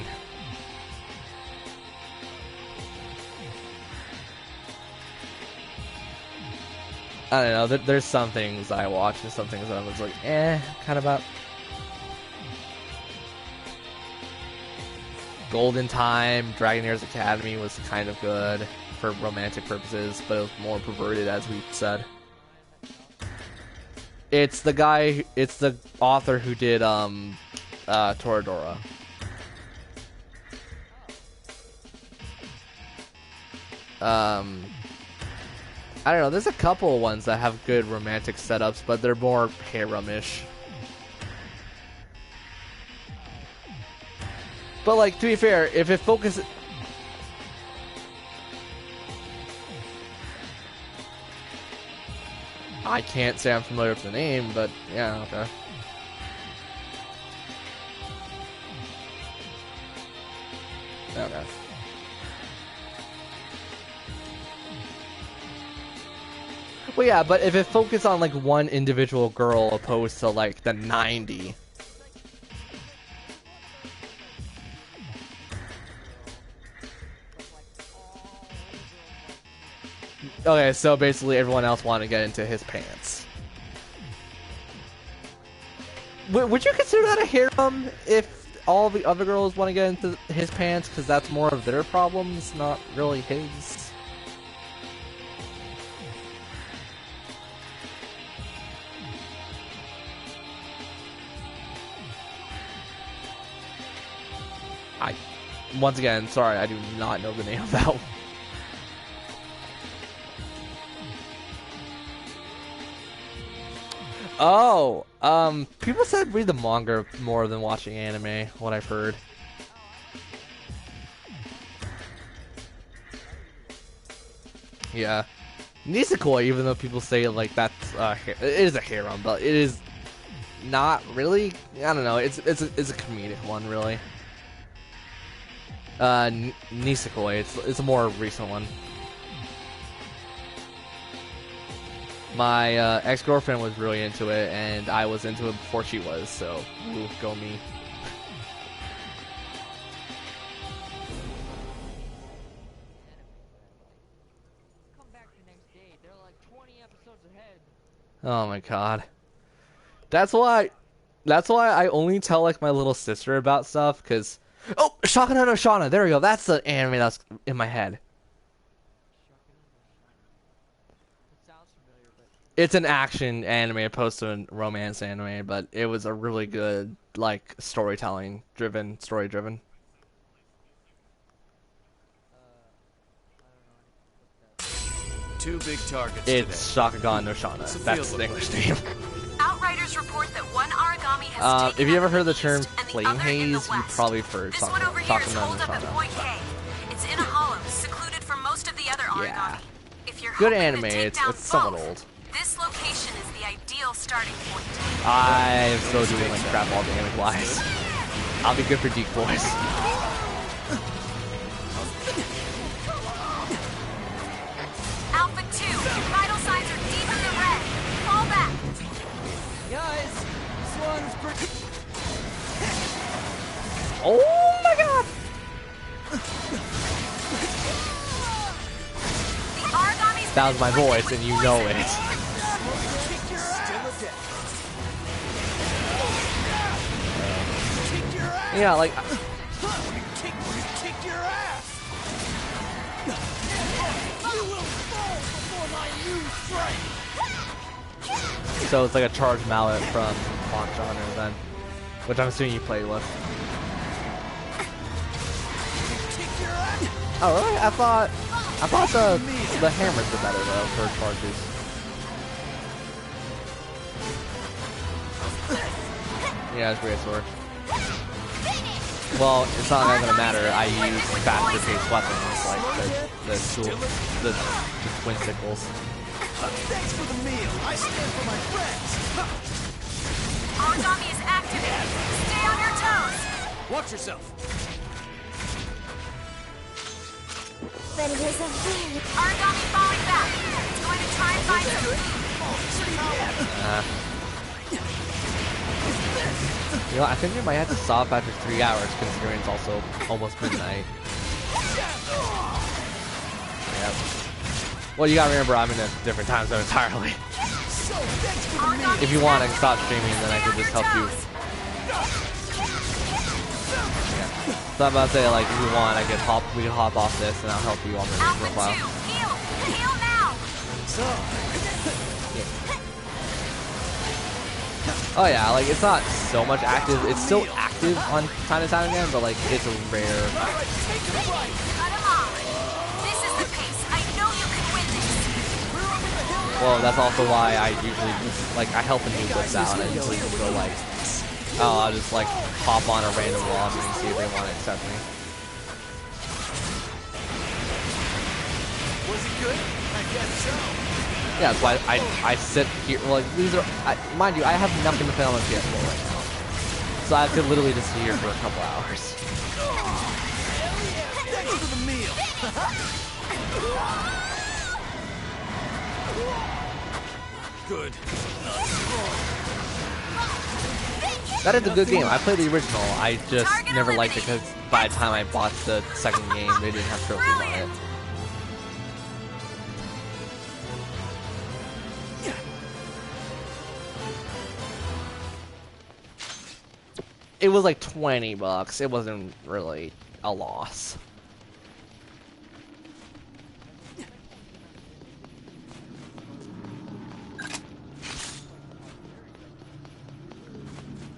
I don't know, there's some things I watched and some things that I was like, kind of about. Golden Time, Dragonair's Academy was kind of good for romantic purposes, but it was more perverted, as we said. It's the author who did, Toradora. I don't know, there's a couple of ones that have good romantic setups, but they're more harem-ish. But, like, to be fair, if it focuses... I can't say I'm familiar with the name, but yeah, okay. Okay. Well, yeah, but if it focused on, like, one individual girl opposed to, like, the 90... Okay, so basically everyone else wanted to get into his pants. Would you consider that a harem if all the other girls want to get into his pants? Because that's more of their problems, not really his. Once again, sorry, I do not know the name of that one. Oh, people said read the manga more than watching anime, what I've heard. Yeah. Nisekoi, even though people say like that's it is a harem, but it is not really. I don't know. It's a comedic one, really. Nisekoi, it's a more recent one. My ex-girlfriend was really into it, and I was into it before she was. So, ooh, go me. Oh my god. That's why I only tell like my little sister about stuff, cause oh, Shakuna no Shana, there we go. That's the anime that's in my head. It's an action anime opposed to a romance anime, but it was a really good like story driven. 2 big targets. It's Shakugan no Shana. That's the English name. Outriders report that one origami has if you ever heard the term flame haze, you probably heard this one over here is Shakugan no holed up at Shana. Point K. It's in a hollow, secluded from most of the other origami. Yeah. If you're Good hoping anime. to take It's down somewhat both, old. this location is the ideal starting point. I'm still doing like crap all damage wise. I'll be good for decoys. Alpha 2, your vital signs are deep in the red. Fall back. Guys, this one's pretty. Oh my god! The origami's That was my voice, and you know it. Yeah, like. Kick your ass! You will fall before my new strike! So it's like a charged mallet from Monster Hunter then, which I'm assuming you played with. Oh really? I thought the hammers were better though for charges. Yeah, it's great sword. Well, it's not gonna matter. I use faster paced weapons like the twin sickles. Thanks for the meal. I stand for my friends. origami is activated. Stay on your toes. Watch yourself. But it is a very... Origami falling back. It's going to try and find some You know, I think we might have to stop after 3 hours, considering it's also almost midnight. Yeah. Well, you gotta remember, I'm in a different time zone entirely. If you want, I can stop streaming, and then I can just help you. Yeah. So I'm about to say, like, if you want, we can hop off this, and I'll help you on the profile. Heal now. Oh yeah, like it's not so much active. It's still active on time to time again, but like it's a rare. Cut him off. This is the pace. I know you can win this. Well, that's also why I usually just like I help a new list out, and I usually just go like, oh, I'll just like hop on a random lobby and see if they want to accept me. Was it good? I guess so. Yeah, that's why I sit here. Like these are, mind you, I have nothing to play on my PS4 right now, so I could literally just sit here for a couple hours. Thanks for the meal. Good. That is a good game. I played the original. I just never liked it because by the time I bought the second game, they didn't have trophies on it. It was like $20. It wasn't really a loss.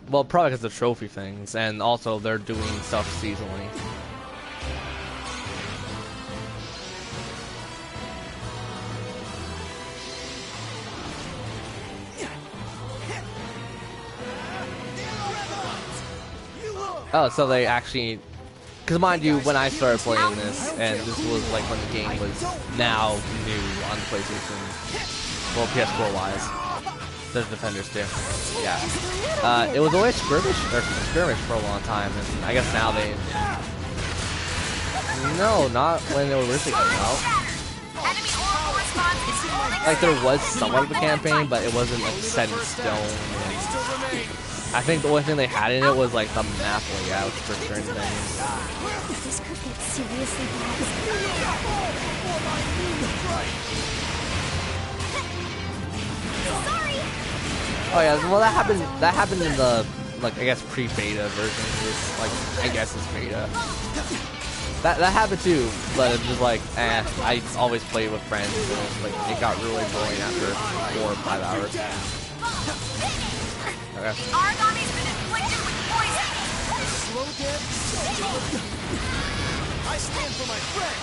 Well, probably because of the trophy things, and also they're doing stuff seasonally. Oh, so they actually, because mind you, when I started playing this, and this was like when the game was now new on the PlayStation, well, PS4 wise, there's Defenders too. Yeah, it was always skirmish for a long time, and I guess now they. No, not when it originally came out. Like there was somewhat of a campaign, but it wasn't like set in stone. I think the only thing they had in it was like the map layout for certain things. This could get seriously bad. Sorry. Oh yeah, well that happened in the like I guess pre-beta version. Like I guess it's beta. That happened too, but it was like, I always played with friends, and like it got really boring after 4 or 5 hours. Okay. Aragami's been inflicted with poison. Slow death. I stand for my friends.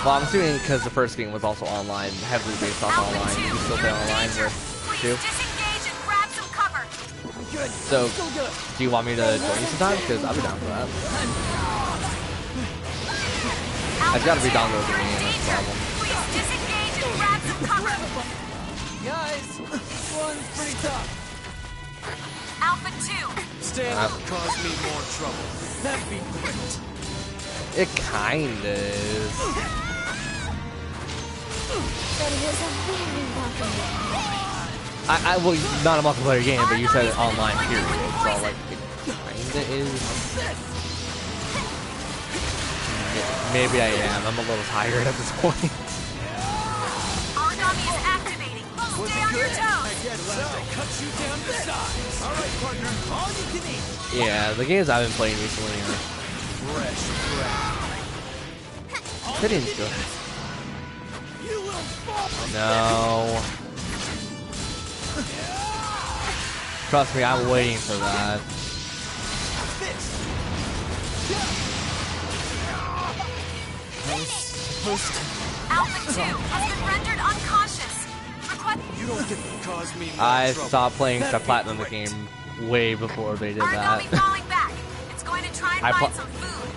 Well, I'm assuming because the first game was also online, heavily based off online. You can still play online with too. Disengage and grab some cover. So, do you want me to join you sometime? Because I'll be down for that. I've got to be downloading the game, that's the problem. Please disengage and grab some cover. Guys, this one's pretty tough. Alpha 2. Stand up cause me more trouble. That'd be great. It kind is. But it is a very welcome game. Well, not a multiplayer game, but you said it online, period. So, like, it kinda is. Maybe I am. I'm a little tired at this point. Aragami is activating. Stay on your toes. Cut you down to size. All right, partner. All you can eat. Yeah, the games I've been playing recently are pretty good. No. Trust me, I'm waiting for that. Alpha 2 has been rendered unconscious. You don't get to cause me more I trouble. stopped playing to platinum the game way before they did that. Aragami falling back. It's going to try and find some food.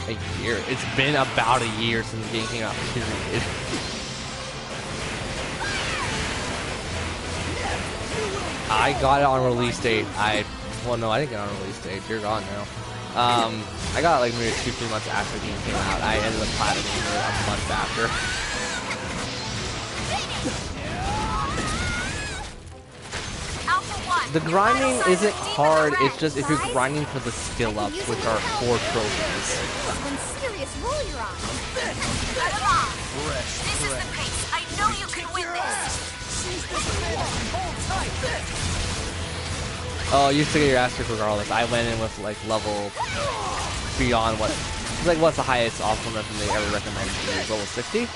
A year. It's been about a year since the game came out. Period. I got it on release date. Well, no, I didn't get it on release date. You're gone now. I got it like maybe 2-3 months after the game came out. I ended up platinuming it a month after. The grinding isn't hard. It's just if you're grinding for the skill ups, which are 4 trophies. One serious roll you're on. This is the pace. I know you can win this. Oh, you still get your ass kicked regardless. I went in with like level beyond what, like what's the highest awesome weapon they ever recommend to use? Level 60?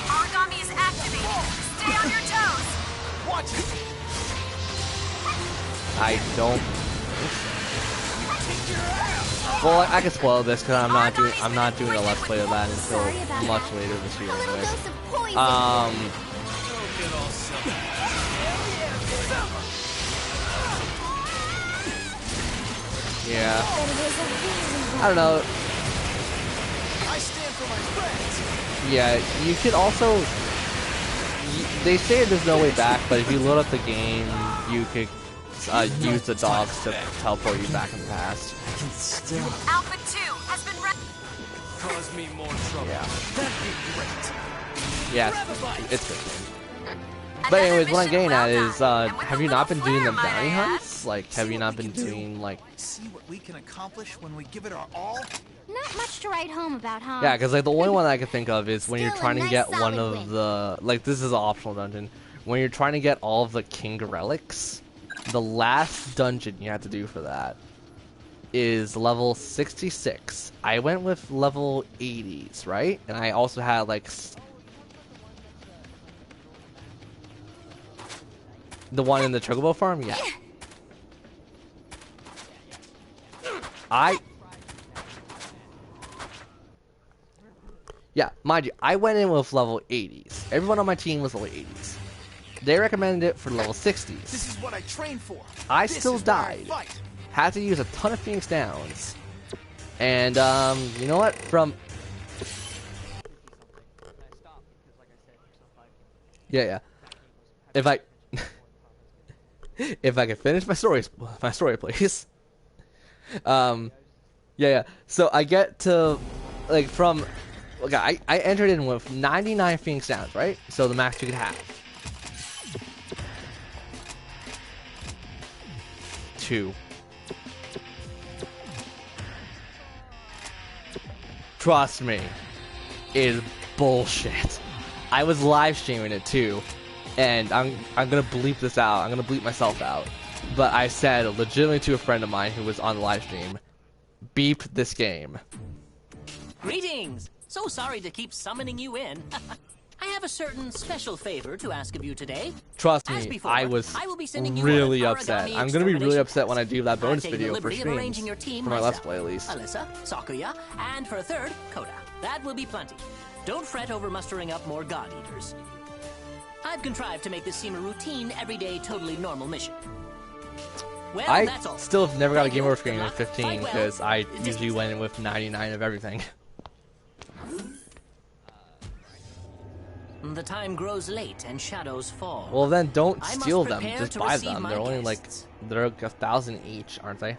Aragami is activated. Stay on your toes. Watch it. I don't. Well, I can spoil this because I'm not doing a let's play of that until much later this year. Anyway. Yeah. I don't know. I stand for my friends. Yeah, you could also. They say there's no way back, but if you load up the game, you could use the dogs to teleport you back in the past. Alpha 2 has been Cause me more trouble. Yeah. That'd be great. Yeah, it's good. But anyways, what I'm getting at is, have you not been doing the bounty hunts? Like, have you not been doing, like... See what we can accomplish when we give it our all? Not much to write home about, huh? Yeah, because, like, the only one that I can think of is when you're Still a trying to nice get one solid of win. the... Like, this is an optional dungeon. When you're trying to get all of the King Relics, the last dungeon you have to do for that is level 66. I went with level 80s, right? And I also had, like... The one in the Chocobo farm? Yeah. Yeah, mind you, I went in with level 80s. Everyone on my team was level 80s. They recommended it for level 60s. This is what I trained for. I still died. Had to use a ton of Phoenix Downs. And, you know what? Yeah. If I could finish my story, please. Yeah. So I get to, like, okay, I entered in with 99 Phoenix Downs, right? So the max you could have. 2. Trust me, it is bullshit. I was live streaming it too, and I'm gonna bleep this out. I'm gonna bleep myself out. But I said legitimately to a friend of mine who was on the live stream, beep this game. Greetings! So sorry to keep summoning you in. I have a certain special favor to ask of you today. Trust me, before, I was you really upset. I'm gonna be really upset when I do that bonus video for streams. Your team for my Let's Play, at least. Alyssa, Sakuya, and for a third, Koda. That will be plenty. Don't fret over mustering up more God Eaters. I've contrived to make this seem a routine, everyday, totally normal mission. Well, that's all. Still have never got a game over screen with 15 because I usually went in with 99 of everything. The time grows late and shadows fall. Well, then don't steal them. Just buy them. They're only like 1,000 each, aren't they?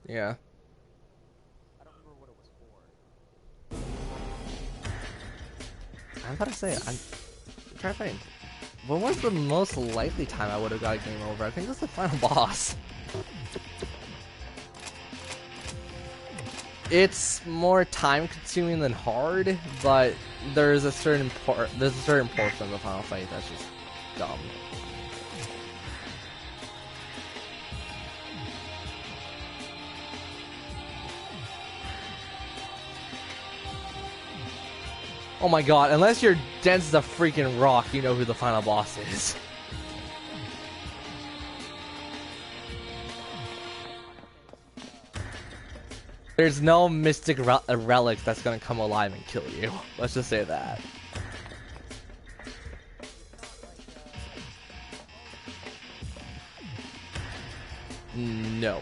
Yeah. I'm about to say, I'm trying to think. When was the most likely time I would have got a game over? I think it was the final boss. It's more time consuming than hard, but there's a certain portion of the final fight that's just dumb. Oh my god, unless you're dense as a freaking rock, you know who the final boss is. There's no mystic relic that's gonna come alive and kill you. Let's just say that. No.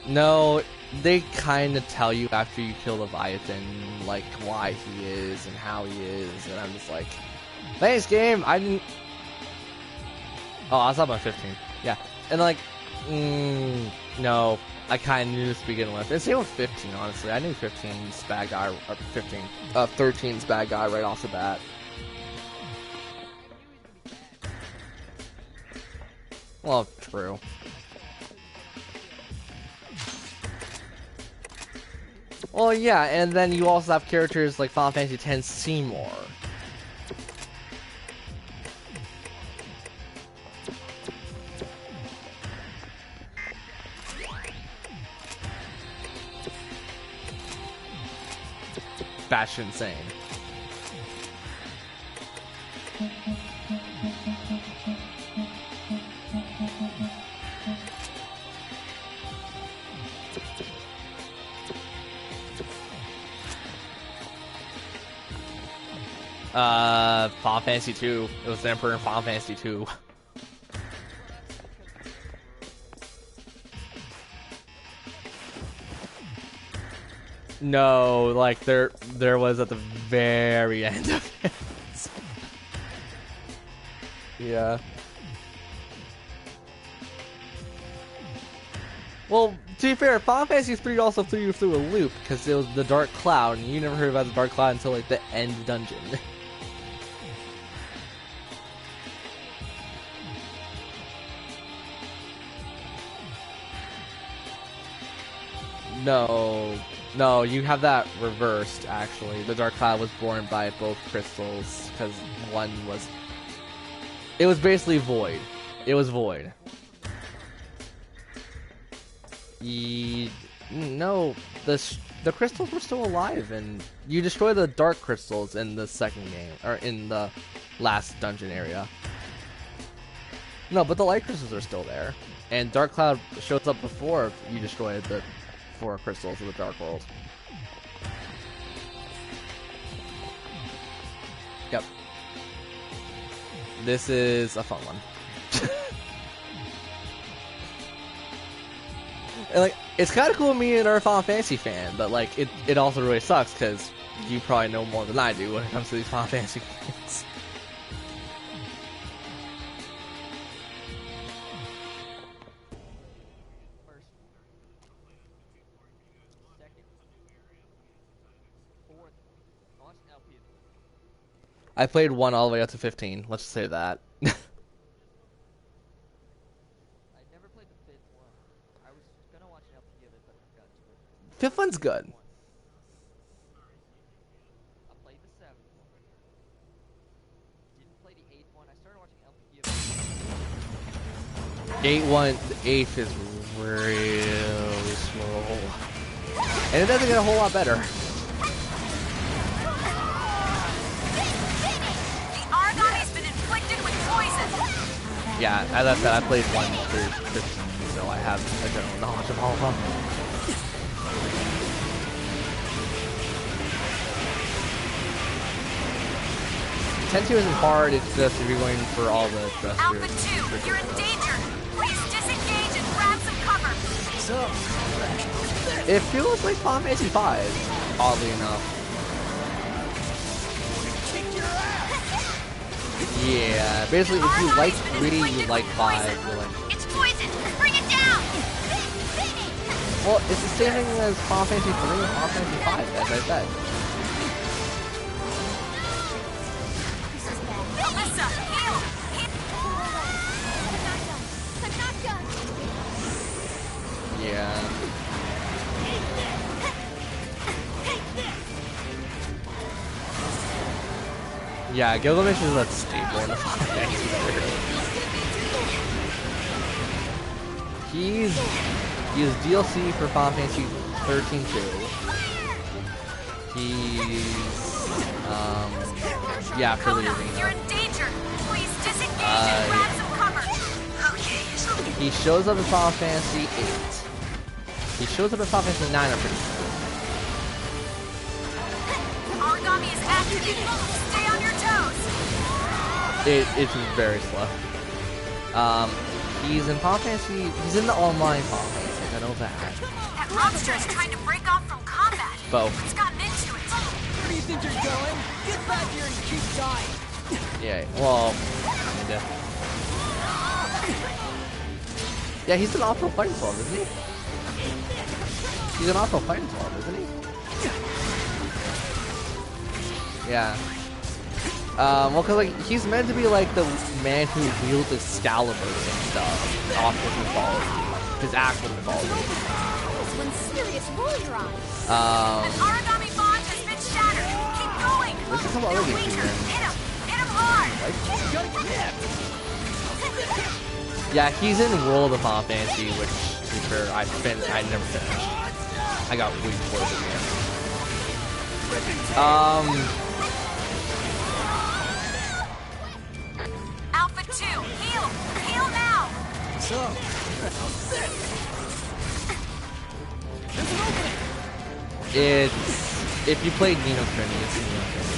No, they kind of tell you after you kill Leviathan, like, why he is and how he is, and I'm just like, thanks, game, I didn't... Oh, I was up on 15. Yeah. And like, no, I kind of knew this to begin with. And same with 15, honestly. I knew 15's bad guy, or 13's bad guy right off the bat. Well, true. Well, yeah, and then you also have characters like Final Fantasy X Seymour. Batshit insane. Final Fantasy 2. It was the Emperor in Final Fantasy 2. No, like there was at the very end of it. Yeah. Well, to be fair, Final Fantasy 3 also threw you through a loop because it was the Dark Cloud, and you never heard about the Dark Cloud until like the end dungeon. No, you have that reversed, actually. The Dark Cloud was born by both crystals, because one was... It was basically void. It was void. No, the crystals were still alive, and you destroy the dark crystals in the second game, or in the last dungeon area. No, but the light crystals are still there. And Dark Cloud shows up before you destroy the 4 crystals of the Dark World. Yep. This is a fun one. And, like, it's kind of cool me and a Final Fantasy fan, but like it also really sucks because you probably know more than I do when it comes to these Final Fantasy games. I played 1 all the way up to 15. Let's say that. Fifth one's good. I played the 7th one. Didn't play the 8th one. I started watching LP. The 8th is really slow. And it doesn't get a whole lot better. The Aragami's been inflicted with poison. Yeah, as I said, I played 1 through 15, so I have a general knowledge of all of them. 10-2 isn't hard, it's just if you're going for all the dress. Alpha 2, you're in danger. Please disengage and grab some cover. It feels like Final Fantasy 5, oddly enough. Yeah, basically if you like 3, you like 5, you like... It's poison! Bring it down! Well, it's the same thing as Final Fantasy 3 and Final Fantasy 5, as I said. Alyssa, heal! Yeah. Yeah, Gilgamesh is a staple in the Final Fantasy series. He's DLC for Final Fantasy 13 2. He's yeah, for the arena. You're in danger. Please disengage and grab some cover. Okay. He shows up in Final Fantasy 8. He shows up in Final Fantasy 9, I'm pretty sure. Aragami is activated. Stay on your toes. It's very slow. He's in Final Fantasy. He's in the online Final Fantasy. I know that. That monster is trying to break off from combat. Both. It's gotten into it. Where do you think you're going? Get back here and keep dying. Yeah. Well. Kinda. Yeah, he's an Optimal Fighting 12, isn't he? He's an Optimal Fighting 12, isn't he? Yeah. Well, cause like he's meant to be like the man who wields Excalibur and stuff. Optimal mythology, his actual mythology. This one's serious. Roll your eyes. An Aragami bond has been shattered. Keep going. There's a couple other games here. Hit him. Hit him hard. Yeah, he's in World of Final Fantasy, which to be fair, I never finished. I got way towards the end. Alpha 2, heal. Heal now. So, it's if you played Nino Trini, it's Nino Trini.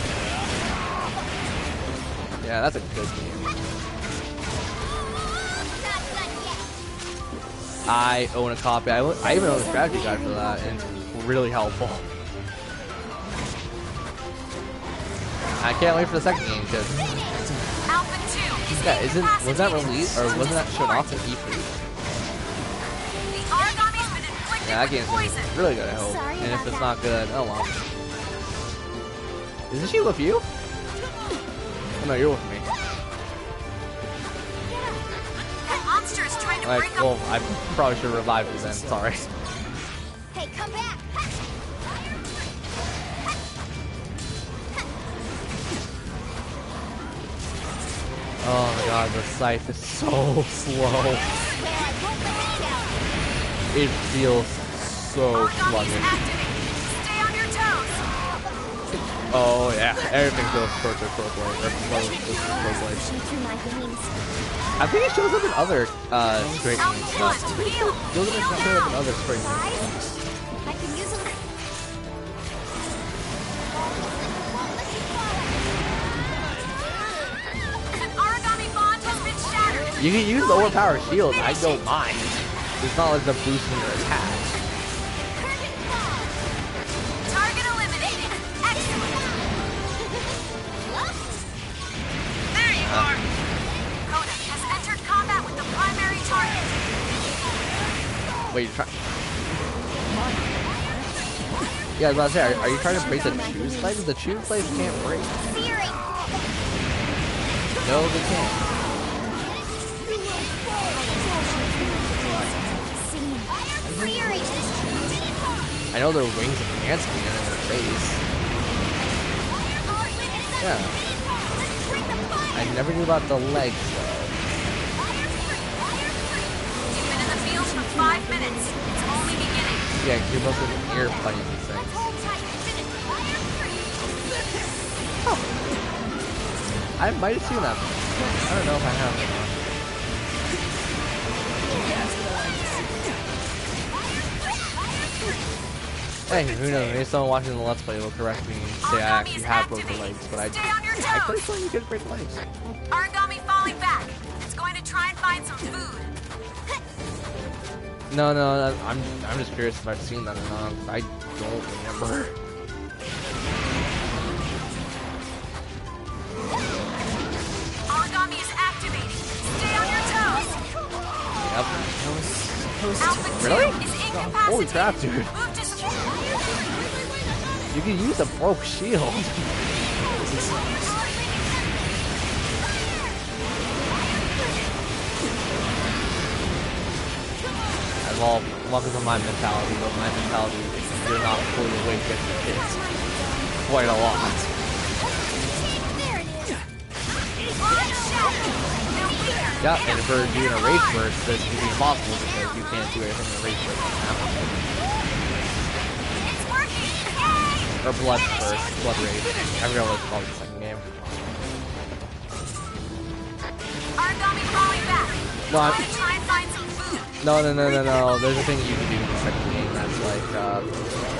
Yeah, that's a good game. I own a copy. I even own a strategy guide for that, and it's really helpful. I can't wait for the second game because yeah, was that released or wasn't that shown off in E3? Yeah, that game's gonna be really good, I hope. And if it's not good, oh well. Isn't she with you? Oh no, you're with me. Alright, well, I probably should have revived you then, sorry. Hey, come back! Oh my god, the scythe is so slow. It feels so sluggish. Stay on your toes. Oh yeah, everything goes towards their pro blade, or close to pro blade. I think it shows up in other straight game stuff. It doesn't show up in other straight games. I can use them. An origami bond has been shattered. You can use the overpowered shield. I don't mind. It's not like the boosting your attack. Target eliminated. Excellent. There you are. Coda has entered combat with the primary target. Wait, you're trying. Yeah, I was about to say, are you trying to break the choose legs? The choose legs can't break. No, they can't. I know their wings enhance me in their face. Yeah. I never knew about the legs though. You've been in the field for 5 minutes. It's only beginning. Yeah, you're both in the ear playing these things. Oh. I might have seen that. I don't know if I have. Hey, who knows? Maybe someone watching the Let's Play will correct me and say I actually have broken legs, but I could have you could break legs. Origami falling back. It's going to try and find some food. No, I'm just curious if I've seen that or not. I don't remember. Origami is activating. Stay on your toes. Yep. Alpha Really? is incapacitated. Holy crap, dude. Move to You can use a broke shield. Well, welcome to my mentality, but my mentality is if you're not fully awake, it's quite a lot. Yeah, and for doing a rage burst, this is impossible because you can't do anything in a rage burst now. Or blood burst, blood rage. I forgot what it's called in the second game. Origami falling back. No, Try and find some food. No. There's a thing you can do in the second game that's like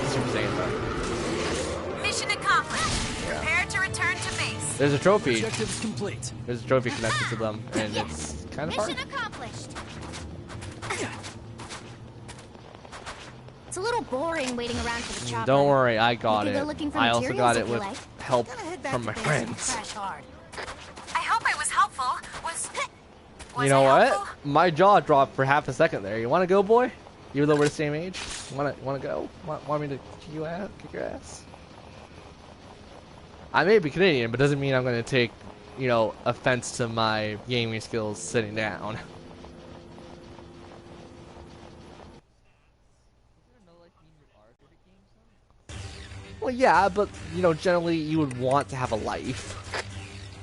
Super Saiyan mode. Mission accomplished. Prepare to return to base. There's a trophy. Objectives complete. There's a trophy connected to them, and it's kind of hard. Mission accomplished. It's a little boring waiting around for the chopper. Don't worry, I got We it. could go looking for I also got materials it if you with like. help from my friends. I hope I was helpful. You know what? My jaw dropped for half a second there. You want to go, boy? Even though we're the same age, want to go? Want me to kick your ass? I may be Canadian, but doesn't mean I'm going to take, offense to my gaming skills sitting down. Well, yeah, but generally you would want to have a life.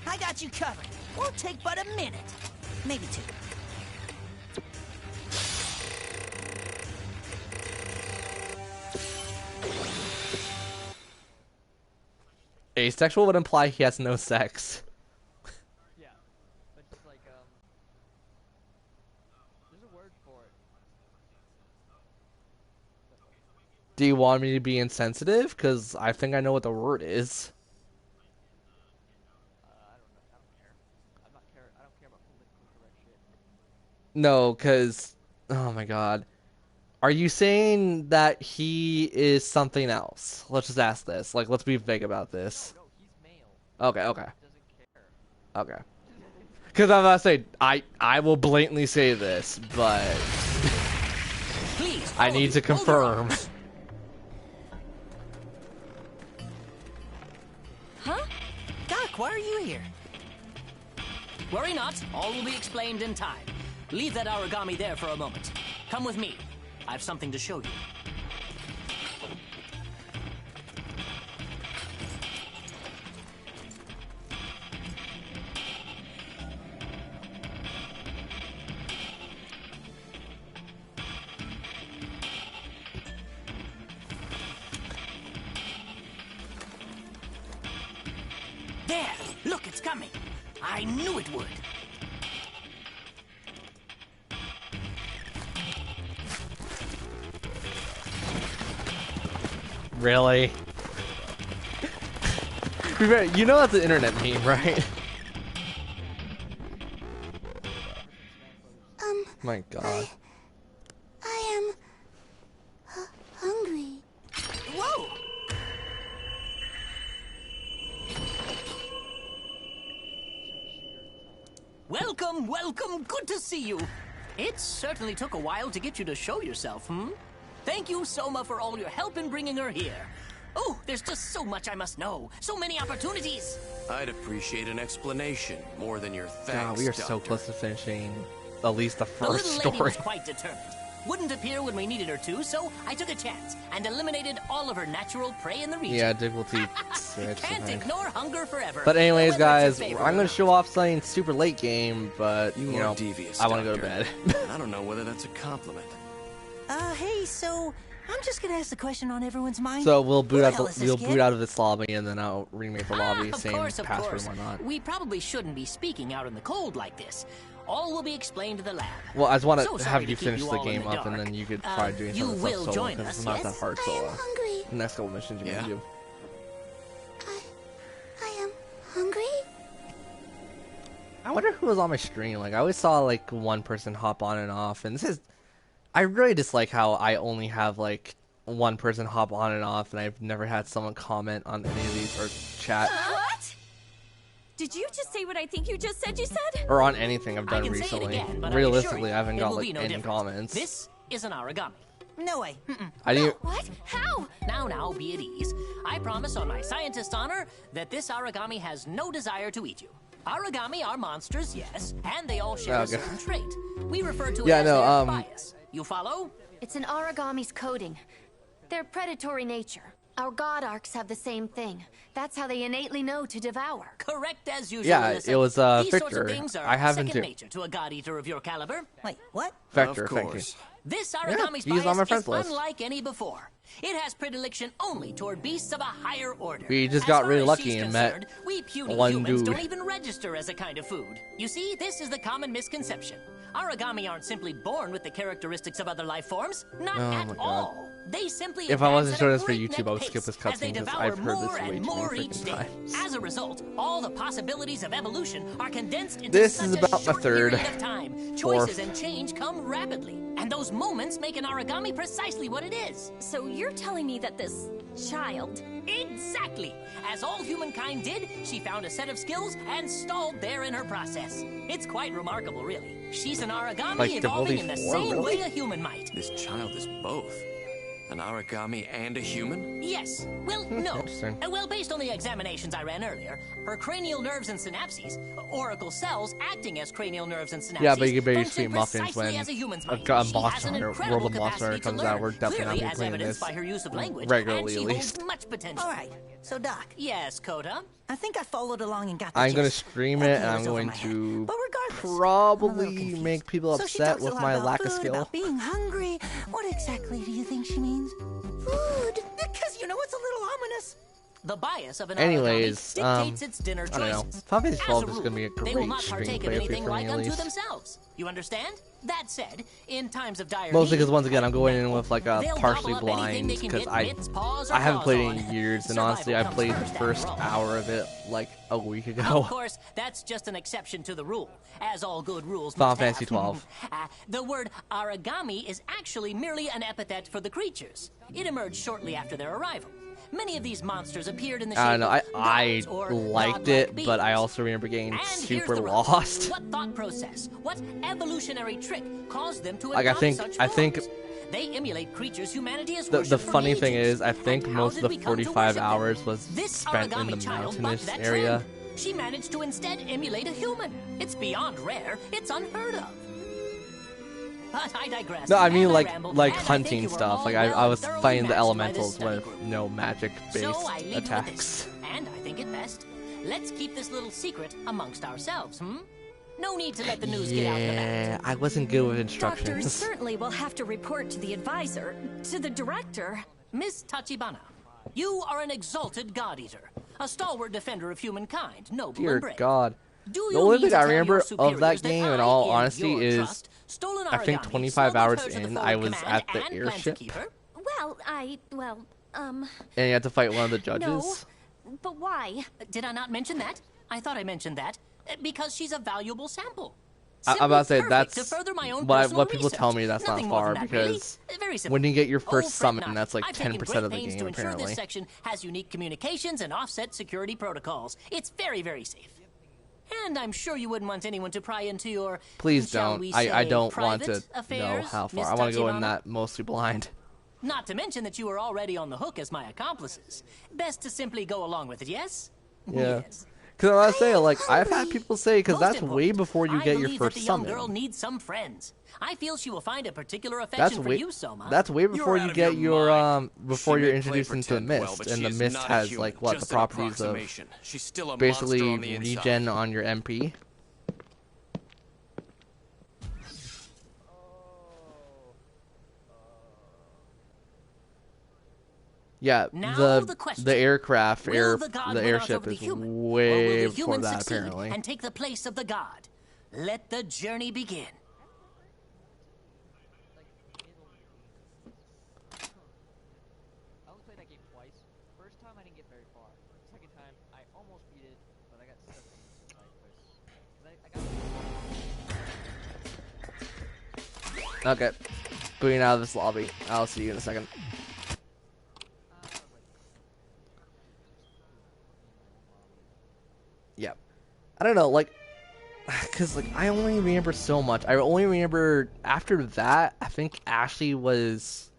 I got you covered. Won't take but a minute. Maybe 2. Asexual would imply he has no sex. Yeah, but it's like there's a word for it. Do you want me to be insensitive? Because I think I know what the word is. No, because, oh my god. Are you saying that he is something else? Let's just ask this. Like, let's be vague about this. No, he's male. Okay. He doesn't care. Okay. Because I'm about to say, I will blatantly say this, but Please, I need to confirm. Huh? Doc, why are you here? Worry not, all will be explained in time. Leave that origami there for a moment. Come with me. I have something to show you. it's coming. I knew it would. Really? You know that's an internet meme, right? My God. I am hungry. Whoa! Welcome, welcome. Good to see you. It certainly took a while to get you to show yourself, hmm? Thank you, Soma, for all your help in bringing her here. Oh, there's just so much I must know. So many opportunities. I'd appreciate an explanation more than your thanks, God, we are so Doctor. close to finishing at least the The first little lady story. was quite determined. Wouldn't appear when we needed her to, so I took a chance and eliminated all of her natural prey in the region. Yeah, difficulty 6. Can't I think. ignore hunger forever. But anyways, Whether it's guys, a I'm favorite gonna show off something super late game, but you You are know, devious, I want to go to Doctor. bed. I don't know whether that's a compliment. Hey, so I'm just gonna ask the question on everyone's mind. So we'll Who boot the out hell is this we'll kid? boot out of this lobby, and then I'll remake the lobby, Of same course, of password course. and whatnot. We probably shouldn't be speaking out in the cold like this. All will be explained to the lab. Well, I just want So to sorry have to you keep finish you the all in game the up, and dark. then you could try doing you some of the will stuff solo, join because us, it's not yes? that hard I solo. am hungry. The next couple missions you're gonna do. I am hungry. I wonder who was on my stream. Like, I always saw like one person hop on and off, and this is. I really dislike how I only have like one person hop on and off, and I've never had someone comment on any of these or chat What? Did you just say what I think you just said you said? or on anything I've I done can say it recently. again, but Realistically, I I haven't it got will like be no any different. comments. This is an origami. No way. I do. What? How? Now, be at ease. I promise on my scientist's honor that this origami has no desire to eat you. Origami are monsters, yes, and they all share a Okay. certain trait. We refer to it Yeah, as no, their bias. You follow? It's an origami's coding. Their predatory nature. Our god arcs have the same thing. That's how they innately know to devour. Correct as usual. Yeah, Alyssa. it was, These sorts Victor. of things are I haven't second do- nature to a god eater of your caliber. Wait, what? Vector, Of thank you. course. This Yeah, origami's he's on my bias friends is list. unlike any before. It has predilection only toward beasts of a higher order. We just As got far really as lucky she's and met concerned, we puny one humans dude. don't even register as a kind of food. You see, this is the common misconception. Origami aren't simply born with the characteristics of other life forms. Not Oh at my God. all. They simply If I advance wasn't at showing a this for breakneck YouTube, I would skip pace this as they cutscene because devour I've heard more this way and too more many each freaking day. times. As a result, all the possibilities of evolution are condensed into This such is a about my short third, period of time. fourth. Choices and change come rapidly, and those moments make an origami precisely what it is. So you're telling me that this child... Exactly! As all humankind did, she found a set of skills and stalled there in her process. It's quite remarkable, really. She's an origami Like evolving in the Difficulty 4, same really? way a human might. This child is both. An origami and a human? Yes. Well, no. Interesting. Well, based on the examinations I ran earlier, her cranial nerves and synapses, oracle cells acting as cranial nerves and synapses, Yeah, but you can barely function see muffins precisely when as a human's a might. Monster She has an Hunter, incredible World of Monster Hunter capacity to comes out. learn, We're definitely clearly not as playing evidenced this by her use of language, regularly, and she at least. holds much potential. All right. So, Doc, Yes, Coda? I think I followed along and got the I'm gonna gist. stream That it, and clears I'm over going my head. to But regardless, I'm a probably little confused. make people So she upset talks a with lot my about lack of food, skill. about being hungry. What exactly do you think she means? Food. Because, you know, it's a little ominous. The bias of an Anyways, origami dictates its dinner I don't know. choices. Final Fantasy As 12 a is rule, gonna be a they will great not partake of screenplay anything for me, like at unto least. themselves. You understand? That said, in times of dire Mostly need, because once again, I'm going in with like a they'll partially gobble up anything blind they can because get mitts, paws, or I haven't claws played on. in years, and Survival honestly, I comes played the first, first after all. hour of it like a week ago. Of course, that's just an exception to the rule, as all good rules Final must Fantasy have. 12. The word origami is actually merely an epithet for the creatures. It emerged shortly after their arrival. Many of these monsters appeared in the shape I don't know. of I gods or liked godlike it, but I beings. also remember getting And here's super the rub. lost. What thought process, what evolutionary trick caused them to Like, I adopt think- such I think- forms? They emulate creatures humanity has The worshipped for funny thing ages. is, I think And how most did of we the come to 45 worship them? hours was This spent in the origami child bucked mountainous that area. trend. She managed to instead emulate a human. It's beyond rare. It's unheard of. But I digress. No, I mean and like rambled, like and I think hunting you were stuff. all Like well I and was thoroughly fighting the matched by this elementals study with group. no magic-based So I leave you with attacks. this, and I think it best. Let's keep this little secret amongst ourselves, No need to let the news get out and Yeah, about. I wasn't good with Doctor instructions. certainly will have to report to the advisor, to the director. Miss Tachibana, you are an exalted god eater. A stalwart defender of humankind, noble Dear and brave. God. Do The you only mean thing to I tell remember your of superiors that game, in all I, honesty, your is trust, stolen I think origami, 25 smuggled hours her to the in, forward I was command, at the and planned to airship. keep her? And you had to fight one of the judges. No, but why? Did I not mention that? I thought I mentioned that. Because she's a valuable sample. I'm about to say Simply perfect that's to further my own what personal people research. tell me. That's Nothing not more far than that, really. because Very simple. when you get your first fret summon, not. that's like I've taken 10% great of the pains game to ensure apparently. this section has unique communications and offset security protocols. It's very, very safe. And I'm sure you wouldn't want anyone to pry into your. Please shall don't. we I say, don't want private to know affairs, how far. Miss I want to go in Tachibana? that mostly blind. Not to mention that you are already on the hook as my accomplices. Best to simply go along with it, yes? Yeah. Yes. Because I was saying, like, I've had people say, because Most that's way before you I get your believe first that the young summon. girl needs some friends. I feel she will find a particular affection That's for way. you, Soma. That's way before You're you out get of your your before She you're may play introduced into the pretend well, mist, but and she the is mist not a has human, like what the just an properties of approximation. She's still a basically monster on the inside. regen on your MP. Yeah, Now the question. aircraft, Will the god the win out airship over the is human, or will way the before human that succeed apparently. and take the place of the god? Let the journey begin. I only played that game twice. First time I didn't get very far. Second time I almost beat it, but I got stuck in the side quest. Okay, booting out of this lobby. I'll see you in a second. Yep. I don't know, like, because like I only remember so much. I only remember after that. I think Ashley was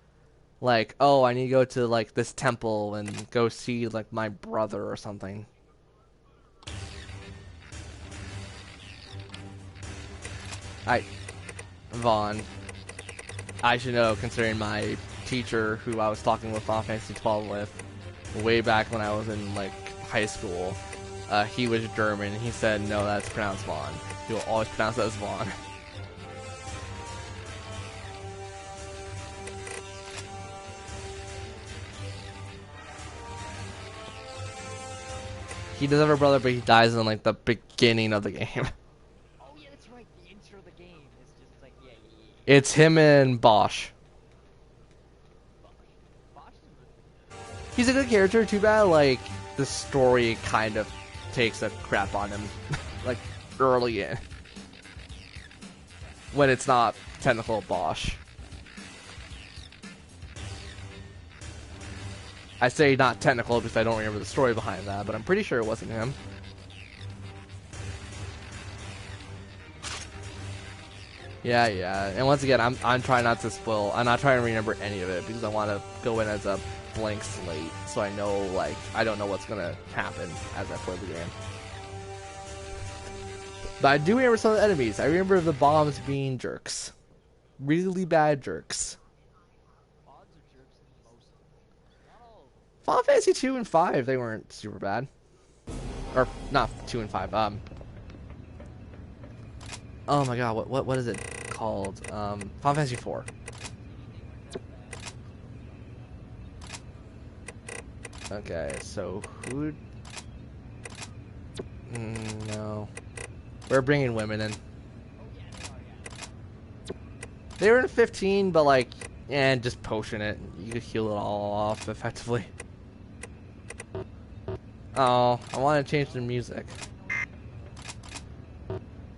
like, "Oh, I need to go to like this temple and go see like my brother or something." Vaughn. I should know, considering my teacher, who I was talking with Final Fantasy 12 with, way back when I was in like high school. He was German. He said, "No, that's pronounced Vaughn." He will always pronounce it as Vaughn. He does have a brother, but he dies in like the beginning of the game. Oh yeah, that's right. The intro of the game is just like yeah. It's him and Bosch. He's a good character. Too bad, like, the story kind of takes a crap on him, like, early in. When it's not technical Bosch. I say not technical because I don't remember the story behind that, but I'm pretty sure it wasn't him. Yeah, and once again, I'm trying not to spoil. I'm not trying to remember any of it because I want to go in as a blank slate, so I know, like, I don't know what's gonna happen as I play the game. But I do remember some of the enemies. I remember the bombs being jerks, really bad jerks. Final Fantasy 2 and 5, they weren't super bad, or not 2 and 5. Oh my god, what is it called? Final Fantasy 4. Okay, so who? No, we're bringing women in. They were in 15, but like, and just potion it. You could heal it all off effectively. Oh, I want to change the music.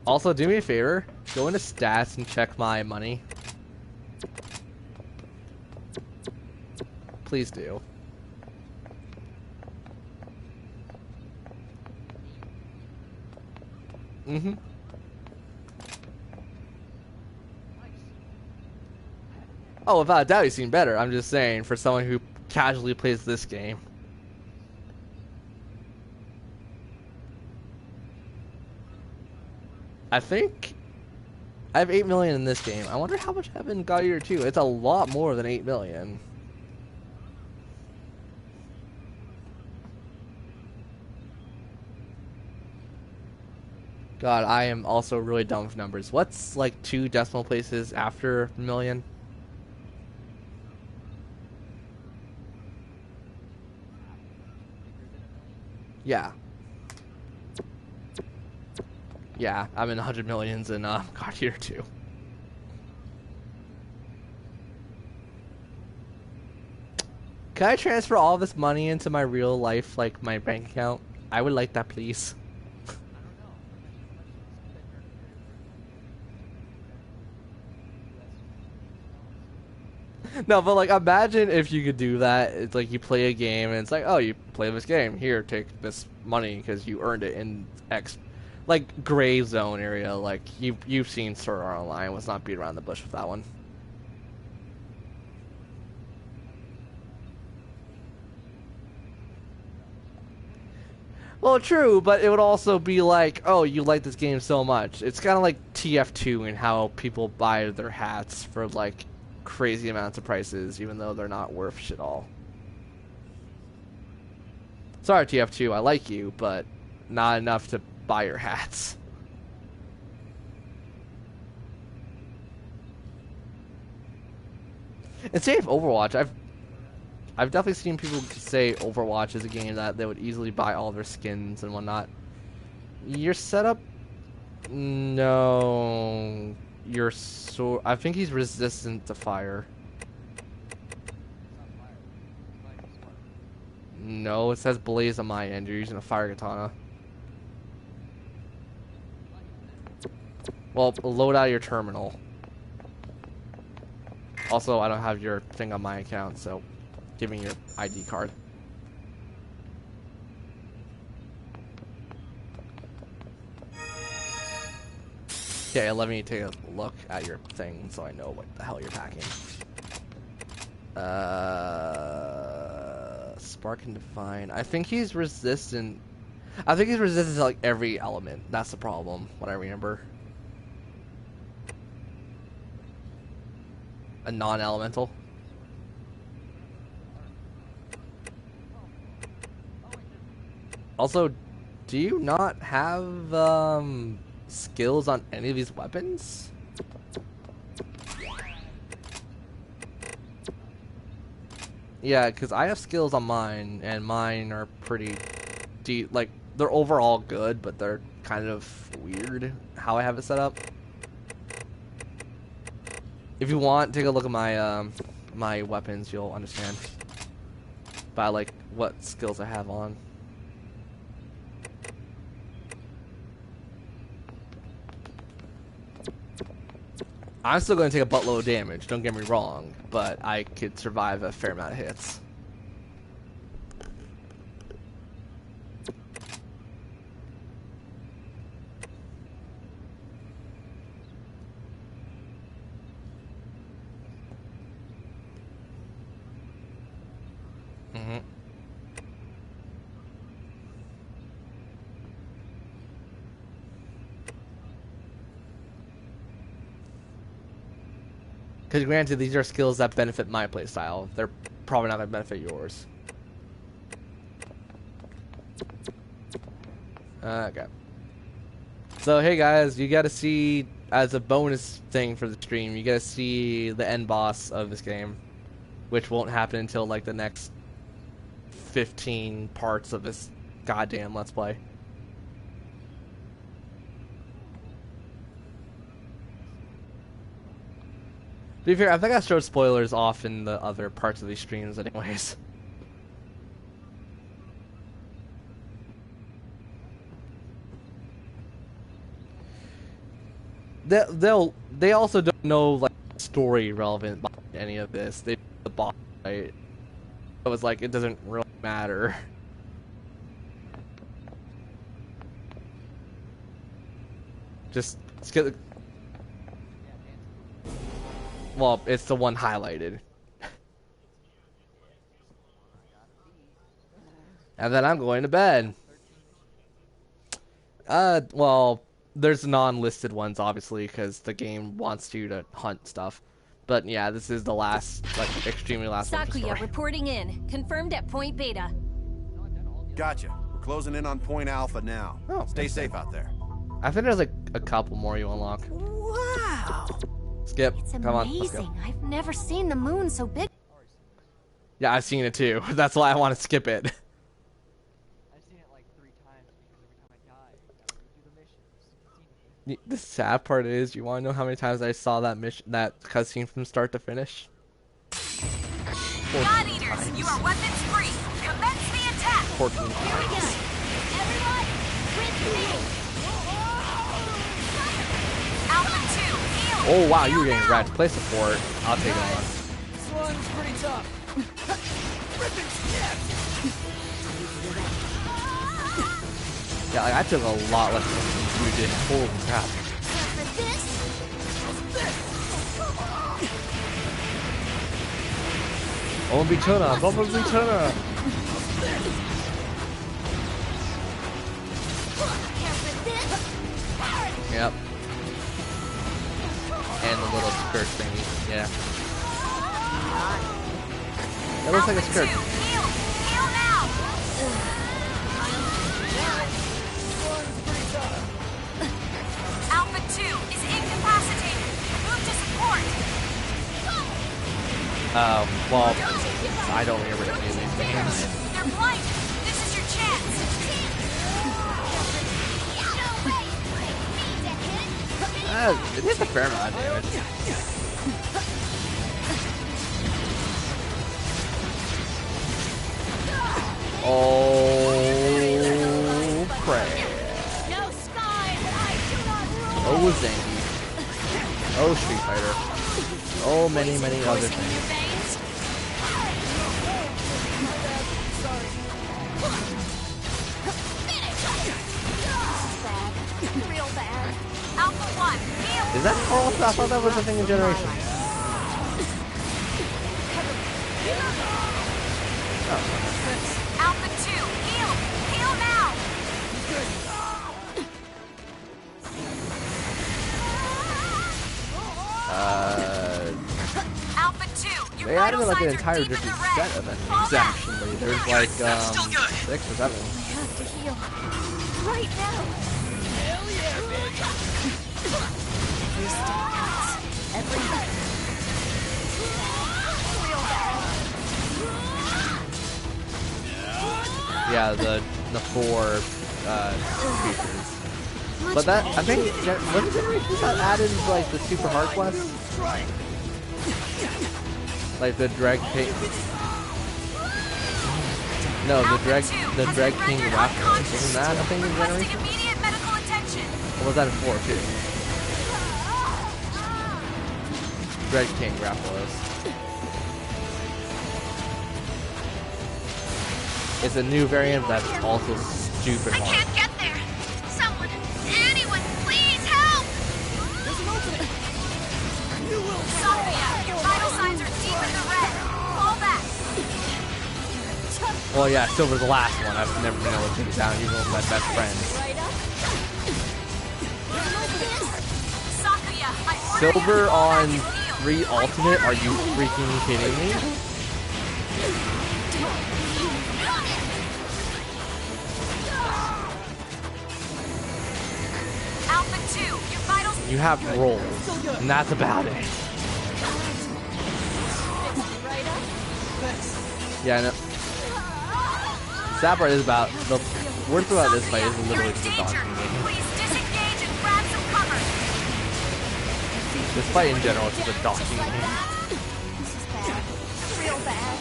Also, do me a favor. Go into stats and check my money. Please do. Oh, without a doubt, he's seen better. I'm just saying, for someone who casually plays this game. I think I have 8 million in this game. I wonder how much I have in God Eater 2. It's a lot more than 8 million. God, I am also really dumb with numbers. What's like 2 decimal places after a million? Yeah. Yeah, I'm in 100 millions in God Eater 2. Can I transfer all this money into my real life, like my bank account? I would like that, please. No, but like, imagine if you could do that. It's like you play a game and it's like, oh, you play this game. Here, take this money because you earned it in X, like gray zone area. Like you've seen Sword Art Online. Let's not beat around the bush with that one. Well, true, but it would also be like, oh, you like this game so much. It's kind of like TF2 and how people buy their hats for like crazy amounts of prices, even though they're not worth shit all. Sorry, TF2, I like you, but not enough to buy your hats. And same with Overwatch. I've definitely seen people say Overwatch is a game that they would easily buy all their skins and whatnot. Your setup? No. You're so... I think he's resistant to fire. No, it says blaze on my end. You're using a fire katana. Well, load out your terminal. Also, I don't have your thing on my account, so give me your ID card. Okay, let me take a look at your thing so I know what the hell you're packing. Spark and Divine. I think he's resistant. I think he's resistant to like every element. That's the problem, what I remember. A non-elemental. Also, do you not have skills on any of these weapons? Yeah, because I have skills on mine, and mine are pretty deep. Like, they're overall good, but they're kind of weird how I have it set up. If you want, take a look at my my weapons. You'll understand by like what skills I have on. I'm still going to take a buttload of damage, don't get me wrong, but I could survive a fair amount of hits. Because granted, these are skills that benefit my playstyle. They're probably not going to benefit yours. Okay. So, hey guys, you got to see, as a bonus thing for the stream, you got to see the end boss of this game. Which won't happen until, like, the next 15 parts of this goddamn Let's Play. To be fair, I think I showed spoilers off in the other parts of these streams anyways. They also don't know like story relevant behind any of this. They the boss fight. It was like it doesn't really matter. Just skip the... Well, it's the one highlighted. And then I'm going to bed. Well, there's non-listed ones, obviously, because the game wants you to hunt stuff. But yeah, this is the last, like, extremely last one. Sakuya reporting in. Confirmed at Point Beta. Gotcha. We're closing in on Point Alpha now. Oh, stay safe out there. I think there's like a couple more you unlock. Wow. Skip. It's Come on, let's go. amazing. I've never seen the moon so big. Yeah, I've seen it too. That's why I want to skip it. I've seen it like 3 The sad part is, you want to know how many times I saw that that cutscene from start to finish? God Eaters, you are weapons free. Commence the attack. 14 times. Everyone, with me. Alpha 2, heal. Oh wow, you were getting red. Play support. I'll take it on. This one's pretty tough. Yeah, like, I took a lot less than you did. Holy crap. Bumblebee Tuna! Bumblebee Tuna! Yep. And the little skirt thingy. Yeah. That looks like a skirt. Heal now. Alpha 2 is incapacitated. Move to support. Well, I don't remember any of these things. They're blinded. This is your chance. It is a fair amount of damage. Oh, crap. Oh, Zangy. Oh, Street Fighter. Oh, many, many other things. Real bad. Alpha 1, heal. Is that Carl? I thought that was a thing in Generation. Alpha 2, heal. Heal now. Alpha 2, They added like an entire different set of enemies actually. There's like 6 or 7. I have to heal. Right now. Hell yeah, bitch. Every step counts. Every real bad. Yeah, the 4 creatures. But that, I think, wasn't Generations that added like the super hard quests? Like the Drag King. No, the Drag King Raptor. Isn't that a thing in Generations? Or was that in 4 too? Drag King Raptor. It's a new variant that's also stupid hard. I can't get there. Someone, anyone, please help. Sophia, your vital signs are deep in the red. Fall back. Well, yeah, Silver's the last one. I've never been able to take it down, even with my best friend. Silver on 3 Ultimate? Are you freaking kidding me? Alpha 2, your vitals. You have rolls, and that's about it. Yeah, I know. The sad part is about the worst part about this fight is literally just a docking game. Please disengage and grab some cover. This fight in general is just a docking game. This is bad. Real bad.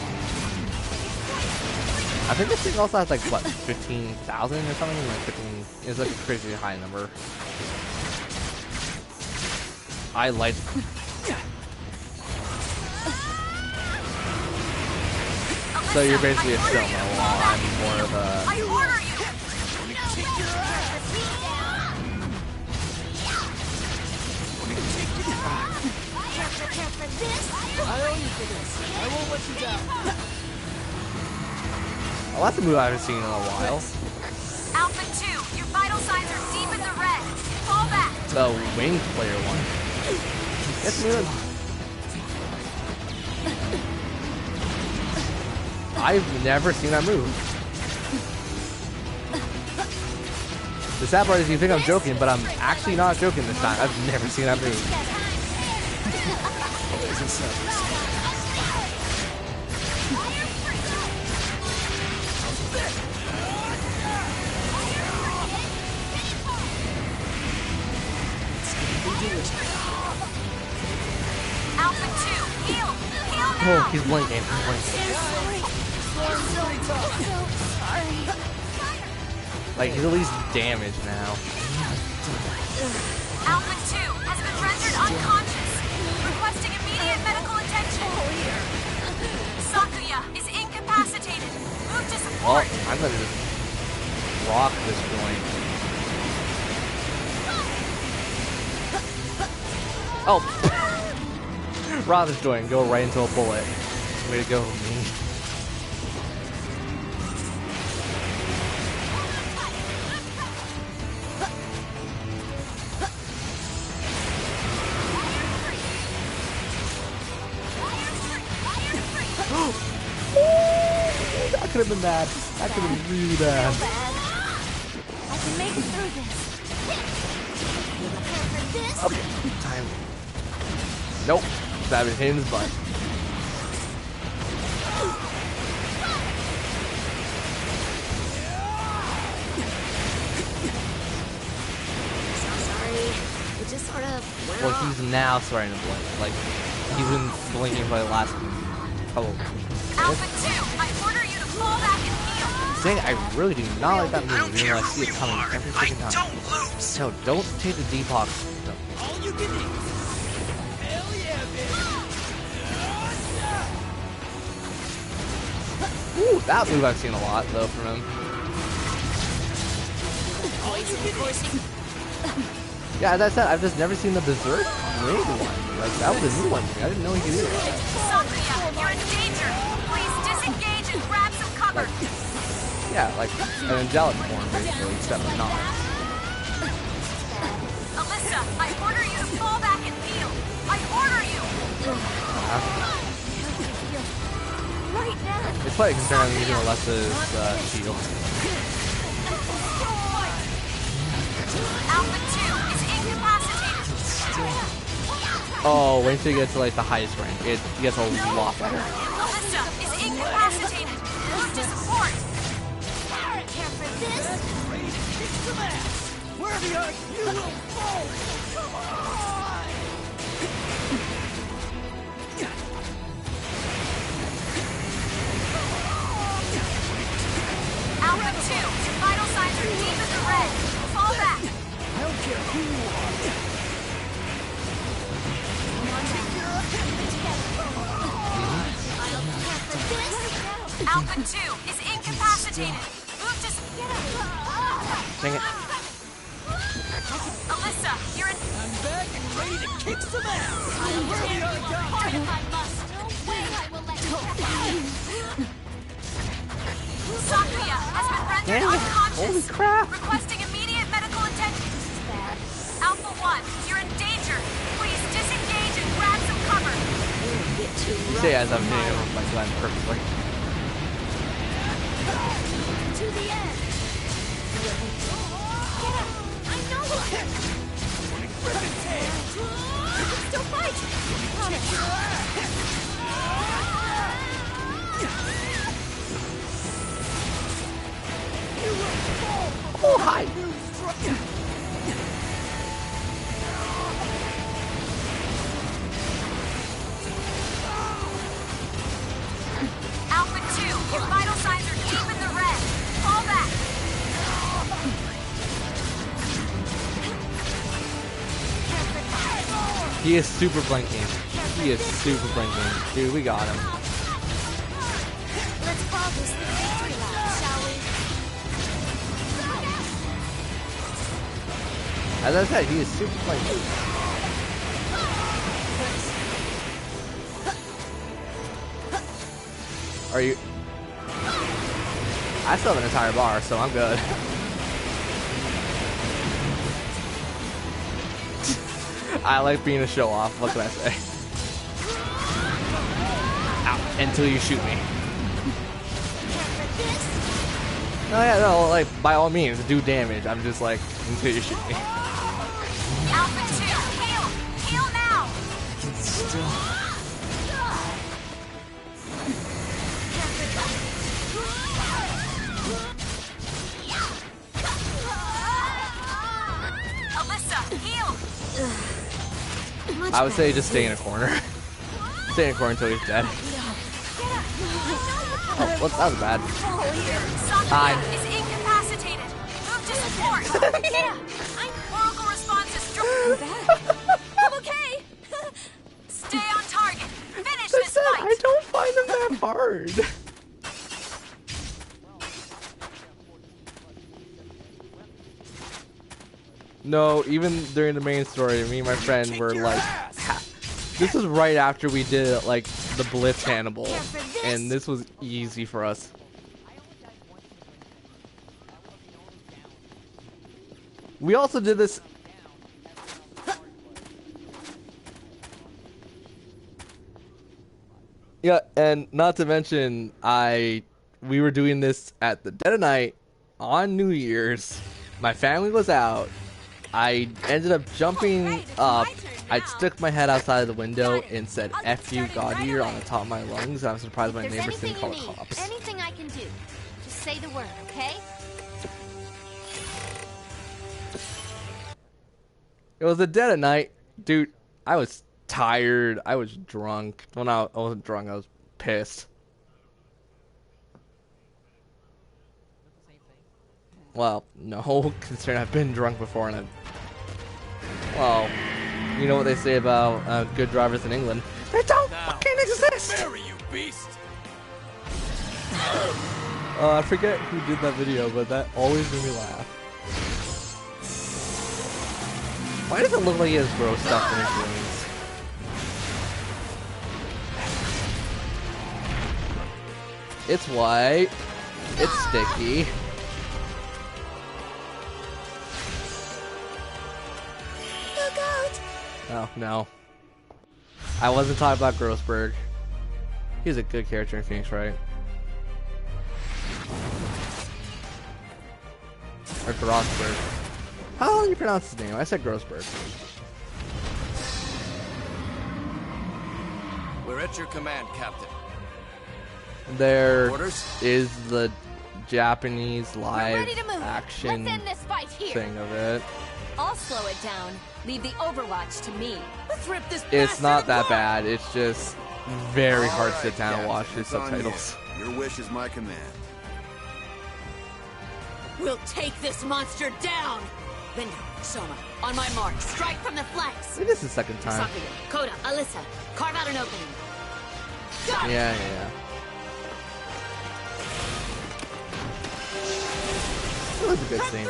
I think this thing also has like what, 15,000 or something? Like 15. It's like a crazy high number. I like. So you're basically a Stoma while I'm more of a. I order you. I owe you for this. I won't let you down. Oh, that's a move I haven't seen in a while. Alpha 2, your vital signs are deep in the red. Fall back. The winged player one. It's good. I've never seen that move. The sad part is you think I'm joking, but I'm actually not joking this time. I've never seen that move. Oh, he's blinking. He's blinking. Like, he's at least damaged now. Alpha 2 has been rendered unconscious. Requesting immediate medical attention. Sakuya is incapacitated. Move to Well, support. I'm gonna just rock this joint. Oh! Rock this joint, go right into a bullet. Way to go, me. That could have been bad. That could have been really bad. I can make it through this. Okay, time. Nope. Savage hit his butt. Sorry. It just sort of went Well, off. he's now starting to blink. Like, he's been blinking for the last couple. Alpha 2, I order you to fall back and heal. Saying I really do not like that move, even though I see it coming every freaking time. No, don't take the depok. No. All you can eat. Hell yeah, baby. Ooh, that move I've seen a lot though from him. Yeah, as I said, I've just never seen the Berserk raid one. Like, that was a new one. I didn't know he could do that. Sakuya, you're in danger. Please disengage and grab some cover. Yeah, like an angelic form, basically, except for not. Alyssa, I order you to fall back and heal. I order you. Right now. It's funny considering I'm using Alessa's shield. Alpha 2 is incapacitated. Oh, wait till you get to like the highest rank. It gets a lot better. Alyssa is incapacitated. Move to support. Care for this? Kick some ass. Wherever you are, you will fall. Come on. Alpha 2, your vital signs are deep in the red. Fall back. I don't care who you are. Alpha 2 is incapacitated. Move to Dang it. Alyssa, you're in. I'm back and ready to kick some ass. I'll Wherever tear you you are, apart if I must. No way I will let you happen. Sakuya has been rendered Dang it. unconscious. Holy crap. Requesting immediate medical attention. Alpha 1, you're in danger. Please disengage and grab some cover. Say as I'm hitting him like that perfectly. To the end. Get up. I know it. You can still fight. Promise. Oh, hi. Alpha 2, your vital signs are deep in the red. Fall back. He is super blinking. He is super blinking. Dude, we got him. Let's call this the victory lap, shall we? As I said, he is super blinking. Are you? I still have an entire bar, so I'm good. I like being a show off. What can I say? Ow, until you shoot me. No, yeah, no, like by all means, do damage. I'm just like until you shoot me. Alpha 2, heal. Heal now. Alyssa, heal. I would say just stay in a corner. Stay in a corner until he's dead. Oh, well, that was bad. Sakura is incapacitated. Move to support. Yeah. Oracle response is strong. I'm okay. Stay on target. Finish this fight. I don't find them that hard. No, even during the main story, me and my friend were like, this was right after we did like the Blitz Hannibal, and this was easy for us. We also did this. Yeah, and not to mention, we were doing this at the dead of night on New Year's. My family was out. I ended up jumping up. I stuck my head outside of the window and said "F you, God eater" on the top of my lungs. I'm surprised my neighbors didn't call the cops. Anything I can do, just say the word, okay? It was the dead of night, dude. I was tired. I was drunk. Well, no, I wasn't drunk. I was pissed. Well, no, considering I've been drunk before, and well, you know what they say about good drivers in England? They don't fucking exist. Bury you, beast. I forget who did that video, but that always made me laugh. Why does it look like he has gross stuff in his wings? It's white. It's sticky. Oh, no. I wasn't talking about Grossberg. He's a good character in Phoenix Wright. Or Grossberg. How do you pronounce his name? I said Grossberg. We're at your command, Captain. There Orders? is the Japanese live ready to move. action Let's end this fight here. thing of it. I'll slow it down. Leave the Overwatch to me. Let's rip this It's not that apart. bad. It's just very hard to sit down and Captain, watch the it's on subtitles. you. Your wish is my command. We'll take this monster down. Linda, Soma, on my mark, strike from the flanks. It is the second time. Sakuya, Koda, Alyssa, carve out an opening. Got it. Yeah. It was a good scene.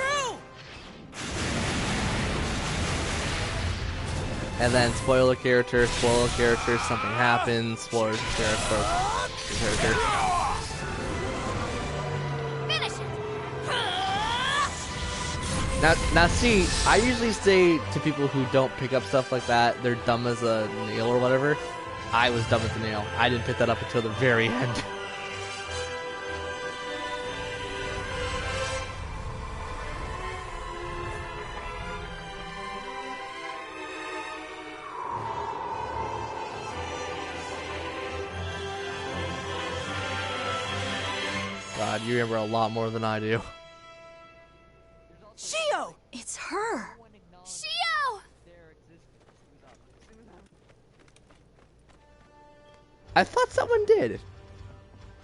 And then spoiler character, something happens, spoiler character. Finish it. Now see, I usually say to people who don't pick up stuff like that, they're dumb as a nail or whatever. I was dumb as a nail. I didn't pick that up until the very end. God, you remember a lot more than I do. Shio! It's her. Shio! I thought someone did.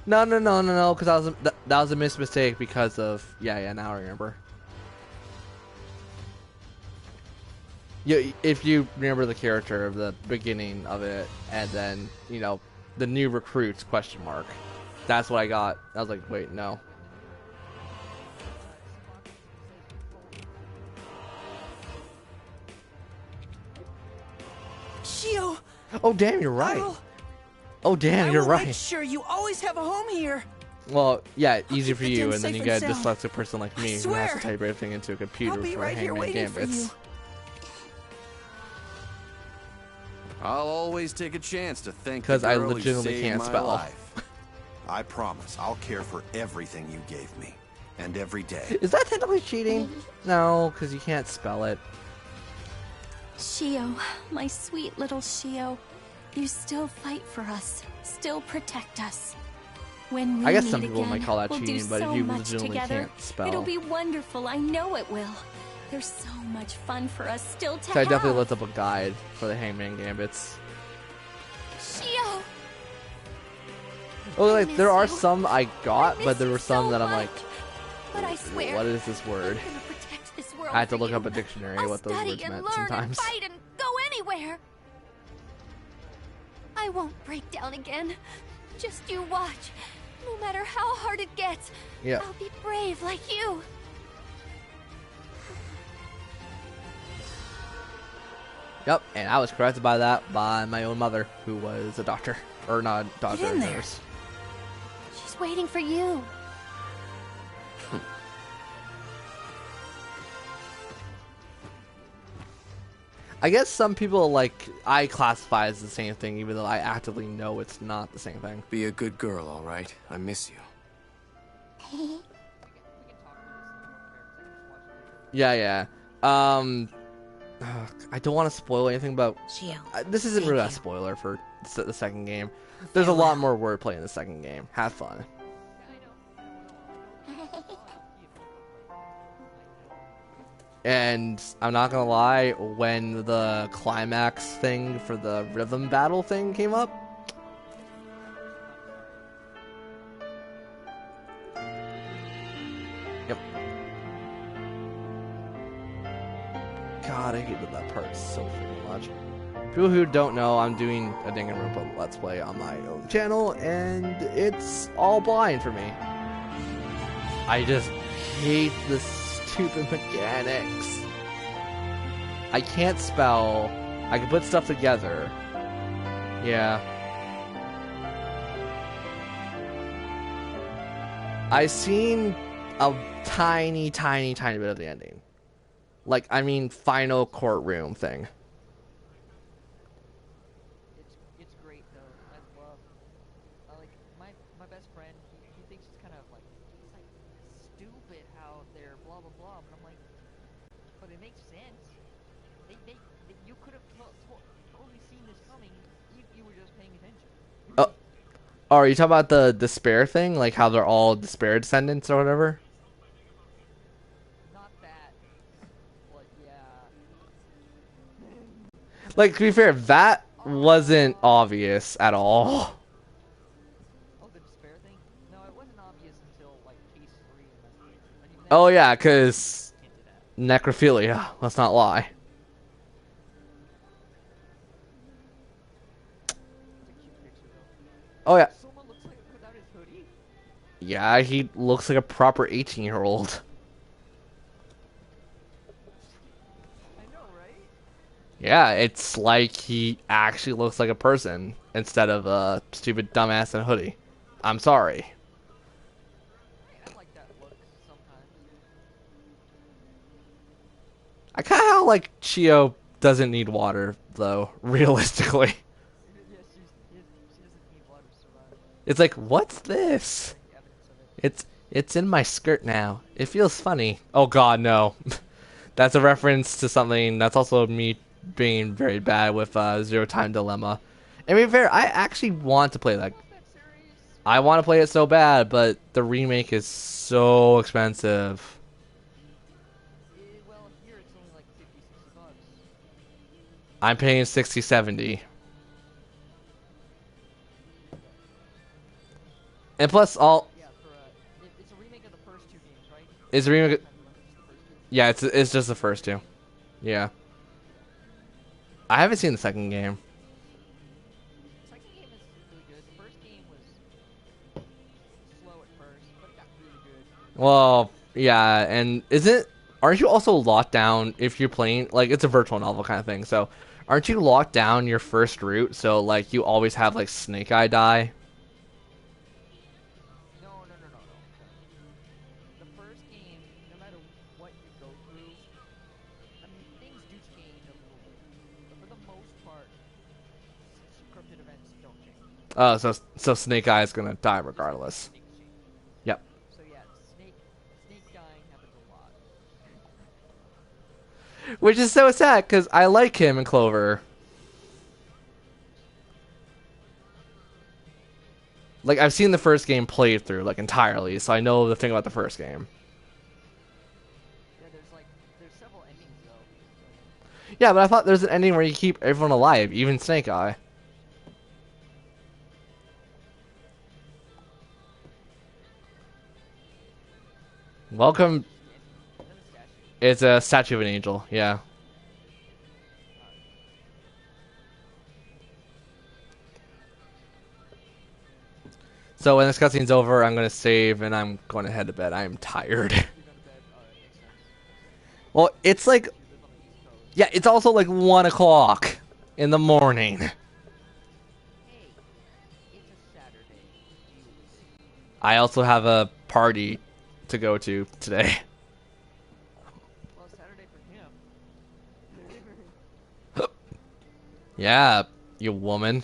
No, because that was a mistake because of yeah. Now I remember. If you remember the character of the beginning of it, and then the new recruits ? That's what I got. I was like, wait, no. Shio! Oh damn, you're right. Oh damn, you're right. Make sure you always have a home here. Well, yeah, easy for keep the you, gym and then you safe get a and sound. dyslexic person like me who swear. has to type everything into a computer I'll be for right here Hangman waiting for Gambits. you. I'll always take a chance to thank the 'Cause I girl who legitimately saved can't my spell. life. I promise I'll care for everything you gave me, and every day. Is that technically cheating? No, because you can't spell it. Shio, my sweet little Shio, you still fight for us, still protect us. When we I guess meet some people again, might call that we'll cheating, do but so if you much legitimately together. can't spell. It'll be wonderful, I know it will. There's so much fun for us still to So I have. definitely looked up a guide for the Hangman Gambits. Shio! Oh, like there are some I got, but there were some that I'm like, But I swear, what is this word? I'm gonna protect this world I had to for look you. up a dictionary I'll what those study words and meant learn sometimes. and fight and go anywhere. I won't break down again. Just you watch. No matter how hard it gets, Yeah. I'll be brave like you. Yep, and I was corrected by that by my own mother, who was a doctor. Or not a doctor, Get in a there. nurse. She's waiting for you. I guess some people, like, I classify as the same thing, even though I actively know it's not the same thing. Be a good girl, all right? I miss you. Yeah. I don't want to spoil anything about... this isn't really a spoiler for the second game. There's a lot more wordplay in the second game. Have fun. And I'm not gonna lie, when the climax thing for the rhythm battle thing came up, yep. God, I hated that part so freaking much. People who don't know, I'm doing a Danganronpa Let's Play on my own channel, and it's all blind for me. I just hate the stupid mechanics. I can't spell. I can put stuff together. Yeah. I've seen a tiny bit of the ending. Like, I mean, final courtroom thing. It's great though. I love like my best friend. He thinks it's kind of like stupid how they're blah blah blah, but I'm like, but it makes sense. You could have totally seen this coming if you were just paying attention. Oh, are you talking about the despair thing? Like how they're all despair descendants or whatever? Not that, but yeah. Like, to be fair, that wasn't obvious at all. Oh, the despair thing? No, it wasn't obvious until like case 3. Oh yeah, because necrophilia. Let's not lie. Oh yeah. Someone looks like without his hoodie. Yeah, he looks like a proper 18-year-old. I know, right? Yeah, it's like he actually looks like a person instead of a stupid dumbass in a hoodie. I'm sorry. I like that look sometimes. I kind of like Chio doesn't need water, though, realistically. Yeah, she doesn't need water to survive. It's like, what's this? It's in my skirt now. It feels funny. Oh god, no. That's a reference to something that's also me being very bad with Zero Time Dilemma. And to be fair, I actually want to play that. I want to play it so bad, but the remake is so expensive. Well, here it's only like 50, 60 bucks. I'm paying 60, 70. And plus, all... Yeah, it's a remake of the first 2 games, right? It's a remake... Yeah, it's just the first 2. Yeah. I haven't seen the second game. The second game is really good. The first game was slow at first, but it got really good. Well, yeah, and aren't you also locked down if you're playing, like, it's a virtual novel kind of thing, so aren't you locked down your first route, so, like, you always have, like, Snake Eye die? No. The first game, no matter what you go through, I mean, things do change a little bit. But for the most part, scripted events don't change. Oh, so Snake Eye is gonna die regardless. Yep. So yeah, Snake dying happens a lot. Which is so sad, because I like him in Clover. Like, I've seen the first game played through, like, entirely, so I know the thing about the first game. Yeah, there's several endings though. Yeah, but I thought there's an ending where you keep everyone alive, even Snake Eye. Welcome. It's a statue of an angel. Yeah. So when this cutscene's over, I'm gonna save and I'm going to head to bed. I am tired. Well, it's like, yeah, it's also like 1 o'clock in the morning. I also have a party to go to today. Well, Saturday for him. Yeah, you woman.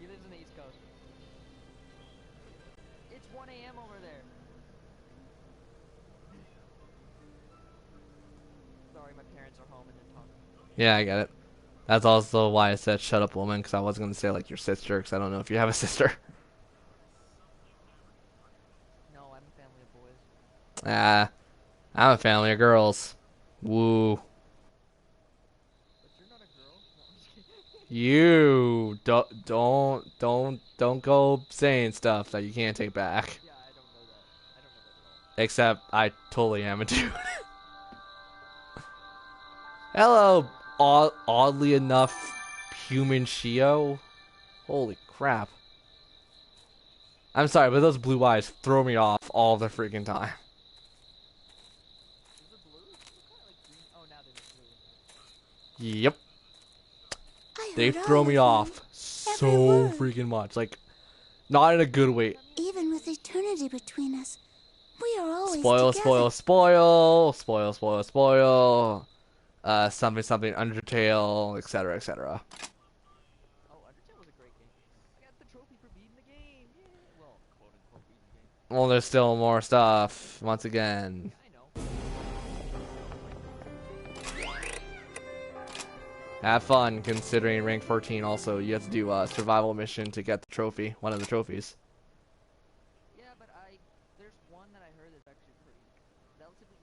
He lives on the East Coast. It's 1 a.m. over there. Sorry, my parents are home and they're talking. Yeah, I get it. That's also why I said shut up, woman, because I was going to say like your sister, because I don't know if you have a sister. No, I'm a family of boys. Ah, I'm a family of girls. Woo. But you're not a girl? No, I'm just kidding. You don't go saying stuff that you can't take back. Yeah, I don't know that. I don't know that at all. Except I totally am a dude. Hello, oddly enough, human Shio. Holy crap. I'm sorry, but those blue eyes throw me off all the freaking time. Is it blue? It's kind of like green. Oh, now they're just blue. Yep. They throw me off so freaking much. Like, not in a good way. Even with eternity between us, we are always Spoil, together. spoil. Something, Undertale, etc., etc. Oh, Undertale was a great game. I got the trophy for beating the game. Yeah. Well, quote unquote beating the game. Well, there's still more stuff, once again. Have fun, considering rank 14 also, you have to do a survival mission to get the trophy, one of the trophies. Yeah, but there's one that I heard that's actually pretty relatively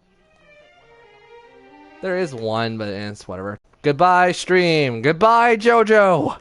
easy. There is one, but it's whatever. Goodbye, stream. Goodbye, JoJo.